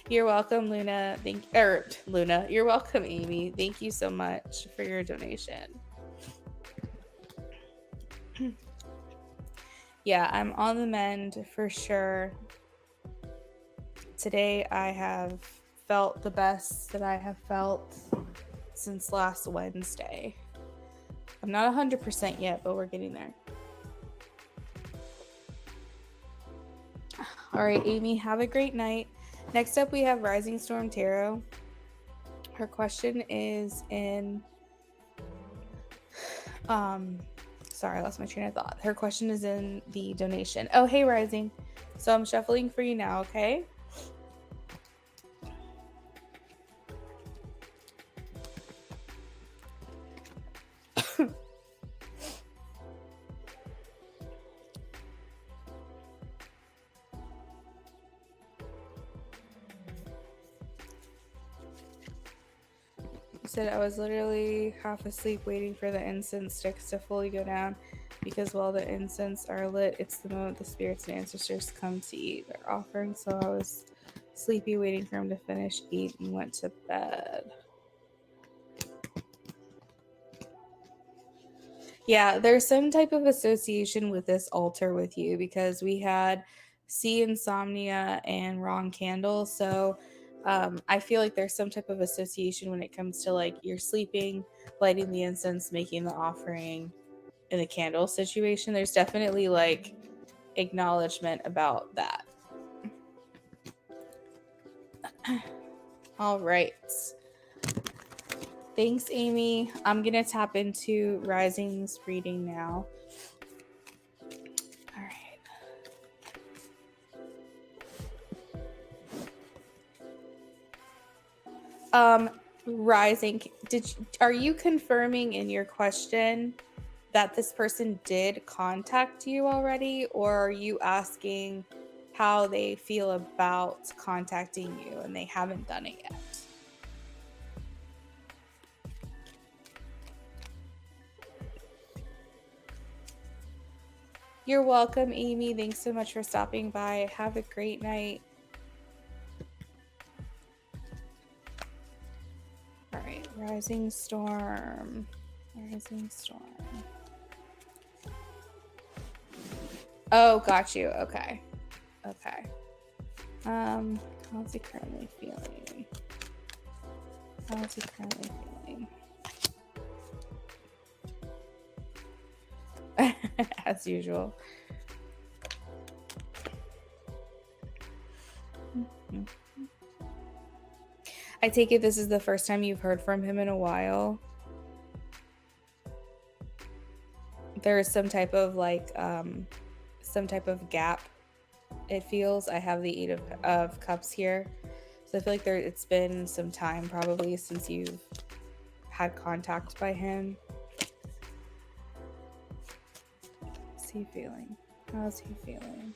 You're welcome, Luna. Luna. You're welcome, Amy. Thank you so much for your donation. Yeah, I'm on the mend for sure. Today I have felt the best that I have felt since last Wednesday. I'm not 100% yet, but we're getting there. All right, Amy, have a great night. Next up, we have Rising Storm Tarot. Her question is in sorry, I lost my train of thought. Her question is in the donation. Oh, hey, Rising. So I'm shuffling for you now, okay? She said, I was literally half asleep waiting for the incense sticks to fully go down because while the incense are lit, it's the moment the spirits and ancestors come to eat their offering. So I was sleepy waiting for him to finish, eat, and went to bed. Yeah, there's some type of association with this altar with you because we had sea insomnia and wrong candle. So I feel like there's some type of association when it comes to like you're sleeping, lighting the incense, making the offering in the candle situation. There's definitely like acknowledgement about that. All right. Thanks, Amy. I'm going to tap into Rising's reading now. All right. Rising, are you confirming in your question that this person did contact you already, or are you asking how they feel about contacting you and they haven't done it yet? You're welcome, Amy. Thanks so much for stopping by. Have a great night. All right, Rising Storm. Rising Storm. Oh, got you. Okay. Okay. How's he currently feeling? How's he currently feeling? As usual. I take it this is the first time you've heard from him in a while. There is some type of like some type of gap, it feels. I have the Eight of Cups here, so I feel like it's been some time probably since you've had contact by him. How's he feeling? How's he feeling?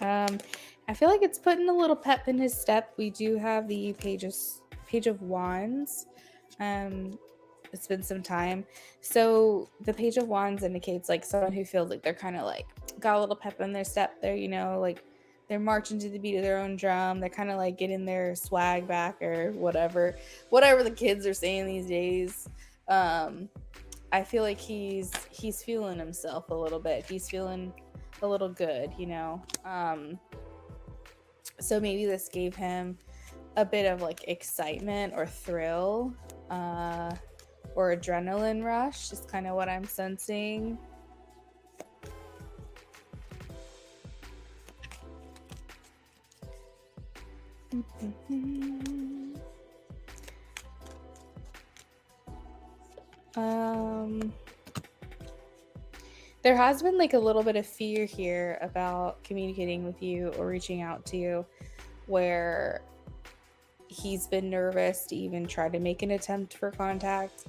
I feel like it's putting a little pep in his step. We do have the Page of Wands. It's been some time. So the Page of Wands indicates like someone who feels like they're kind of like got a little pep in their step there, you know, like they're marching to the beat of their own drum. They're kind of like getting their swag back or whatever the kids are saying these days. I feel like he's feeling himself a little bit. He's feeling a little good, you know. So maybe this gave him a bit of like excitement or thrill, or adrenaline rush is kind of what I'm sensing. There has been like a little bit of fear here about communicating with you or reaching out to you, where he's been nervous to even try to make an attempt for contact,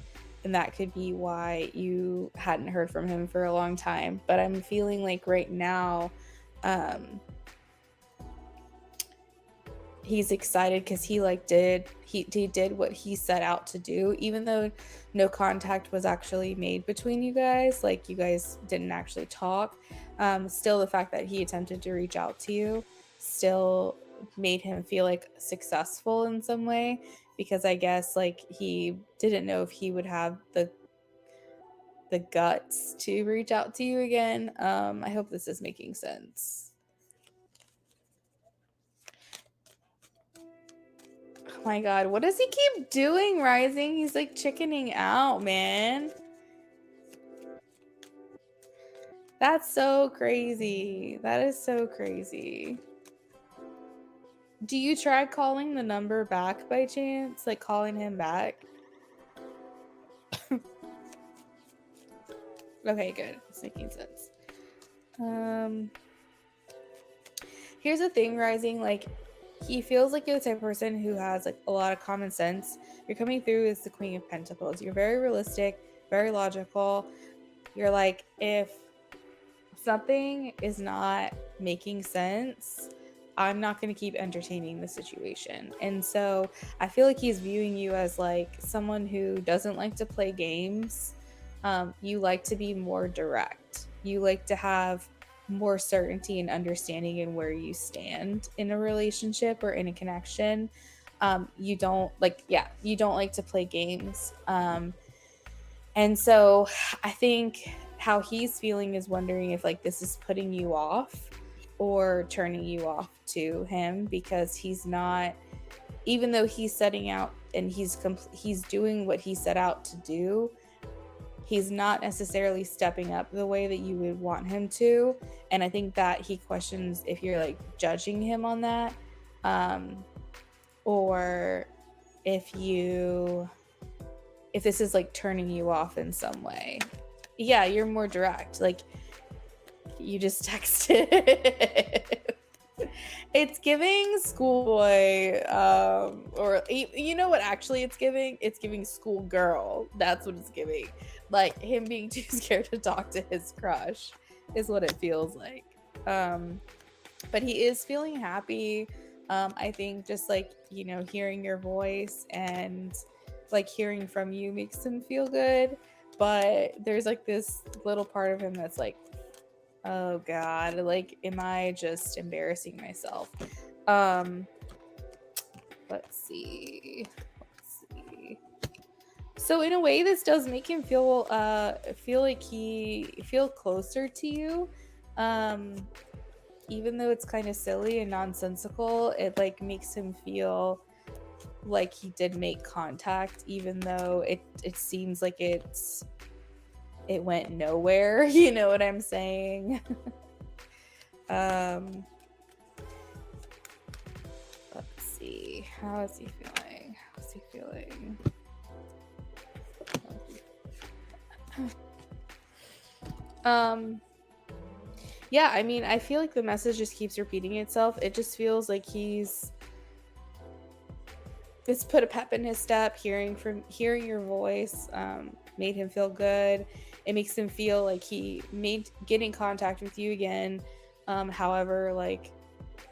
and that could be why you hadn't heard from him for a long time. But I'm feeling like right now he's excited because he did what he set out to do, even though no contact was actually made between you guys, like you guys didn't actually talk. Still, the fact that he attempted to reach out to you still made him feel like successful in some way, because I guess like he didn't know if he would have the guts to reach out to you again. I hope this is making sense. Oh my god, what does he keep doing, Rising? He's like chickening out, man. That's so crazy. That is so crazy. Do you try calling the number back by chance? Like calling him back? Okay, good. It's making sense. Here's the thing, Rising. Like, he feels like you're the type of person who has like a lot of common sense. You're coming through as the Queen of Pentacles. You're very realistic, very logical. You're like, if something is not making sense, I'm not going to keep entertaining the situation. And so I feel like he's viewing you as like someone who doesn't like to play games. You like to be more direct. You like to have more certainty and understanding in where you stand in a relationship or in a connection. You don't like, yeah, you don't like to play games. And so I think how he's feeling is wondering if like this is putting you off or turning you off to him, because he's not, even though he's setting out and he's doing what he set out to do, he's not necessarily stepping up the way that you would want him to. And I think that he questions if you're like judging him on that, or if this is like turning you off in some way. Yeah, you're more direct. Like, you just texted. It's giving schoolboy, or you know what actually it's giving? It's giving schoolgirl. That's what it's giving. Like him being too scared to talk to his crush is what it feels like. But he is feeling happy. I think just like, you know, hearing your voice and like hearing from you makes him feel good. But there's like this little part of him that's like, oh God, like, am I just embarrassing myself? Let's see. So in a way, this does make him feel like he feel closer to you. Even though it's kind of silly and nonsensical, it like makes him feel like he did make contact, even though it seems like it went nowhere. You know what I'm saying? Let's see. How is he feeling? How's he feeling? Yeah, I mean, I feel like the message just keeps repeating itself. It just feels like it's put a pep in his step. Hearing your voice made him feel good. It makes him feel like he made getting contact with you again, however like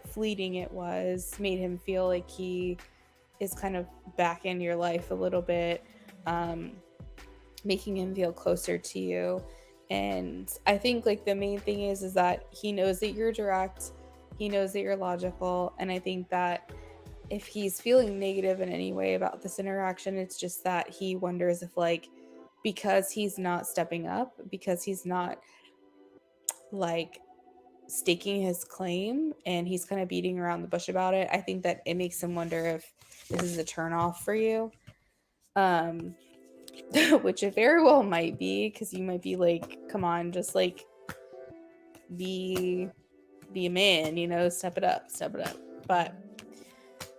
fleeting it was, made him feel like he is kind of back in your life a little bit, making him feel closer to you. And I think like the main thing is that he knows that you're direct, he knows that you're logical, and I think that if he's feeling negative in any way about this interaction, it's just that he wonders if like, because he's not stepping up, because he's not like staking his claim and he's kind of beating around the bush about it, I think that it makes him wonder if this is a turnoff for you. Which it very well might be, because you might be like, come on, just like be a man, you know, step it up. But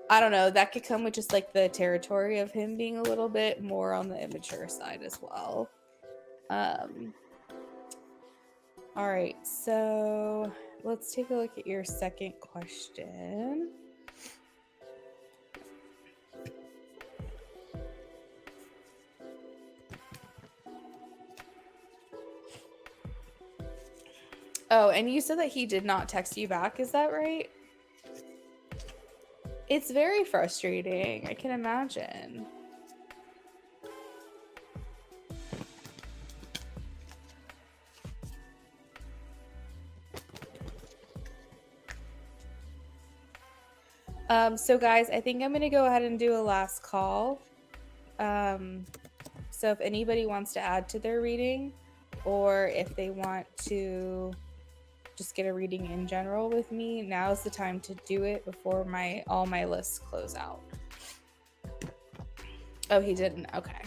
I don't know, that could come with just like the territory of him being a little bit more on the immature side as well. All right, so let's take a look at your second question. Oh, and you said that he did not text you back, is that right? It's very frustrating, I can imagine. So guys, I think I'm going to go ahead and do a last call. So if anybody wants to add to their reading, or if they want to just get a reading in general with me, now's the time to do it before all my lists close out. Oh, he didn't. Okay.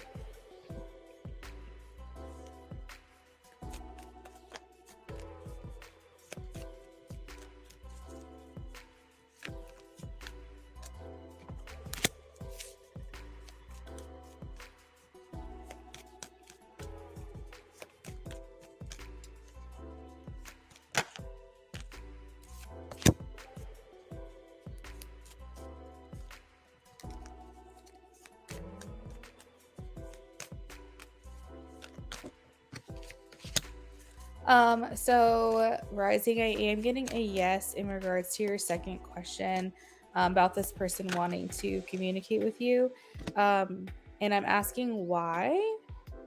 So rising, I am getting a yes in regards to your second question about this person wanting to communicate with you. Um, and I'm asking why.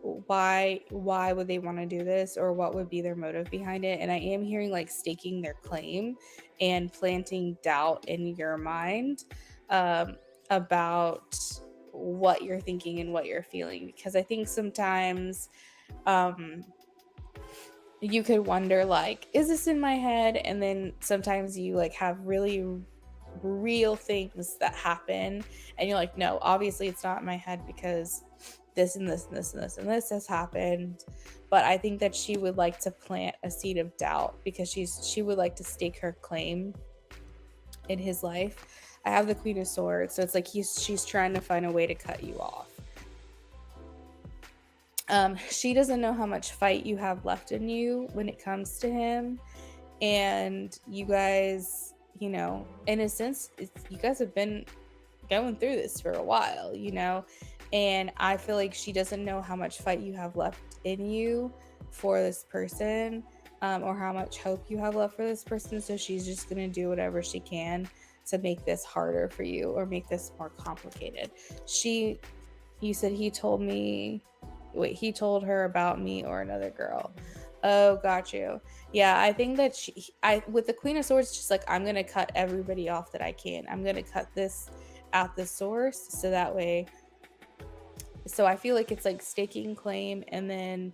Why would they want to do this, or what would be their motive behind it? And I am hearing like staking their claim and planting doubt in your mind about what you're thinking and what you're feeling, because I think sometimes um you could wonder like, is this in my head? And then sometimes you like have really real things that happen and you're like, no, obviously it's not in my head because this and this and this and this and this has happened. But I think that she would like to plant a seed of doubt because she would like to stake her claim in his life. I have the Queen of Swords, so it's like she's trying to find a way to cut you off. She doesn't know how much fight you have left in you when it comes to him. And you guys, in a sense, you guys have been going through this for a while. And I feel like she doesn't know how much fight you have left in you for this person, or how much hope you have left for this person. So she's just going to do whatever she can to make this harder for you or make this more complicated. You said he told me, wait, he told her about me or another girl. Oh, got you. Yeah, I think that with the Queen of Swords, just like, I'm going to cut everybody off that I can. I'm going to cut this at the source so that way. So I feel like it's like staking claim and then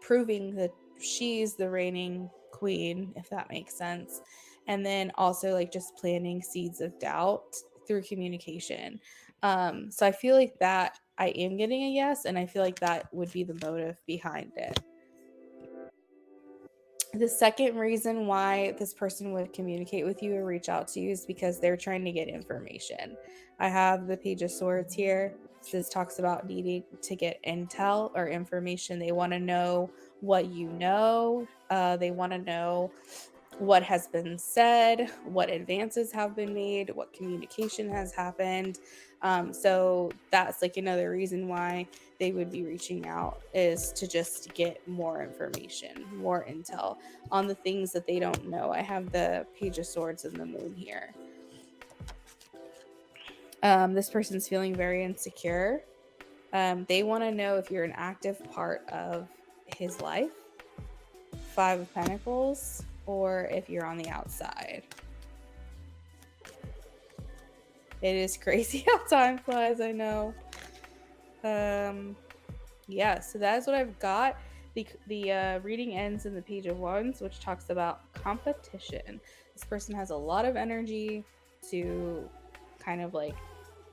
proving that she's the reigning queen, if that makes sense. And then also like just planting seeds of doubt through communication. So I feel like that I am getting a yes, and I feel like that would be the motive behind it. The second reason why this person would communicate with you or reach out to you is because they're trying to get information. I have the Page of Swords here. This talks about needing to get intel or information. They want to know what you know. They want to know what has been said, what advances have been made, what communication has happened. So that's like another reason why they would be reaching out, is to just get more information, more intel on the things that they don't know. I have the Page of Swords and the Moon here. This person's feeling very insecure. They want to know if you're an active part of his life, Five of Pentacles, or if you're on the outside. It is crazy how time flies, I know. Yeah, so that is what I've got. The reading ends in the Page of Wands, which talks about competition. This person has a lot of energy to kind of like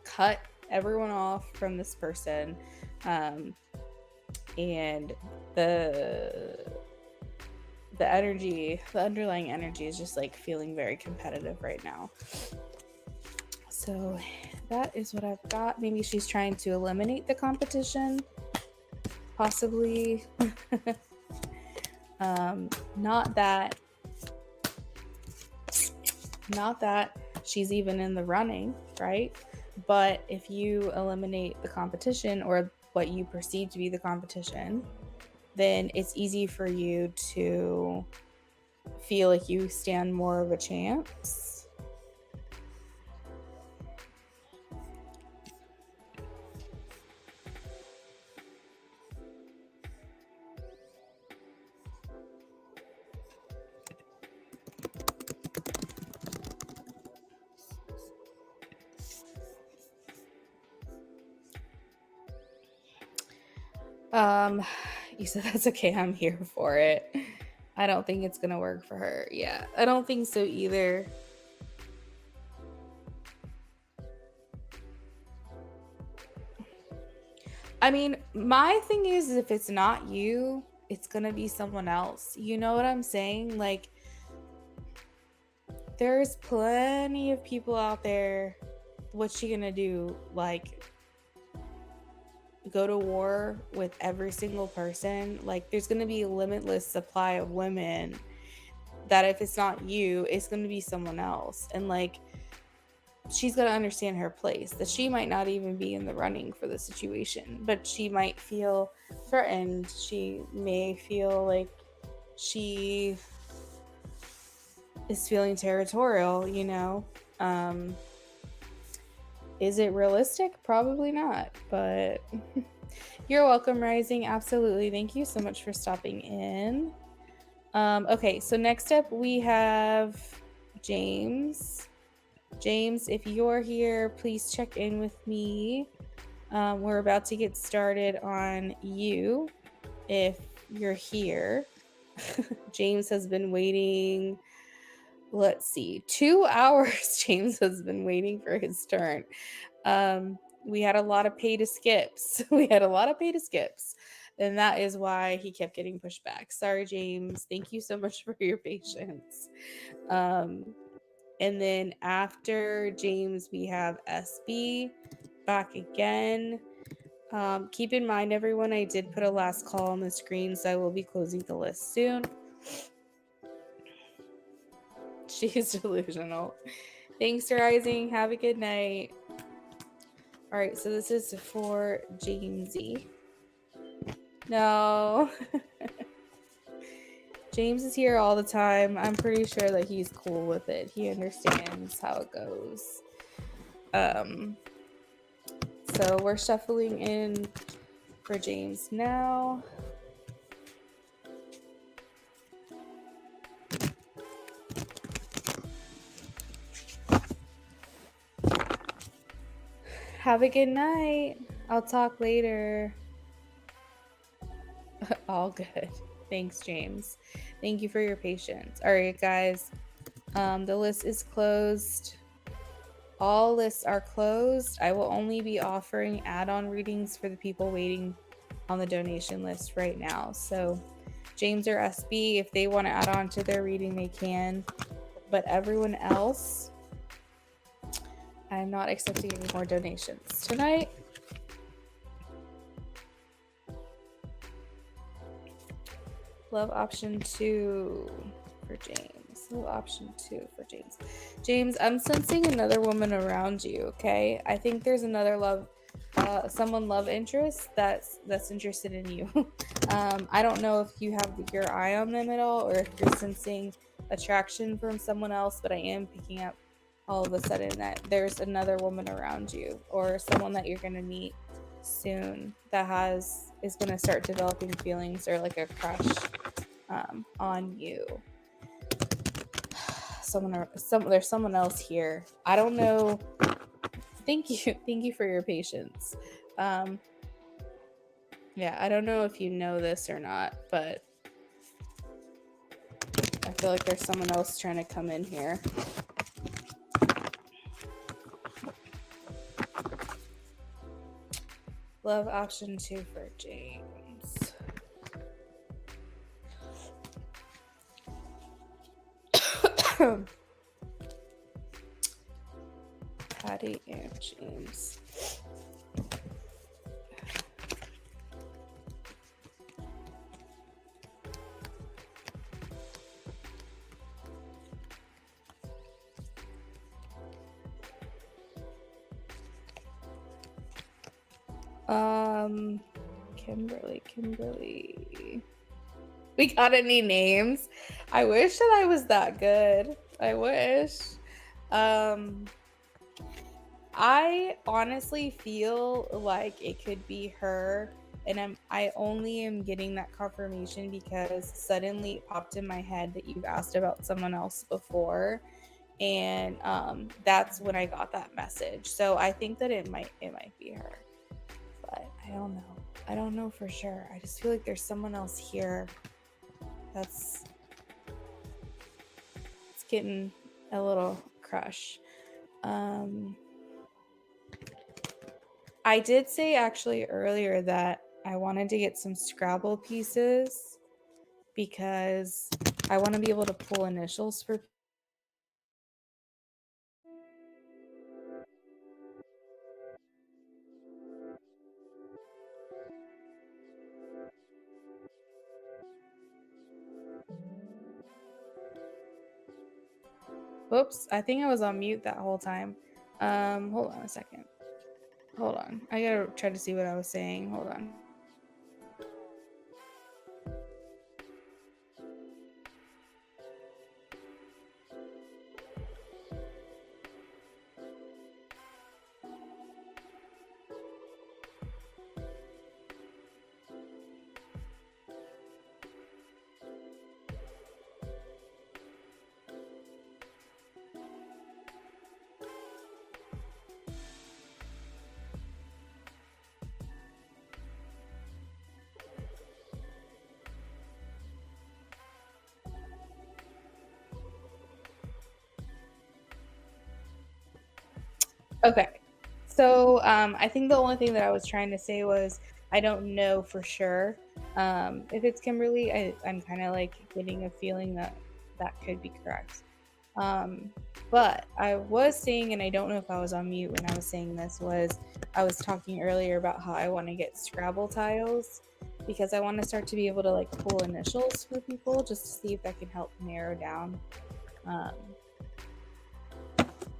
cut everyone off from this person. And the energy, the underlying energy is just like feeling very competitive right now. So that is what I've got. Maybe she's trying to eliminate the competition, possibly. Not that she's even in the running, right? But if you eliminate the competition, or what you perceive to be the competition, then it's easy for you to feel like you stand more of a chance. You said that's okay, I'm here for it. I don't think it's gonna work for her. Yeah, I don't think so either. I mean, my thing is, if it's not you, it's gonna be someone else. You know what I'm saying? Like, there's plenty of people out there. What's she gonna do? Like, go to war with every single person? Like, there's gonna be a limitless supply of women that if it's not you, it's gonna be someone else. And like, she's got to understand her place, that she might not even be in the running for the situation, but she might feel threatened. She may feel like she is feeling territorial, you know. Is it realistic? Probably not, but you're welcome, Rising. Absolutely. Thank you so much for stopping in. Okay, so next up we have James. James, if you're here, please check in with me. We're about to get started on you if you're here. James has been waiting, let's see, 2 hours. James has been waiting for his turn. We had a lot of pay to skips. And that is why he kept getting pushed back. Sorry, James. Thank you so much for your patience. And then after James, we have SB back again. Keep in mind, everyone, I did put a last call on the screen, so I will be closing the list soon. She's delusional. Thanks, Rising. Have a good night. All right, so this is for Jamesy. No. James is here all the time. I'm pretty sure that he's cool with it. He understands how it goes. So we're shuffling in for James now. Have a good night. I'll talk later. All good. Thanks, James. Thank you for your patience. All right, guys. The list is closed. All lists are closed. I will only be offering add-on readings for the people waiting on the donation list right now. So James or SB, if they want to add on to their reading, they can. But everyone else, I'm not accepting any more donations tonight. Love option 2 for James. Love option 2 for James. James, I'm sensing another woman around you, okay? I think there's another someone love interest that's interested in you. I don't know if you have your eye on them at all or if you're sensing attraction from someone else, but I am picking up all of a sudden that there's another woman around you or someone that you're going to meet soon that is going to start developing feelings or like a crush on you. There's someone else here. I don't know. Thank you for your patience. Yeah, I don't know if you know this or not, but I feel like there's someone else trying to come in here. Love option 2 for James. Patty and James. Kimberly. We got any names? I wish that I was that good. I wish. I honestly feel like it could be her, and I only am getting that confirmation because suddenly it popped in my head that you've asked about someone else before, and that's when I got that message. So I think that it might be her, but I don't know. I don't know for sure. I just feel like there's someone else here it's getting a little crush. I did say actually earlier that I wanted to get some Scrabble pieces because I want to be able to pull initials for Whoops, I think I was on mute that whole time. Hold on a second. Hold on. I gotta try to see what I was saying. Hold on. Okay. So, I think the only thing that I was trying to say was I don't know for sure if it's Kimberly. I'm kind of like getting a feeling that that could be correct. Um, but I was saying, and I don't know if I was on mute when I was saying this, was I was talking earlier about how I want to get Scrabble tiles because I want to start to be able to like pull initials for people just to see if that can help um,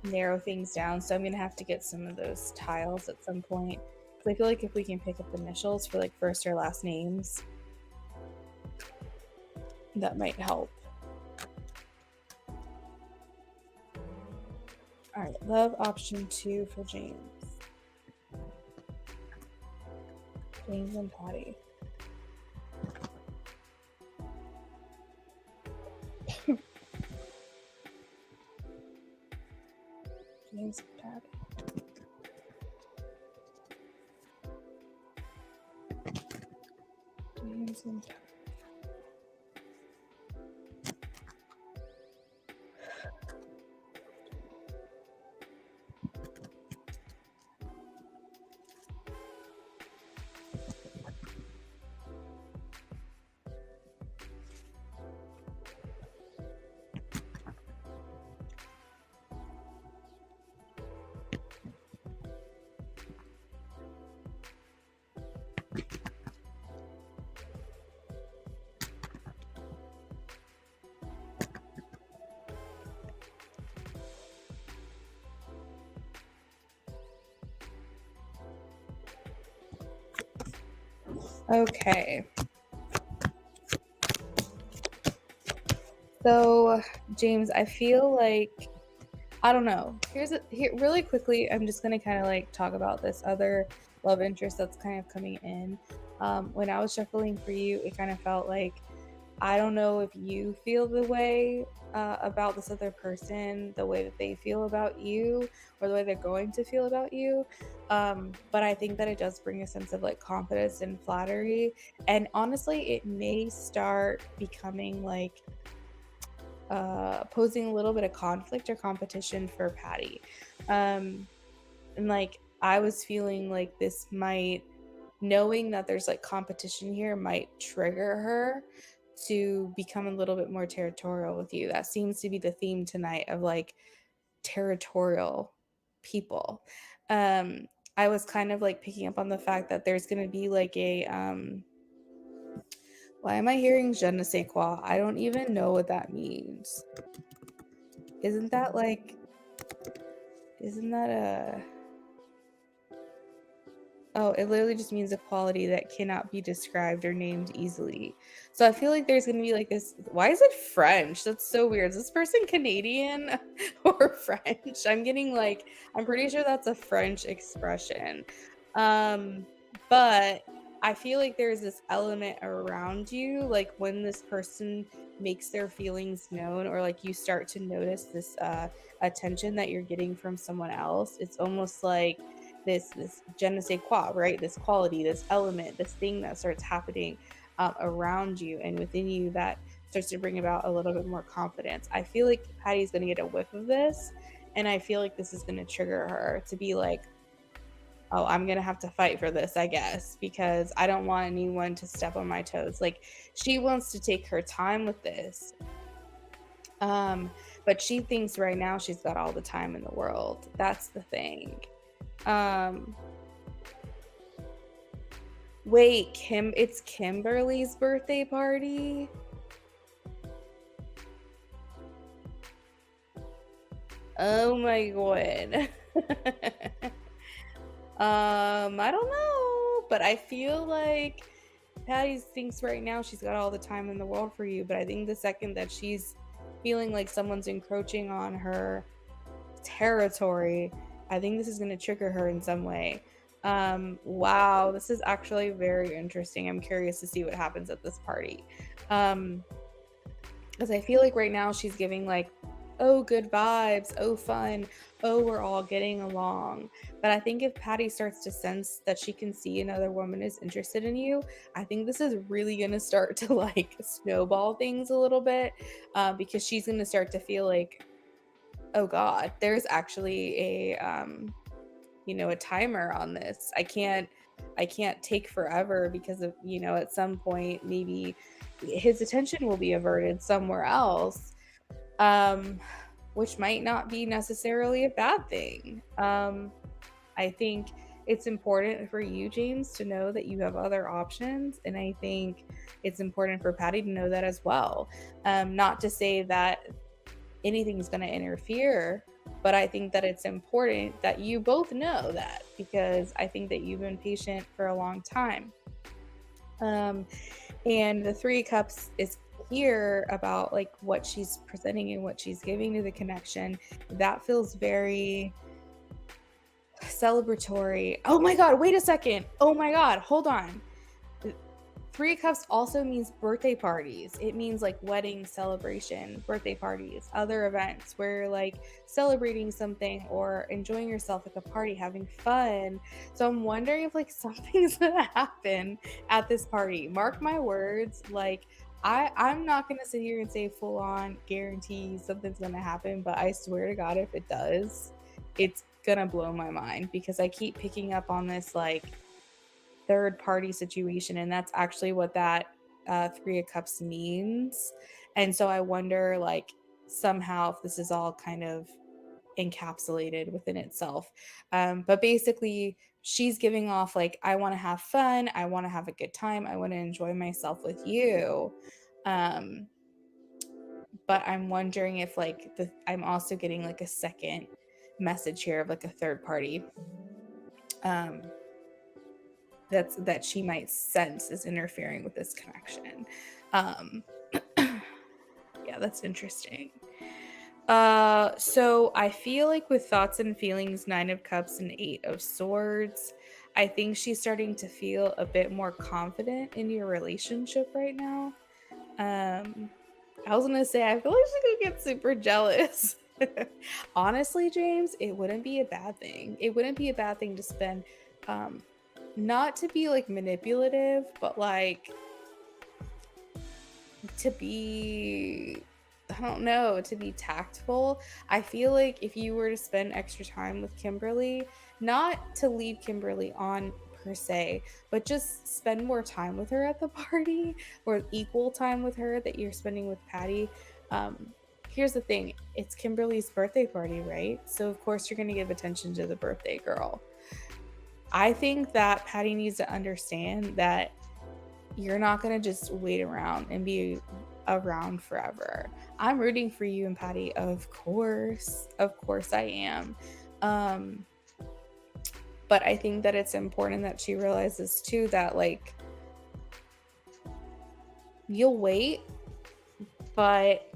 narrow things down. So I'm gonna have to get some of those tiles at some point. Because I feel like if we can pick up initials for like first or last names, that might help. All right, love option 2 for James. James and Patty. James and Patty. James and Patty. Okay. So, James, I feel like I don't know. Here really quickly. I'm just gonna kind of like talk about this other love interest that's kind of coming in. When I was shuffling for you, it kind of felt like I don't know if you feel the way about this other person, the way that they feel about you, or the way they're going to feel about you. But I think that it does bring a sense of like confidence and flattery. And honestly, it may start becoming like posing a little bit of conflict or competition for Patty. And like I was feeling like this might, knowing that there's like competition here, might trigger her to become a little bit more territorial with you. That seems to be the theme tonight of like territorial people. Um, I was kind of like picking up on the fact that there's going to be like a why am I hearing je ne sais quoi? I don't even know what that means. Isn't that like, isn't that a, oh, it literally just means a quality that cannot be described or named easily. So I feel like there's gonna be like this. Why is it French? That's so weird. Is this person Canadian or French? I'm getting like, I'm pretty sure that's a French expression. But I feel like there's this element around you, like when this person makes their feelings known, or like you start to notice this attention that you're getting from someone else. It's almost like this je ne sais quoi, right? This quality, this element, this thing that starts happening around you and within you that starts to bring about a little bit more confidence. I feel like Patty's going to get a whiff of this, and I feel like this is going to trigger her to be like, oh, I'm going to have to fight for this, I guess, because I don't want anyone to step on my toes. Like, she wants to take her time with this. But she thinks right now she's got all the time in the world. That's the thing. Um, Wait, it's Kimberly's birthday party? Oh my god. I don't know, but I feel like Patty thinks right now she's got all the time in the world for you, but I think the second that she's feeling like someone's encroaching on her territory, I think this is going to trigger her in some way. Wow, this is actually very interesting. I'm curious to see what happens at this party. Because I feel like right now she's giving like, oh, good vibes, oh, fun, oh, we're all getting along. But I think if Patty starts to sense that she can see another woman is interested in you, I think this is really going to start to like snowball things a little bit, because she's going to start to feel like, oh God, there's actually a a timer on this. I can't take forever because of, at some point maybe his attention will be averted somewhere else. Um which might not be necessarily a bad thing. I think it's important for you, James, to know that you have other options. And I think it's important for Patty to know that as well. Not to say that anything's going to interfere, but I think that it's important that you both know that, because I think that you've been patient for a long time. And the Three of Cups is here about like what she's presenting and what she's giving to the connection. That feels very celebratory. Oh my God, wait a second. Oh my God, hold on. Three of Cups also means birthday parties. It means like wedding celebration, birthday parties, other events where you're like celebrating something or enjoying yourself at the party, having fun. So I'm wondering if like something's gonna happen at this party. Mark my words, like I'm not gonna sit here and say full on guarantee something's gonna happen, but I swear to God, if it does, it's gonna blow my mind, because I keep picking up on this like third party situation, and that's actually what that Three of Cups means. And so I wonder, like, somehow if this is all kind of encapsulated within itself. But basically, she's giving off like, I want to have fun, I want to have a good time, I want to enjoy myself with you. Um, but I'm wondering if like I'm also getting like a second message here of like a third party. That she might sense is interfering with this connection. Yeah, that's interesting. So I feel like with thoughts and feelings, Nine of Cups and Eight of Swords, I think she's starting to feel a bit more confident in your relationship right now. I was gonna say, I feel like she's gonna get super jealous. Honestly, James, it wouldn't be a bad thing. It wouldn't be a bad thing to spend, not to be like manipulative, but like to be, I don't know, to be tactful. I feel like if you were to spend extra time with Kimberly, not to lead Kimberly on per se, but just spend more time with her at the party, or equal time with her that you're spending with Patty. Here's the thing, it's Kimberly's birthday party, right? So of course you're going to give attention to the birthday girl. I think that Patty needs to understand that you're not going to just wait around and be around forever. I'm rooting for you and Patty, of course. Of course I am. But I think that it's important that she realizes too that like you'll wait, but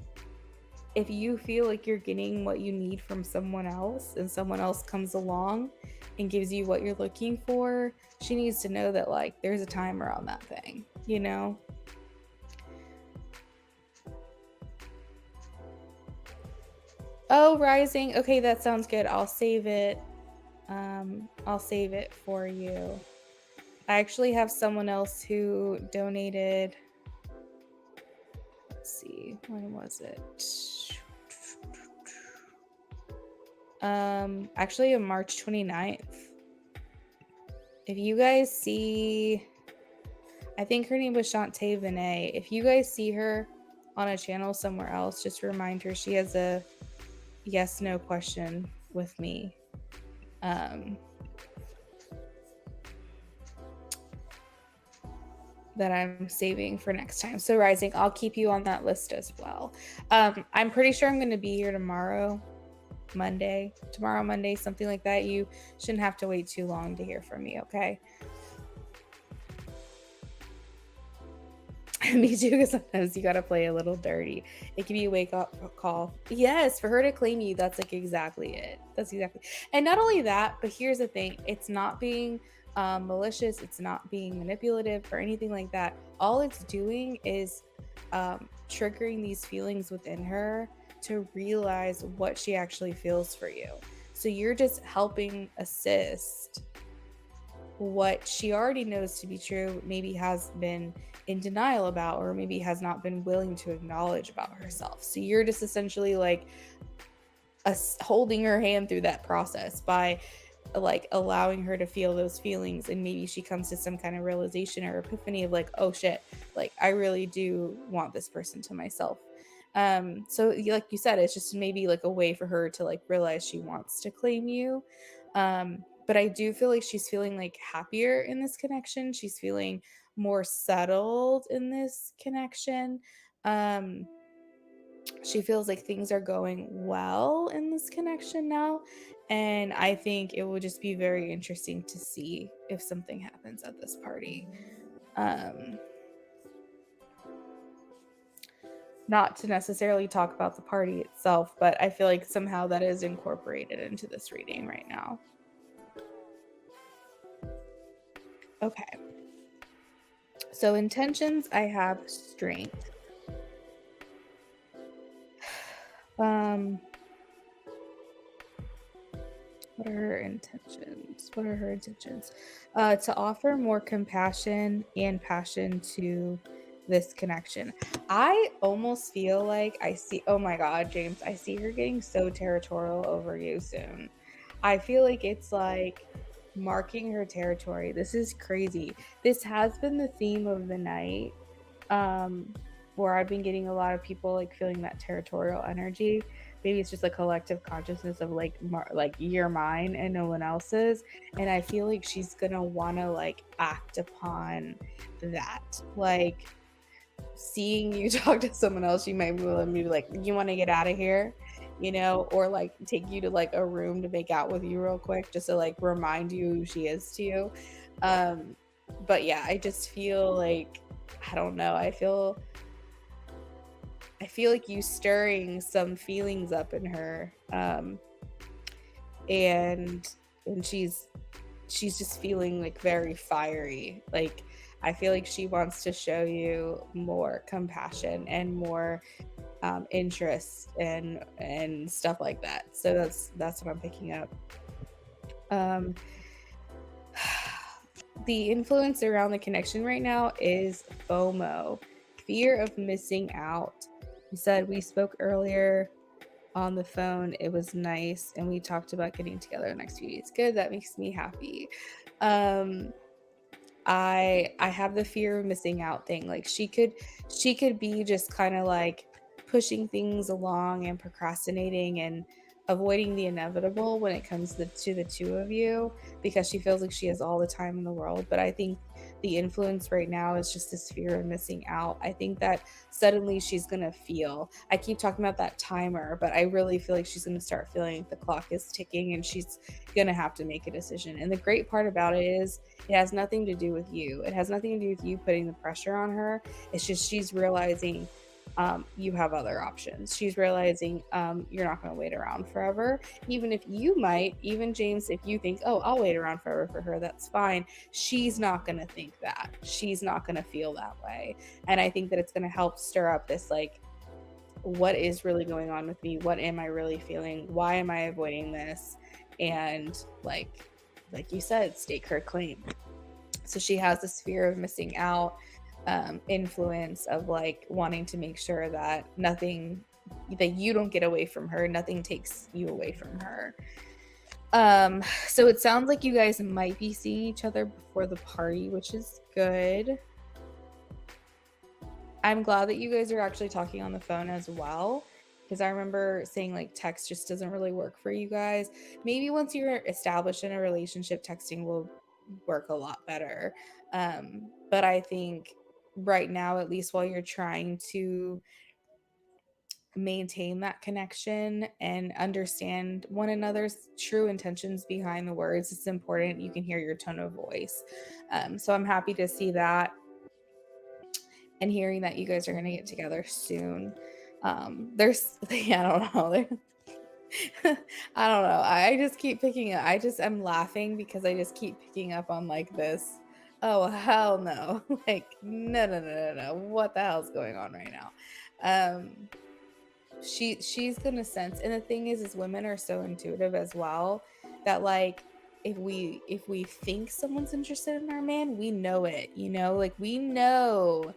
if you feel like you're getting what you need from someone else and someone else comes along and gives you what you're looking for, she needs to know that like there's a timer on that thing, you know? Oh, Rising. Okay, that sounds good. I'll save it. I'll save it for you. I actually have someone else who donated. Let's see, when was it? Actually on March 29th. If you guys see, I think her name was Shantae Vinay. If you guys see her on a channel somewhere else, just remind her she has a yes no question with me. That I'm saving for next time. So Rising, I'll keep you on that list as well. I'm pretty sure I'm going to be here tomorrow, Monday, something like that. You shouldn't have to wait too long to hear from me, okay? Me too, because sometimes you gotta play a little dirty. It can be a wake-up call. Yes, for her to claim you, that's like exactly it. That's exactly. And not only that, but here's the thing. It's not being malicious. It's not being manipulative or anything like that. All it's doing is triggering these feelings within her to realize what she actually feels for you. So you're just helping assist what she already knows to be true, maybe has been in denial about, or maybe has not been willing to acknowledge about herself. So you're just essentially like holding her hand through that process by like allowing her to feel those feelings, and maybe she comes to some kind of realization or epiphany of like, oh shit, like I really do want this person to myself. So like you said, it's just maybe like a way for her to like realize she wants to claim you. But I do feel like she's feeling like happier in this connection. She's feeling more settled in this connection. um she feels like things are going well in this connection now, and I think it will just be very interesting to see if something happens at this party. um Not to necessarily talk about the party itself, but I feel like somehow that is incorporated into this reading right now. Okay, so intentions, I have strength. um What are her intentions? What are her intentions? To offer more compassion and passion to this connection. I almost feel like I see, oh my God, James, I see her getting so territorial over you soon. I feel like it's like marking her territory. This is crazy. This has been the theme of the night, um, where I've been getting a lot of people like feeling that territorial energy. Maybe it's just a collective consciousness of like like you're mine and no one else's. And I feel like she's gonna want to like act upon that. Like seeing you talk to someone else, you might be willing to be like, you want to get out of here, you know, or like take you to like a room to make out with you real quick, just to like remind you who she is to you. Um, but yeah, I just feel like, I don't know. I feel like you stirring some feelings up in her. And she's just feeling like very fiery. Like I feel like she wants to show you more compassion and more interest and stuff like that. So that's what I'm picking up. Um, the influence around the connection right now is FOMO, fear of missing out. You said we spoke earlier on the phone. It was nice, and we talked about getting together the next few days. Good, that makes me happy. Um, I have the fear of missing out thing. Like she could be just kind of like pushing things along and procrastinating and avoiding the inevitable when it comes to the two of you, because she feels like she has all the time in the world. But I think the influence right now is just this fear of missing out. I think that suddenly she's gonna feel, I keep talking about that timer, but I really feel like she's gonna start feeling like the clock is ticking and she's gonna have to make a decision. And the great part about it is it has nothing to do with you. It has nothing to do with you putting the pressure on her. It's just she's realizing you have other options. She's realizing you're not going to wait around forever. Even if you might, even James, if you think, oh, I'll wait around forever for her, that's fine. She's not going to think that. She's not going to feel that way. And I think that it's going to help stir up this like, what is really going on with me? What am I really feeling? Why am I avoiding this? And like you said, stake her claim. So she has this fear of missing out, influence of like wanting to make sure that nothing, that you don't get away from her, nothing takes you away from her. So it sounds like you guys might be seeing each other before the party, which is good. I'm glad that you guys are actually talking on the phone as well, because I remember saying like text just doesn't really work for you guys. Maybe once you're established in a relationship, texting will work a lot better. But I think right now, at least while you're trying to maintain that connection and understand one another's true intentions behind the words, it's important you can hear your tone of voice. So I'm happy to see that and hearing that you guys are going to get together soon. There's, yeah, I don't know. I don't know. I just keep picking up. I'm laughing because I just keep picking up on like this. Oh, hell no. Like, no, no, no, no, no. What the hell's going on right now? Um, she's gonna sense, and the thing is women are so intuitive as well, that like if we think someone's interested in our man, we know it, you know, like we know,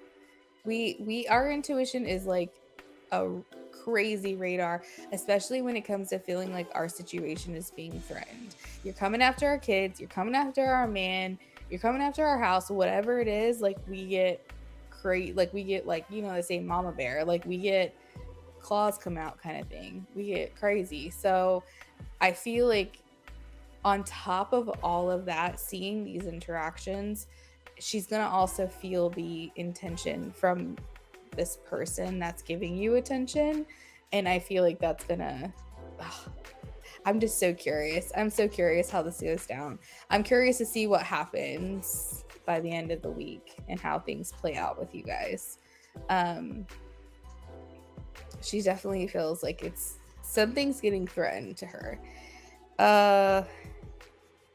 we our intuition is like a crazy radar, especially when it comes to feeling like our situation is being threatened. You're coming after our kids, you're coming after our man, you're coming after our house, whatever it is, like we get crazy, like we get like, you know, they say mama bear, like we get claws come out kind of thing. We get crazy. So I feel like on top of all of that, seeing these interactions, she's going to also feel the intention from this person that's giving you attention. And I feel like that's going to, I'm just so curious. I'm so curious how this goes down. I'm curious to see what happens by the end of the week and how things play out with you guys. She definitely feels like it's something's getting threatened to her.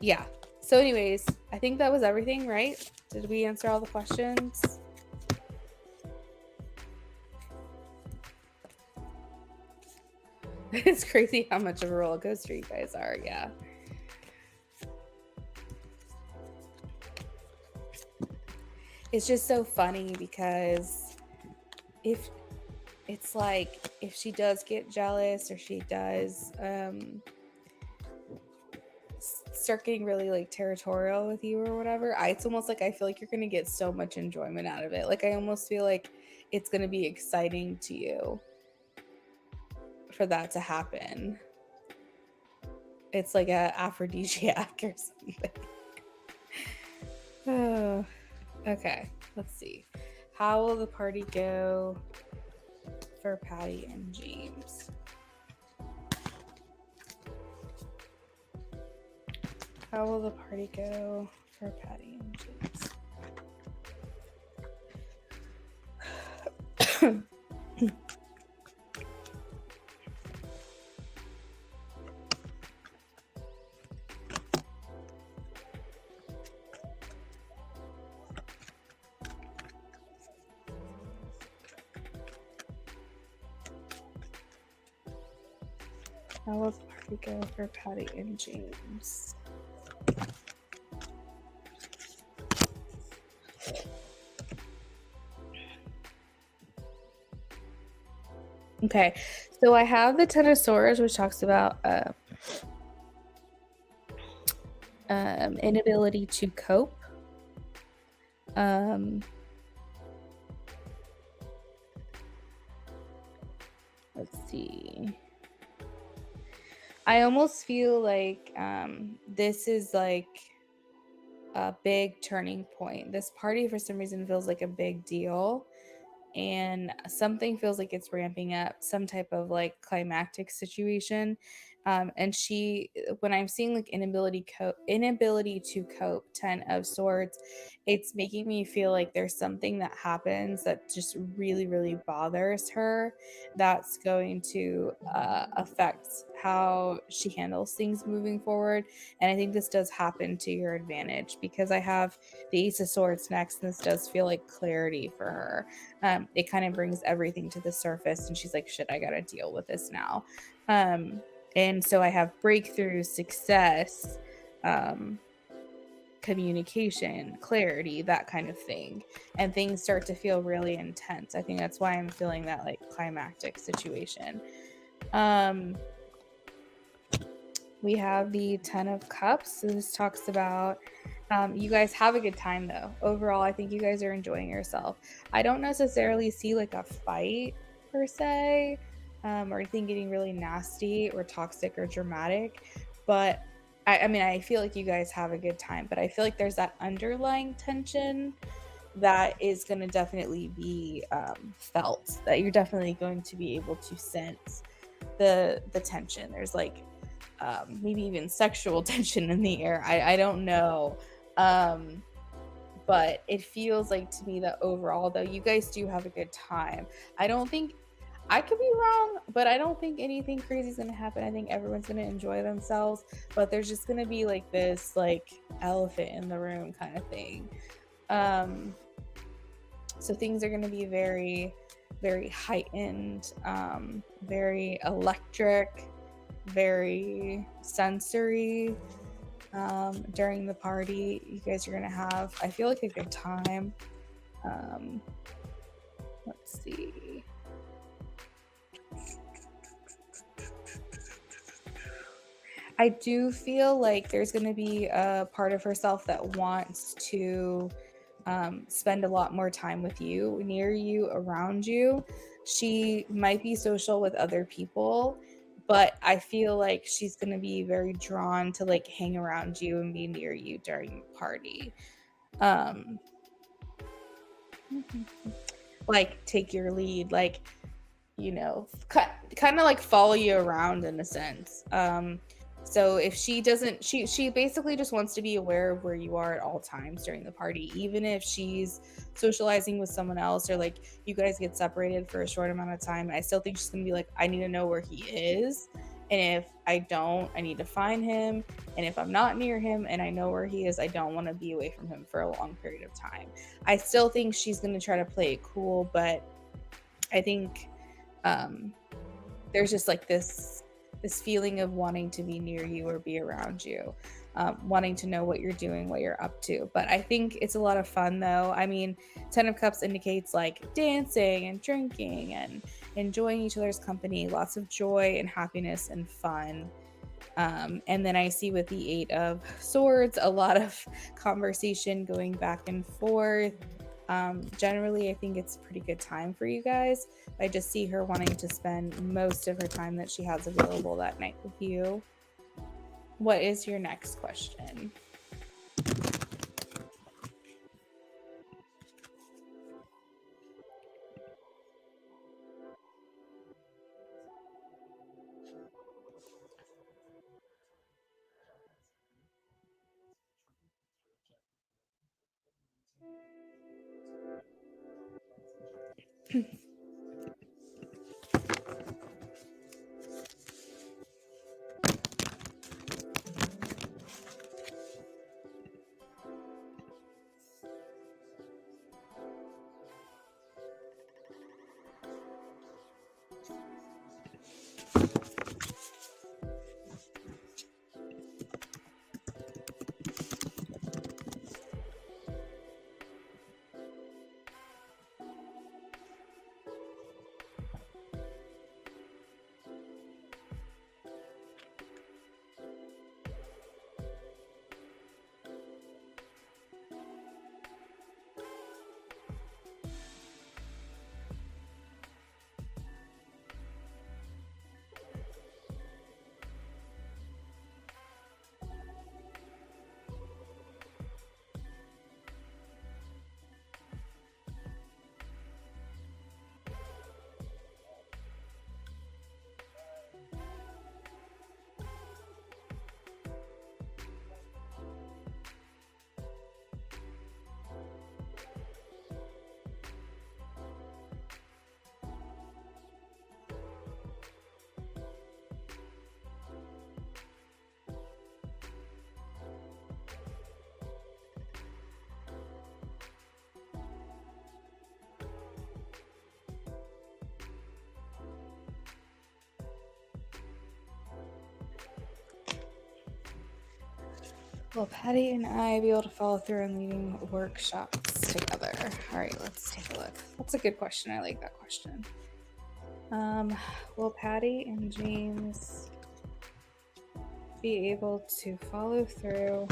Yeah. So anyways, I think that was everything, right? Did we answer all the questions? It's crazy how much of a roller coaster you guys are. Yeah. It's just so funny because if it's like if she does get jealous or she does start getting really like territorial with you or whatever, it's almost like I feel like you're gonna get so much enjoyment out of it. Like I almost feel like it's gonna be exciting to you for that to happen. It's like a aphrodisiac or something. Oh, okay, let's see. How will the party go for Patty and James? How will the party go for Patty and James? How will the party go for Patty and James? Okay, so I have the Ten of Swords, which talks about inability to cope. Let's see. I almost feel like this is like a big turning point. This party, for some reason, feels like a big deal. And something feels like it's ramping up, some type of like climactic situation. And she, when I'm seeing like inability to cope, 10 of Swords, it's making me feel like there's something that happens that just really, really bothers her. That's going to affect how she handles things moving forward. And I think this does happen to your advantage because I have the Ace of Swords next, and this does feel like clarity for her. It kind of brings everything to the surface and she's like, shit, I gotta deal with this now. And so I have breakthrough, success, communication, clarity, that kind of thing, and things start to feel really intense. I think that's why I'm feeling that like climactic situation. We have the 10 of Cups. So this talks about you guys have a good time though. Overall, I think you guys are enjoying yourself. I don't necessarily see like a fight per se, or anything getting really nasty or toxic or dramatic, but I mean, I feel like you guys have a good time, but I feel like there's that underlying tension that is going to definitely be felt, that you're definitely going to be able to sense the tension. There's like maybe even sexual tension in the air. I don't know. But it feels like to me that overall, though, you guys do have a good time. I don't think, I could be wrong, but I don't think anything crazy is going to happen. I think everyone's going to enjoy themselves, but there's just going to be like this like elephant in the room kind of thing. So things are going to be very, very heightened, very electric, very sensory. During the party, you guys are gonna have, I feel like, a good time. Let's see. I do feel like there's going to be a part of herself that wants to spend a lot more time with you, near you, around you. She might be social with other people, but I feel like she's going to be very drawn to like hang around you and be near you during the party. Um, like take your lead, like, you know, kind of like follow you around in a sense. So if she doesn't, she basically just wants to be aware of where you are at all times during the party, even if she's socializing with someone else or like you guys get separated for a short amount of time. I still think she's gonna be like, I need to know where he is, and if I don't, I need to find him. And if I'm not near him and I know where he is, I don't want to be away from him for a long period of time. I still think she's gonna try to play it cool, but I think um, there's just like this feeling of wanting to be near you or be around you, wanting to know what you're doing, what you're up to. But I think it's a lot of fun though. I mean, 10 of Cups indicates like dancing and drinking and enjoying each other's company, lots of joy and happiness and fun. And then I see with the 8 of Swords, a lot of conversation going back and forth. Generally, I think it's a pretty good time for you guys. I just see her wanting to spend most of her time that she has available that night with you. What is your next question? Will Patty and I be able to follow through on leading workshops together? All right, let's take a look. That's a good question. I like that question. Will Patty and James be able to follow through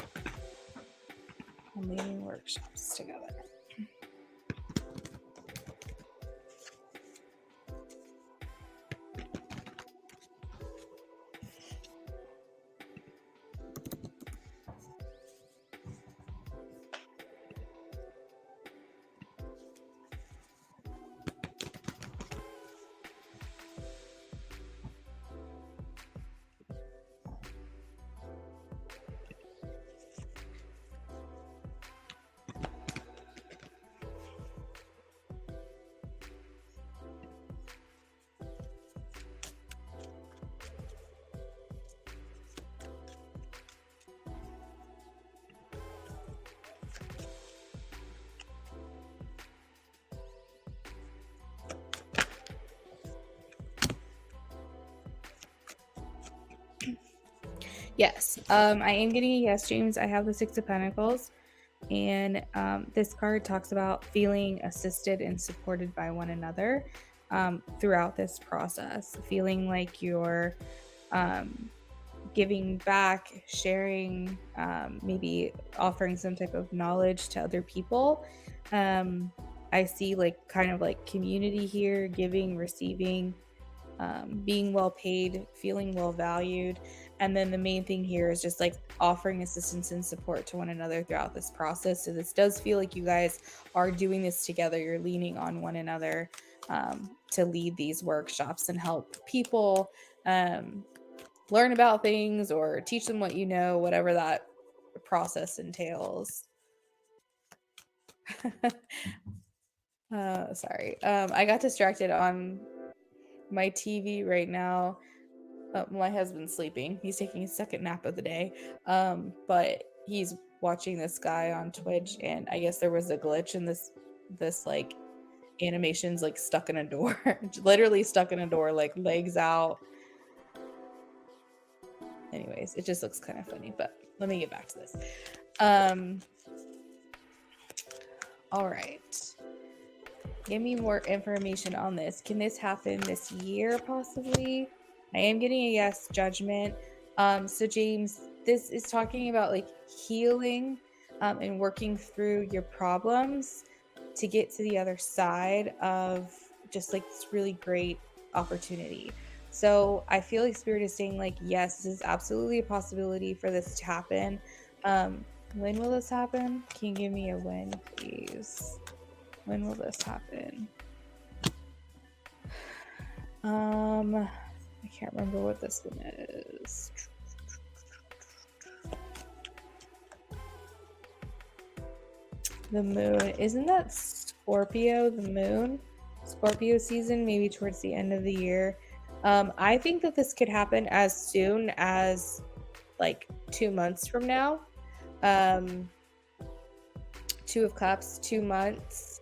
on leading workshops together? Yes, I am getting a yes, James. I have the 6 of Pentacles, and this card talks about feeling assisted and supported by one another throughout this process, feeling like you're giving back, sharing, maybe offering some type of knowledge to other people. I see like kind of like community here, giving, receiving, being well paid, feeling well valued. And then the main thing here is just like offering assistance and support to one another throughout this process. So this does feel like you guys are doing this together. You're leaning on one another to lead these workshops and help people learn about things or teach them what you know, whatever that process entails. Sorry. I got distracted on my TV right now. My husband's sleeping. He's taking his second nap of the day. But he's watching this guy on Twitch, and I guess there was a glitch in this like animation's like stuck in a door. Literally stuck in a door, like legs out. Anyways, it just looks kind of funny, but let me get back to this. All right. Give me more information on this. Can this happen this year, possibly? I am getting a yes judgment. So James, this is talking about like healing and working through your problems to get to the other side of just like this really great opportunity. So I feel like Spirit is saying like, yes, this is absolutely a possibility for this to happen. When will this happen? Can you give me a when, please? When will this happen? I can't remember what this one is. The moon. Isn't that Scorpio, the moon? Scorpio season, maybe towards the end of the year. I think that this could happen as soon as like 2 months from now. Two of Cups, 2 months.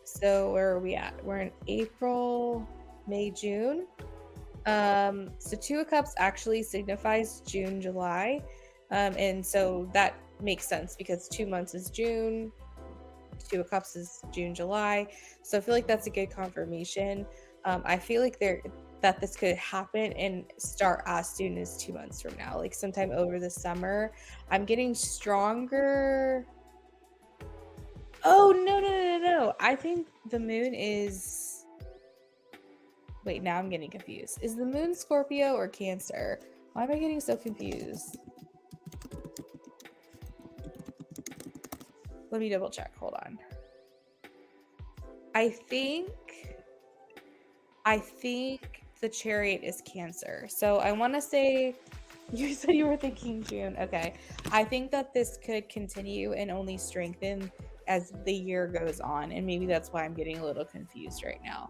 So where are we at? We're in April, May, June. So Two of Cups actually signifies June, July. And so that makes sense because 2 months is June, Two of Cups is June, July. So I feel like that's a good confirmation. I feel like that this could happen and start as soon as 2 months from now, like sometime over the summer. I'm getting stronger. Oh, no. I think the moon is... Wait, now I'm getting confused. Is the moon Scorpio or Cancer? Why am I getting so confused? Let me double check. Hold on. I think the Chariot is Cancer. So I want to say... You said you were thinking June. Okay. I think that this could continue and only strengthen as the year goes on. And maybe that's why I'm getting a little confused right now.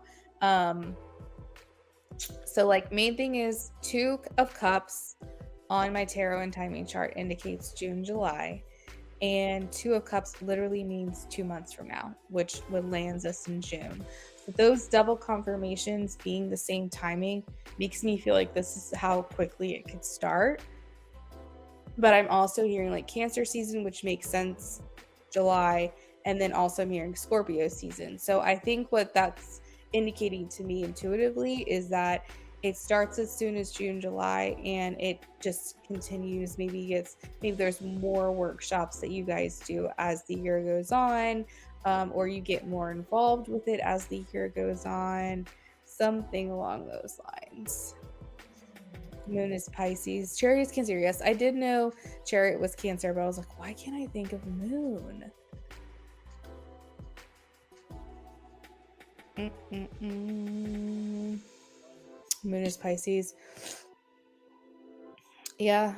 So like main thing is Two of Cups on my tarot and timing chart indicates June, July. And Two of Cups literally means 2 months from now, which would lands us in June. But those double confirmations being the same timing makes me feel like this is how quickly it could start. But I'm also hearing like Cancer season, which makes sense, July, and then also I'm hearing Scorpio season. So I think what that's indicating to me intuitively is that it starts as soon as June, July, and it just continues. Maybe there's more workshops that you guys do as the year goes on, or you get more involved with it as the year goes on, something along those lines. Moon is Pisces. Chariot is Cancer. Yes, I did know Chariot was Cancer, but I was like, why can't I think of Moon? Moon is Pisces. Yeah.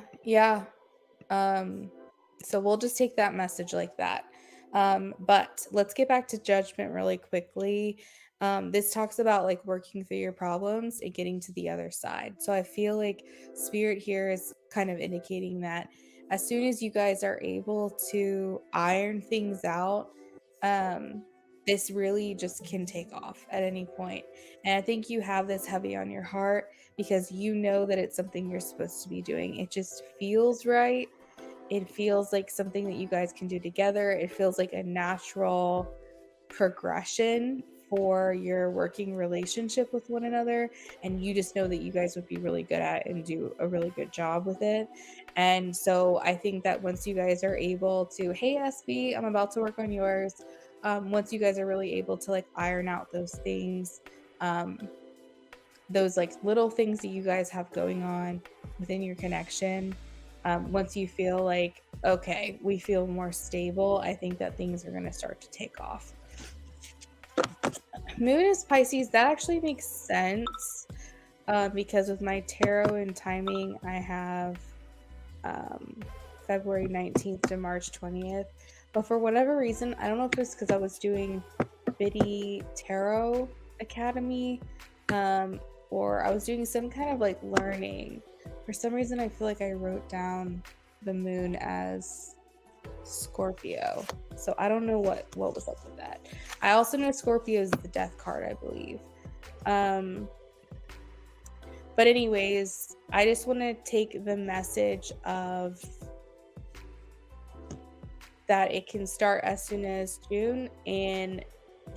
So we'll just take that message like that. But let's get back to judgment really quickly. This talks about like working through your problems and getting to the other side. So I feel like Spirit here is kind of indicating that as soon as you guys are able to iron things out, this really just can take off at any point. And I think you have this heavy on your heart because you know that it's something you're supposed to be doing. It just feels right. It feels like something that you guys can do together. It feels like a natural progression for your working relationship with one another, and you just know that you guys would be really good at and do a really good job with it. And so I think that once you guys are able to, hey SB, I'm about to work on yours. Once you guys are really able to like iron out those things, those like little things that you guys have going on within your connection, once you feel like, okay, we feel more stable, I think that things are going to start to take off. Moon is Pisces. That actually makes sense, because with my tarot and timing, I have February 19th to March 20th. But for whatever reason, I don't know if it's because I was doing Biddy Tarot Academy, or I was doing some kind of like learning. For some reason, I feel like I wrote down the moon as Scorpio. So I don't know what was up with that. I also know Scorpio is the death card, I believe. But anyways, I just want to take the message of that it can start as soon as June, and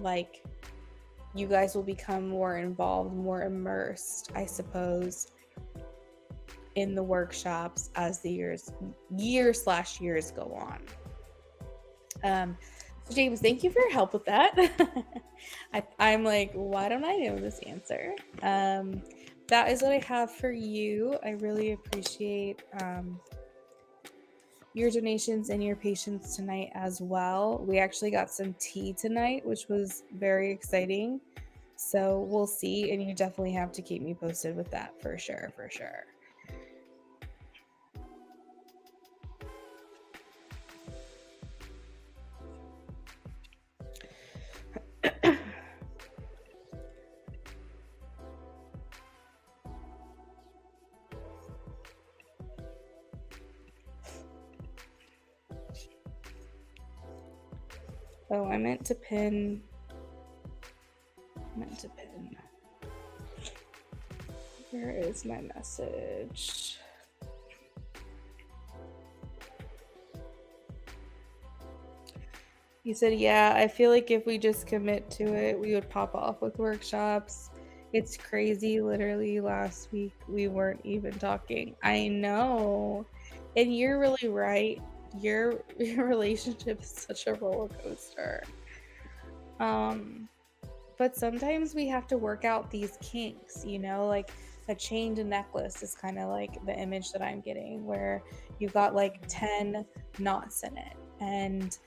like you guys will become more involved, more immersed, I suppose, in the workshops as the years go on. So James, thank you for your help with that. I'm like, why don't I know this answer? That is what I have for you. I really appreciate your donations and your patience tonight as well. We actually got some tea tonight, which was very exciting. So we'll see, and you definitely have to keep me posted with that for sure, for sure. Oh, I meant to pin. Where is my message? He said, yeah, I feel like if we just commit to it, we would pop off with workshops. It's crazy. Literally last week, we weren't even talking. I know. And you're really right. Your relationship is such a roller coaster. But sometimes we have to work out these kinks, you know, like a chained necklace is kind of like the image that I'm getting, where you got like 10 knots in it, and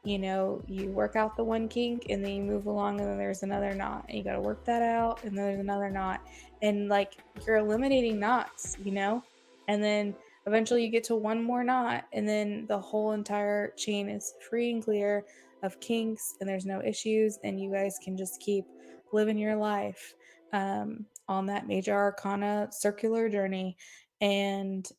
you know, you work out the one kink and then you move along, and then there's another knot, and you got to work that out, and then there's another knot, and like you're eliminating knots, you know, and then eventually you get to one more knot, and then the whole entire chain is free and clear of kinks, and there's no issues, and you guys can just keep living your life on that major arcana circular journey, and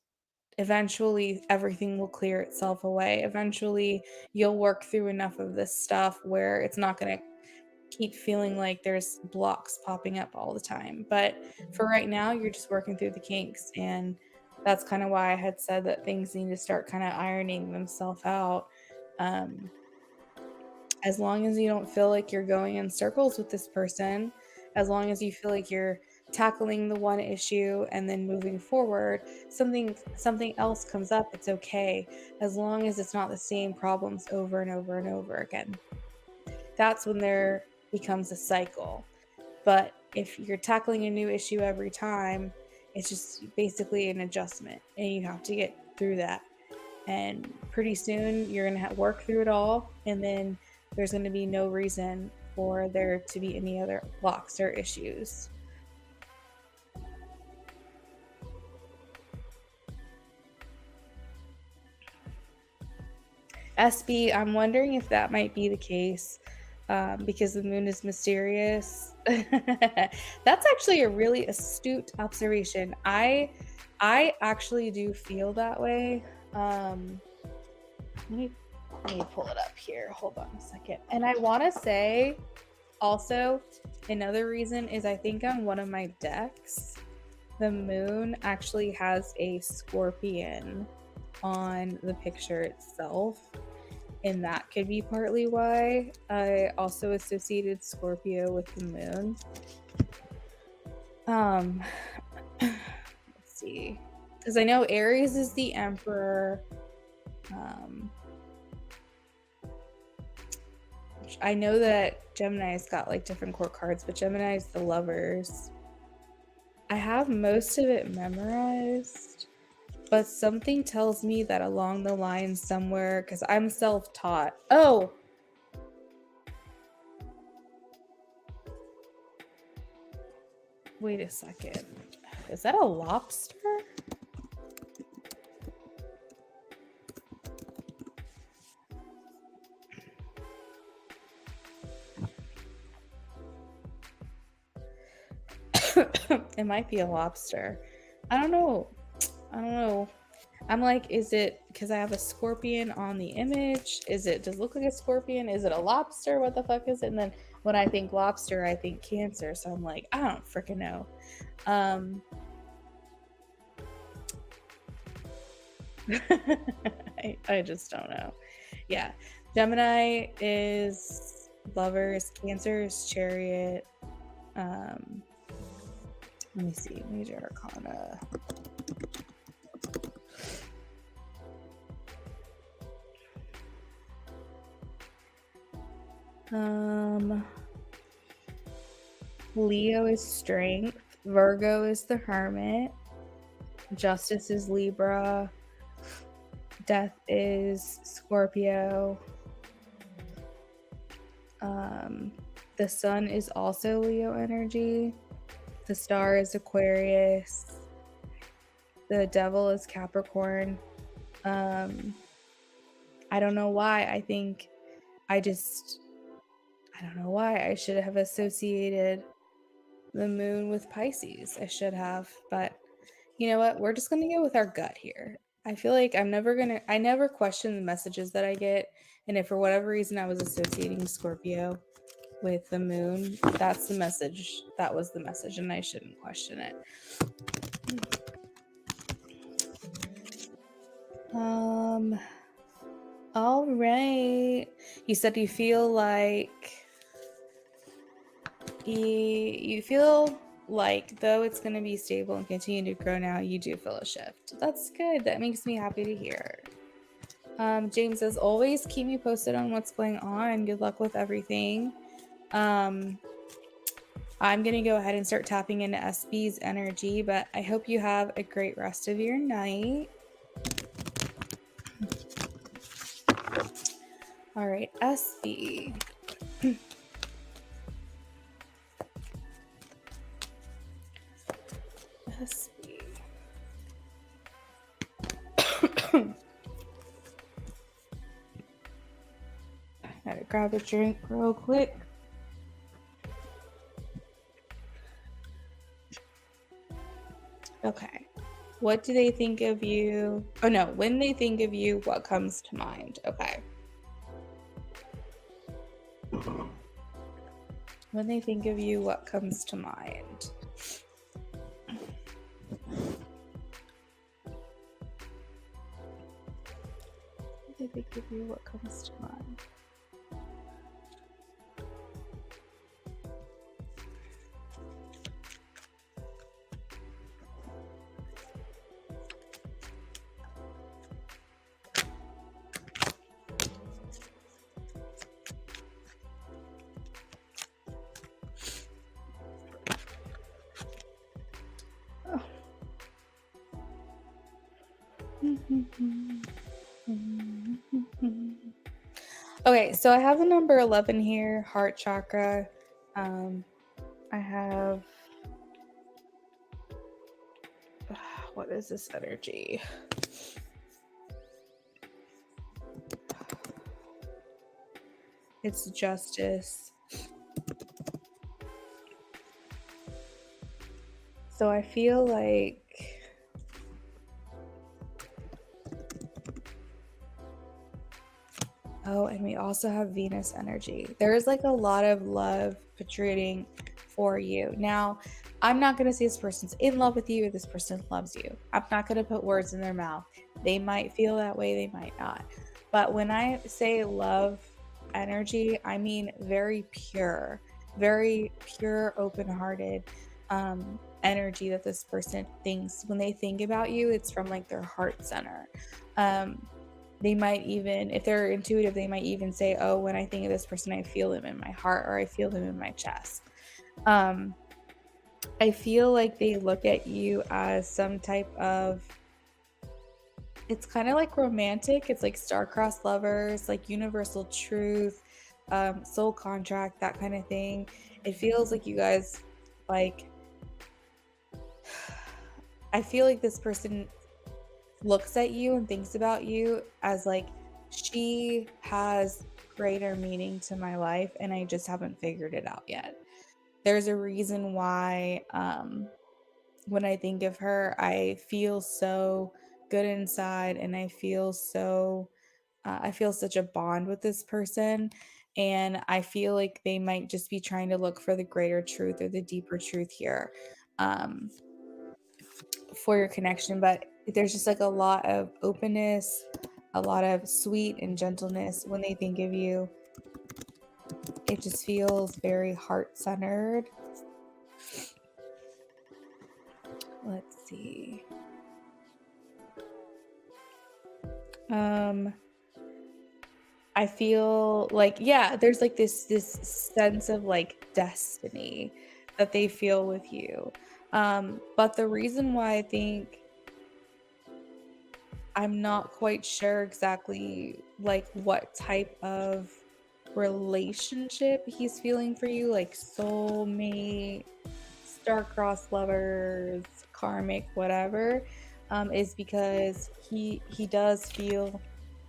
eventually everything will clear itself away. Eventually you'll work through enough of this stuff where it's not going to keep feeling like there's blocks popping up all the time. But for right now, you're just working through the kinks, and that's kind of why I had said that things need to start kind of ironing themselves out. As long as you don't feel like you're going in circles with this person, as long as you feel like you're tackling the one issue and then moving forward, something else comes up, it's okay, as long as it's not the same problems over and over and over again. That's when there becomes a cycle. But if you're tackling a new issue every time, it's just basically an adjustment, and you have to get through that. And pretty soon you're going to work through it all, and then there's going to be no reason for there to be any other blocks or issues. SB, I'm wondering if that might be the case, because the moon is mysterious. That's actually a really astute observation. I actually do feel that way. Let me pull it up here. Hold on a second. And I want to say also, another reason is I think on one of my decks, the moon actually has a scorpion on the picture itself. and that could be partly why. I also associated Scorpio with the moon. Let's see, because I know Aries is the emperor. I know that Gemini's got like different court cards, but Gemini is the lovers. I have most of it memorized, but something tells me that along the line somewhere, because I'm self-taught. Oh! Wait a second. Is that a lobster? It might be a lobster. I don't know. I'm like, is it because I have a scorpion on the image? Does it look like a scorpion? Is it a lobster? What the fuck is it? And then when I think lobster, I think Cancer. So I'm like, I don't freaking know. I just don't know. Yeah. Gemini is lovers, Cancer is chariot. Let me see, major arcana. Leo is strength, Virgo is the hermit, justice is Libra, death is Scorpio. The sun is also Leo energy. The star is Aquarius. The devil is Capricorn. I don't know why. I don't know why I should have associated the moon with Pisces. I should have, but you know what? We're just going to go with our gut here. I feel like I never question the messages that I get. And if for whatever reason I was associating Scorpio with the moon, that's the message. That was the message, and I shouldn't question it. All right. You said you feel like though it's going to be stable and continue to grow now, you do feel a shift. That's good. That makes me happy to hear. James, as always, keep me posted on what's going on. Good luck with everything. I'm going to go ahead and start tapping into SB's energy, but I hope you have a great rest of your night. All right, SB. SB. Gotta grab a drink real quick. Okay. What do they think of you? Oh no, when they think of you, what comes to mind? Okay. When they think of you, what comes to mind? When they think of you, what comes to mind? Okay, so I have the number 11 here, heart chakra. I have what is this energy? It's justice. So I feel like oh, and we also have Venus energy. There is like a lot of love patrioting for you. Now, I'm not going to say this person's in love with you or this person loves you. I'm not going to put words in their mouth. They might feel that way, they might not. But when I say love energy, I mean very pure, open-hearted energy that this person thinks when they think about you, it's from like their heart center. Um, they might even, if they're intuitive, they might even say, "Oh, when I think of this person, I feel them in my heart or I feel them in my chest." Um, I feel like they look at you as some type of, it's kind of like romantic. It's like star-crossed lovers, like universal truth, soul contract, that kind of thing. It feels like you guys like I feel like this person looks at you and thinks about you as like she has greater meaning to my life and I just haven't figured it out yet. There's a reason why when I think of her, I feel so good inside and I feel such a bond with this person. And I feel like they might just be trying to look for the greater truth or the deeper truth here um, for your connection. But there's just like a lot of openness, a lot of sweet and gentleness when they think of you. It just feels very heart centered. Let's see. Um, I feel like, yeah, there's like this sense of like destiny that they feel with you. But the reason why I think I'm not quite sure exactly like what type of relationship he's feeling for you, like soulmate, star-crossed lovers, karmic, whatever, is because he does feel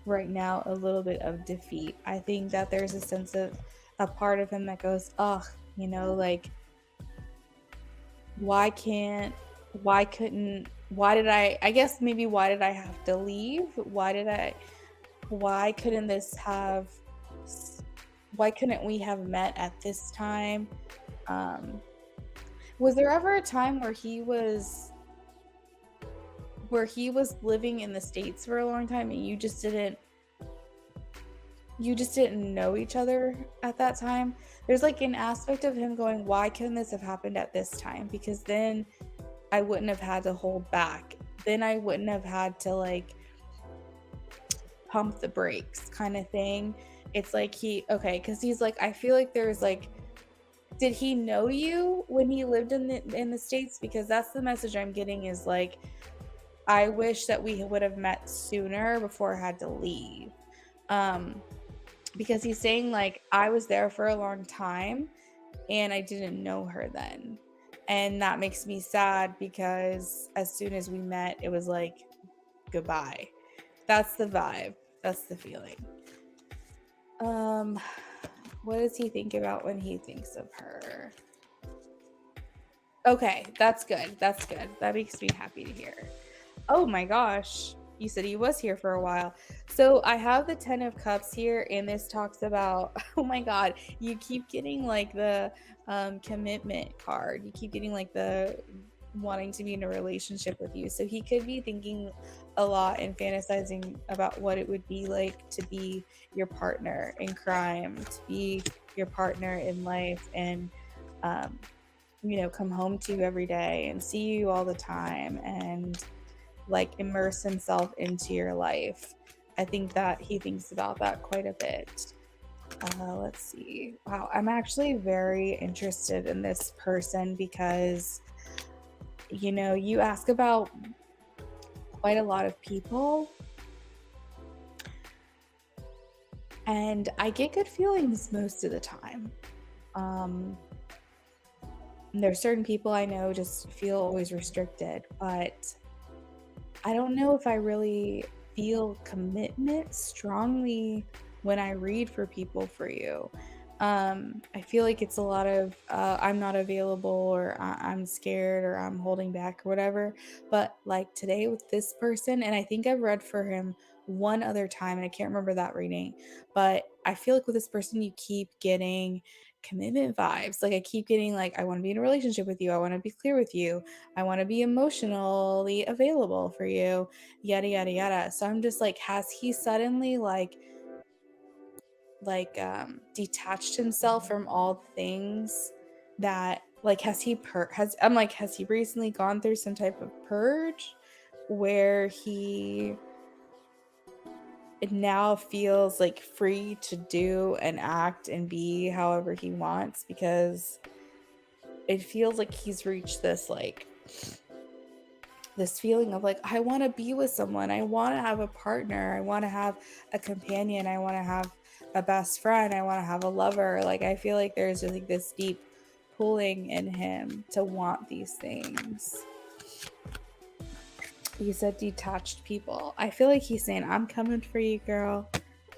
right now a little bit of defeat. I think that there's a sense of a part of him that goes, "Ugh, like why can't why couldn't why did I guess maybe why did I have to leave? Why couldn't this have why couldn't we have met at this time?" Um was there ever a time where he was living in the States for a long time and you just didn't know each other at that time? There's like an aspect of him going, why couldn't this have happened at this time? Because then I wouldn't have had to hold back. Then I wouldn't have had to like pump the brakes kind of thing. It's like okay, because he's like, I feel like there's like, did he know you when he lived in the States? Because that's the message I'm getting is like, I wish that we would have met sooner before I had to leave. Um, because he's saying like I was there for a long time and I didn't know her then. And that makes me sad because as soon as we met, it was like goodbye. That's the vibe. That's the feeling. Um what does he think about when he thinks of her? Okay, that's good. That's good. That makes me happy to hear. Oh my gosh. You said he was here for a while. So I have the 10 of Cups here, and this talks about, oh my God, you keep getting like the commitment card. You keep getting like the wanting to be in a relationship with you. So he could be thinking a lot and fantasizing about what it would be like to be your partner in crime, to be your partner in life, and um, come home to you every day and see you all the time and like immerse himself into your life. I think that he thinks about that quite a bit. Let's see. Wow, I'm actually very interested in this person because, you ask about quite a lot of people, and I get good feelings most of the time. Um, there's certain people I know just feel always restricted, but I don't know if I really feel commitment strongly when I read for people for you. I feel like it's a lot of I'm not available or I'm scared or I'm holding back or whatever. But like today with this person, and I think I've read for him one other time and I can't remember that reading, but I feel like with this person, you keep getting commitment vibes. Like I keep getting like, I want to be in a relationship with you. I want to be clear with you. I want to be emotionally available for you, yada yada yada. So I'm just like, has he suddenly detached himself from all things that like has he recently gone through some type of purge where he now feels like free to do and act and be however he wants, because it feels like he's reached this feeling of like, I want to be with someone, I want to have a partner, I want to have a companion, I want to have a best friend, I want to have a lover. Like I feel like there's just like this deep pulling in him to want these things. You said detached people. I feel like he's saying, I'm coming for you, girl.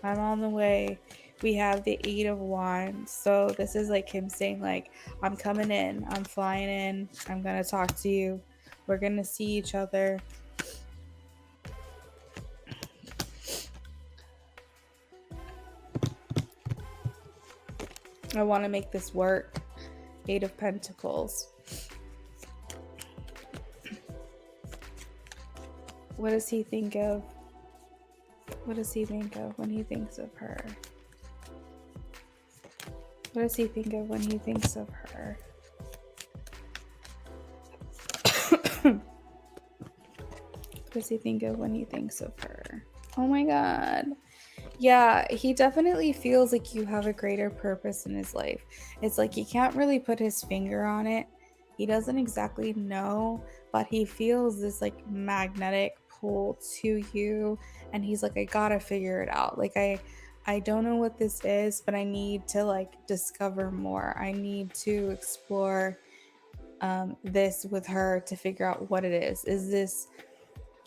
I'm on the way. We have the 8 of Wands. So this is like him saying like, I'm coming in. I'm flying in. I'm going to talk to you. We're going to see each other. I want to make this work. 8 of Pentacles. What does he think of? What does he think of when he thinks of her? What does he think of when he thinks of her? What does he think of when he thinks of her? Oh my God. Yeah, he definitely feels like you have a greater purpose in his life. It's like he can't really put his finger on it. He doesn't exactly know, but he feels this like magnetic pull to you, and he's like, I gotta figure it out. Like I don't know what this is, but I need to like discover more. I need to explore this with her to figure out what it is. Is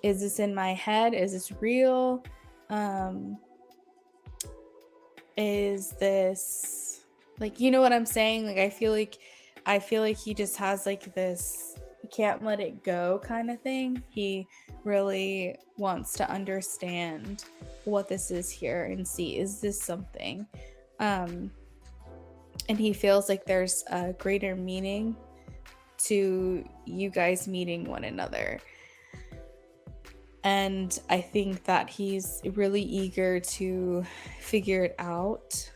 this in my head? Is this real? Is this like, you know what I'm saying? Like I feel like he just has like this, he can't let it go kind of thing. He really wants to understand what this is here and see, is this something? And he feels like there's a greater meaning to you guys meeting one another. And I think that he's really eager to figure it out.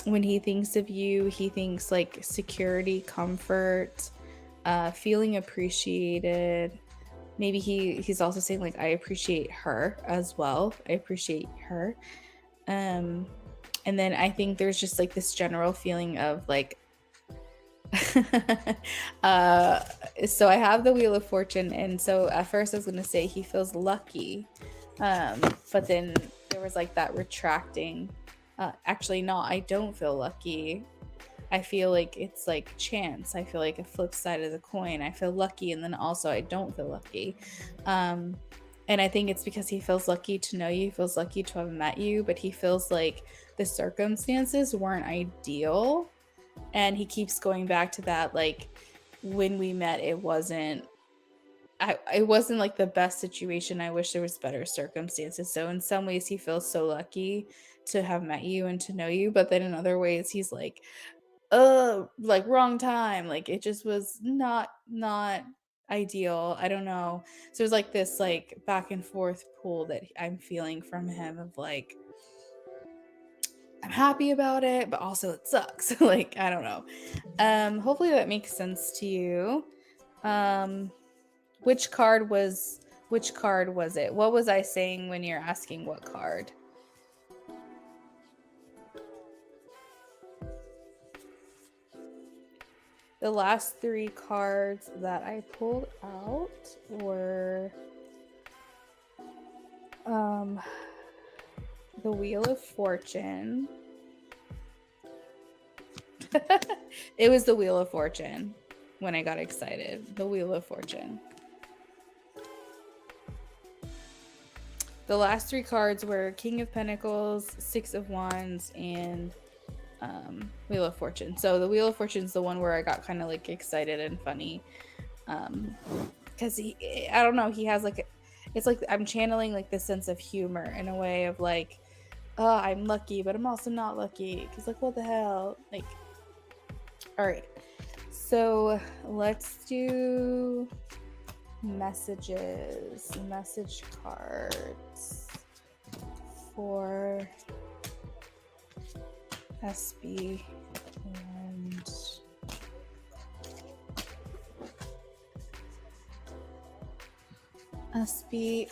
When he thinks of you, he thinks like security, comfort, feeling appreciated. Maybe he's also saying like, I appreciate her as well. I appreciate her. And then I think there's just like this general feeling of like, so I have the Wheel of Fortune, and so at first I was gonna say he feels lucky, but then there was like that retracting. Actually, no, I don't feel lucky. I feel like it's like chance. I feel like a flip side of the coin. I feel lucky, and then also I don't feel lucky. And I think it's because he feels lucky to know you, he feels lucky to have met you, but he feels like the circumstances weren't ideal. And he keeps going back to that, like, when we met, it wasn't like the best situation. I wish there was better circumstances. So in some ways he feels so lucky to have met you and to know you, but then in other ways he's like, like wrong time, like it just was not ideal. I don't know. So there's like this like back and forth pull that I'm feeling from him of like, I'm happy about it, but also it sucks. Like, I don't know. Hopefully that makes sense to you. Which card was it? What was I saying when you're asking what card? The last 3 cards that I pulled out were the Wheel of Fortune. It was the Wheel of Fortune when I got excited. The Wheel of Fortune. The last 3 cards were King of Pentacles, 6 of Wands, and Wheel of Fortune. So the Wheel of Fortune is the one where I got kind of like excited and funny. Because I don't know, he has like, it's like I'm channeling like this sense of humor in a way of like, I'm lucky, but I'm also not lucky. Because, like, what the hell? Like, all right. So let's do messages, message cards for SB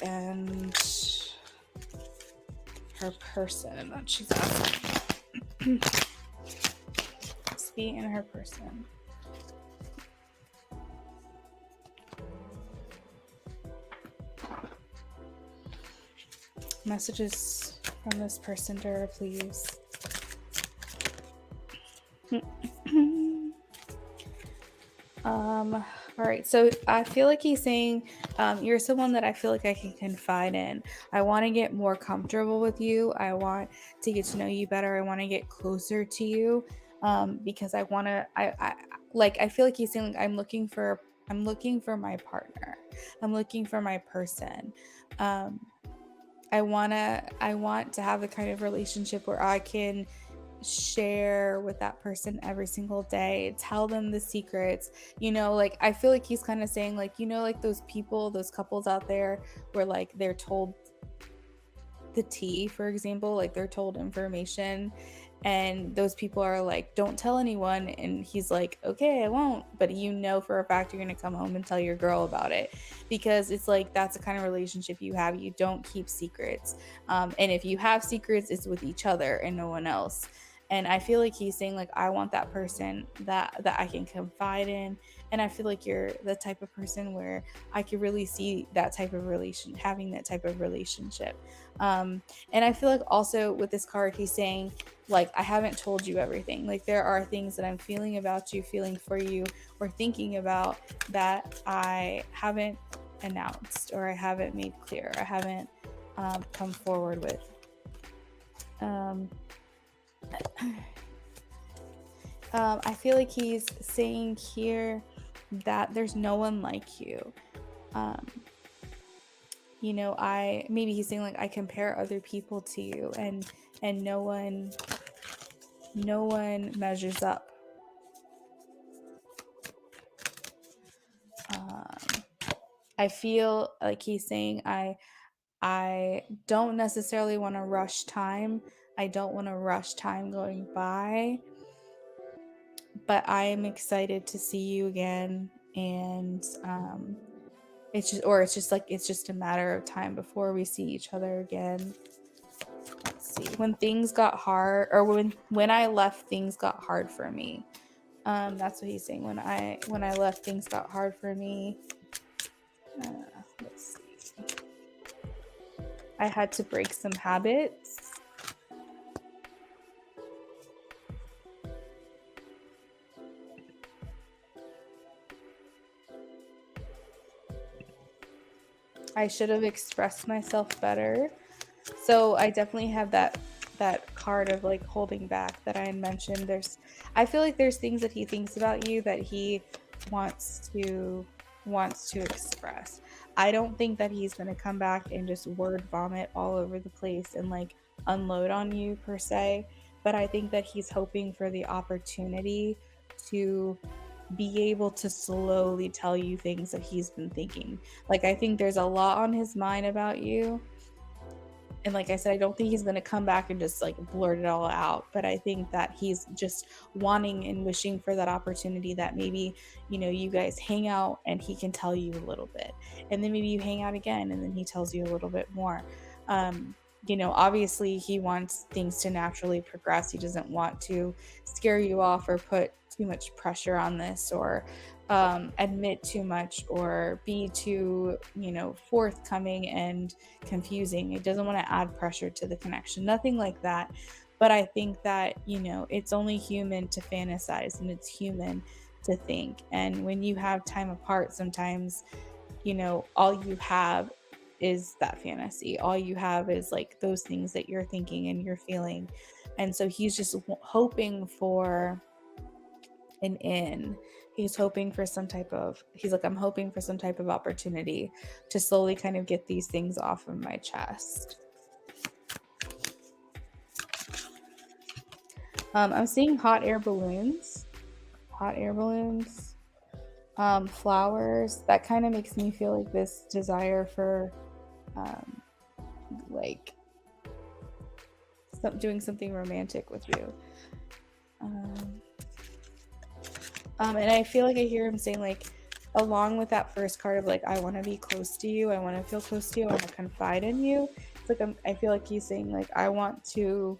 and her person that she's asking. SB and her person. Messages from this person to her, please. All right, so I feel like he's saying you're someone that I feel like I can confide in. I want to get more comfortable with you. I want to get to know you better. I want to get closer to you because I want to I feel like he's saying like, I'm looking for my partner. I'm looking for my person. I want to have the kind of relationship where I can share with that person every single day, tell them the secrets, like I feel like he's kind of saying like, like those couples out there where like they're told the tea, for example, like they're told information and those people are like, don't tell anyone, and he's like, okay, I won't, but for a fact you're gonna come home and tell your girl about it, because it's like that's the kind of relationship you have. You don't keep secrets, and if you have secrets, it's with each other and no one else. And I feel like he's saying like, I want that person that I can confide in, and I feel like you're the type of person where I could really see that type of having that type of relationship. And I feel like also with this card, he's saying like, I haven't told you everything. Like there are things that I'm feeling about you, feeling for you, or thinking about that I haven't announced, or I haven't made clear, I haven't come forward with. I feel like he's saying here that there's no one like you. Maybe he's saying like, I compare other people to you, and no one measures up. I feel like he's saying I don't necessarily want to rush time. I don't want to rush time going by, but I am excited to see you again. And it's just a matter of time before we see each other again. Let's see. When things got hard, or when I left, things got hard for me. That's what he's saying. When I left, things got hard for me. Let's see. I had to break some habits. I should have expressed myself better. So I definitely have that card of like holding back that I had mentioned. I feel like there's things that he thinks about you that he wants to express. I don't think that he's going to come back and just word vomit all over the place and like unload on you per se, but I think that he's hoping for the opportunity to be able to slowly tell you things that he's been thinking. Like I think there's a lot on his mind about you. And like I said, I don't think he's going to come back and just like blurt it all out, but I think that he's just wanting and wishing for that opportunity that maybe, you guys hang out and he can tell you a little bit, and then maybe you hang out again and then he tells you a little bit more. Obviously he wants things to naturally progress. He doesn't want to scare you off or put too much pressure on this, or admit too much, or be too, forthcoming and confusing. It doesn't want to add pressure to the connection, nothing like that. But I think that, it's only human to fantasize, and it's human to think. And when you have time apart, sometimes, all you have is that fantasy. All you have is like those things that you're thinking and you're feeling. And so he's just hoping for an in. He's hoping for I'm hoping for some type of opportunity to slowly kind of get these things off of my chest. I'm seeing hot air balloons, flowers. That kind of makes me feel like this desire for um, like doing something romantic with you. Um, and I feel like I hear him saying like, along with that first card of like, I want to be close to you, I want to feel close to you, I want to confide in you. It's like I feel like he's saying like, I want to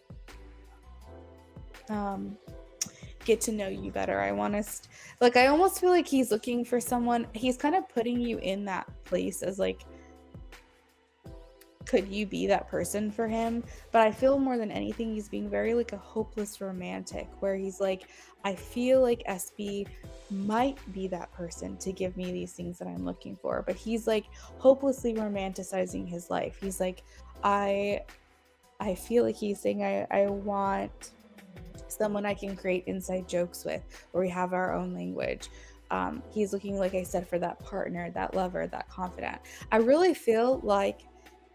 um, get to know you better. I want to like, I almost feel like he's looking for someone. He's kind of putting you in that place as like, could you be that person for him? But I feel more than anything, he's being very like a hopeless romantic, where he's like, I feel like SB might be that person to give me these things that I'm looking for. But he's like hopelessly romanticizing his life. He's like, I I feel like he's saying I want someone I can create inside jokes with, where we have our own language. He's looking, like I said, for that partner, that lover, that confidant. I really feel like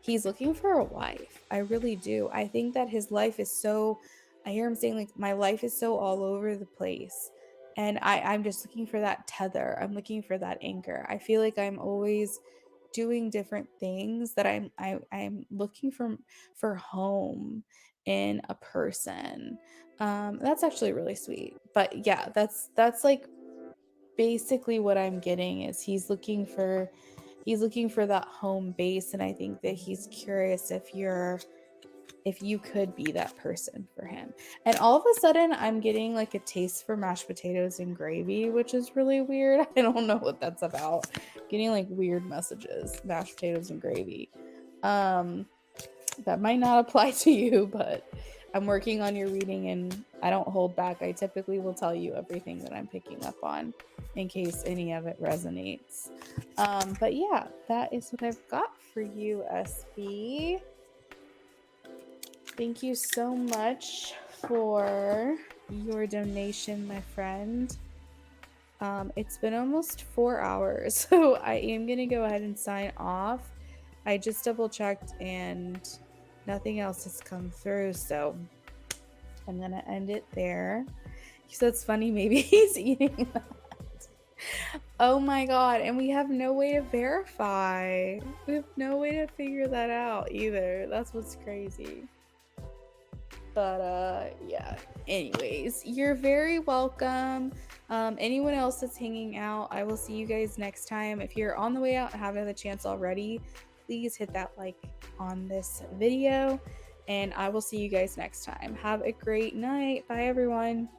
he's looking for a wife. I really do. I think that his life is so, I hear him saying, like, my life is so all over the place. And I'm just looking for that tether. I'm looking for that anchor. I feel like I'm always doing different things that I'm looking for home in a person. That's actually really sweet. But yeah, that's like basically what I'm getting is he's looking for that home base, and I think that he's curious if you could be that person for him. And all of a sudden I'm getting like a taste for mashed potatoes and gravy, which is really weird. I don't know what that's about. Getting like weird messages, mashed potatoes and gravy. Um that might not apply to you, but I'm working on your reading and I don't hold back. I typically will tell you everything that I'm picking up on in case any of it resonates. But yeah, that is what I've got for you, SB. Thank you so much for your donation, my friend. It's been almost 4 hours, so I am going to go ahead and sign off. I just double checked and nothing else has come through, so I'm going to end it there. So it's funny, maybe he's eating that. Oh my god, and we have no way to verify. We have no way to figure that out either. That's what's crazy. But yeah, anyways, you're very welcome. Anyone else that's hanging out, I will see you guys next time. If you're on the way out and haven't had the chance already, please hit that like on this video, and I will see you guys next time. Have a great night. Bye everyone.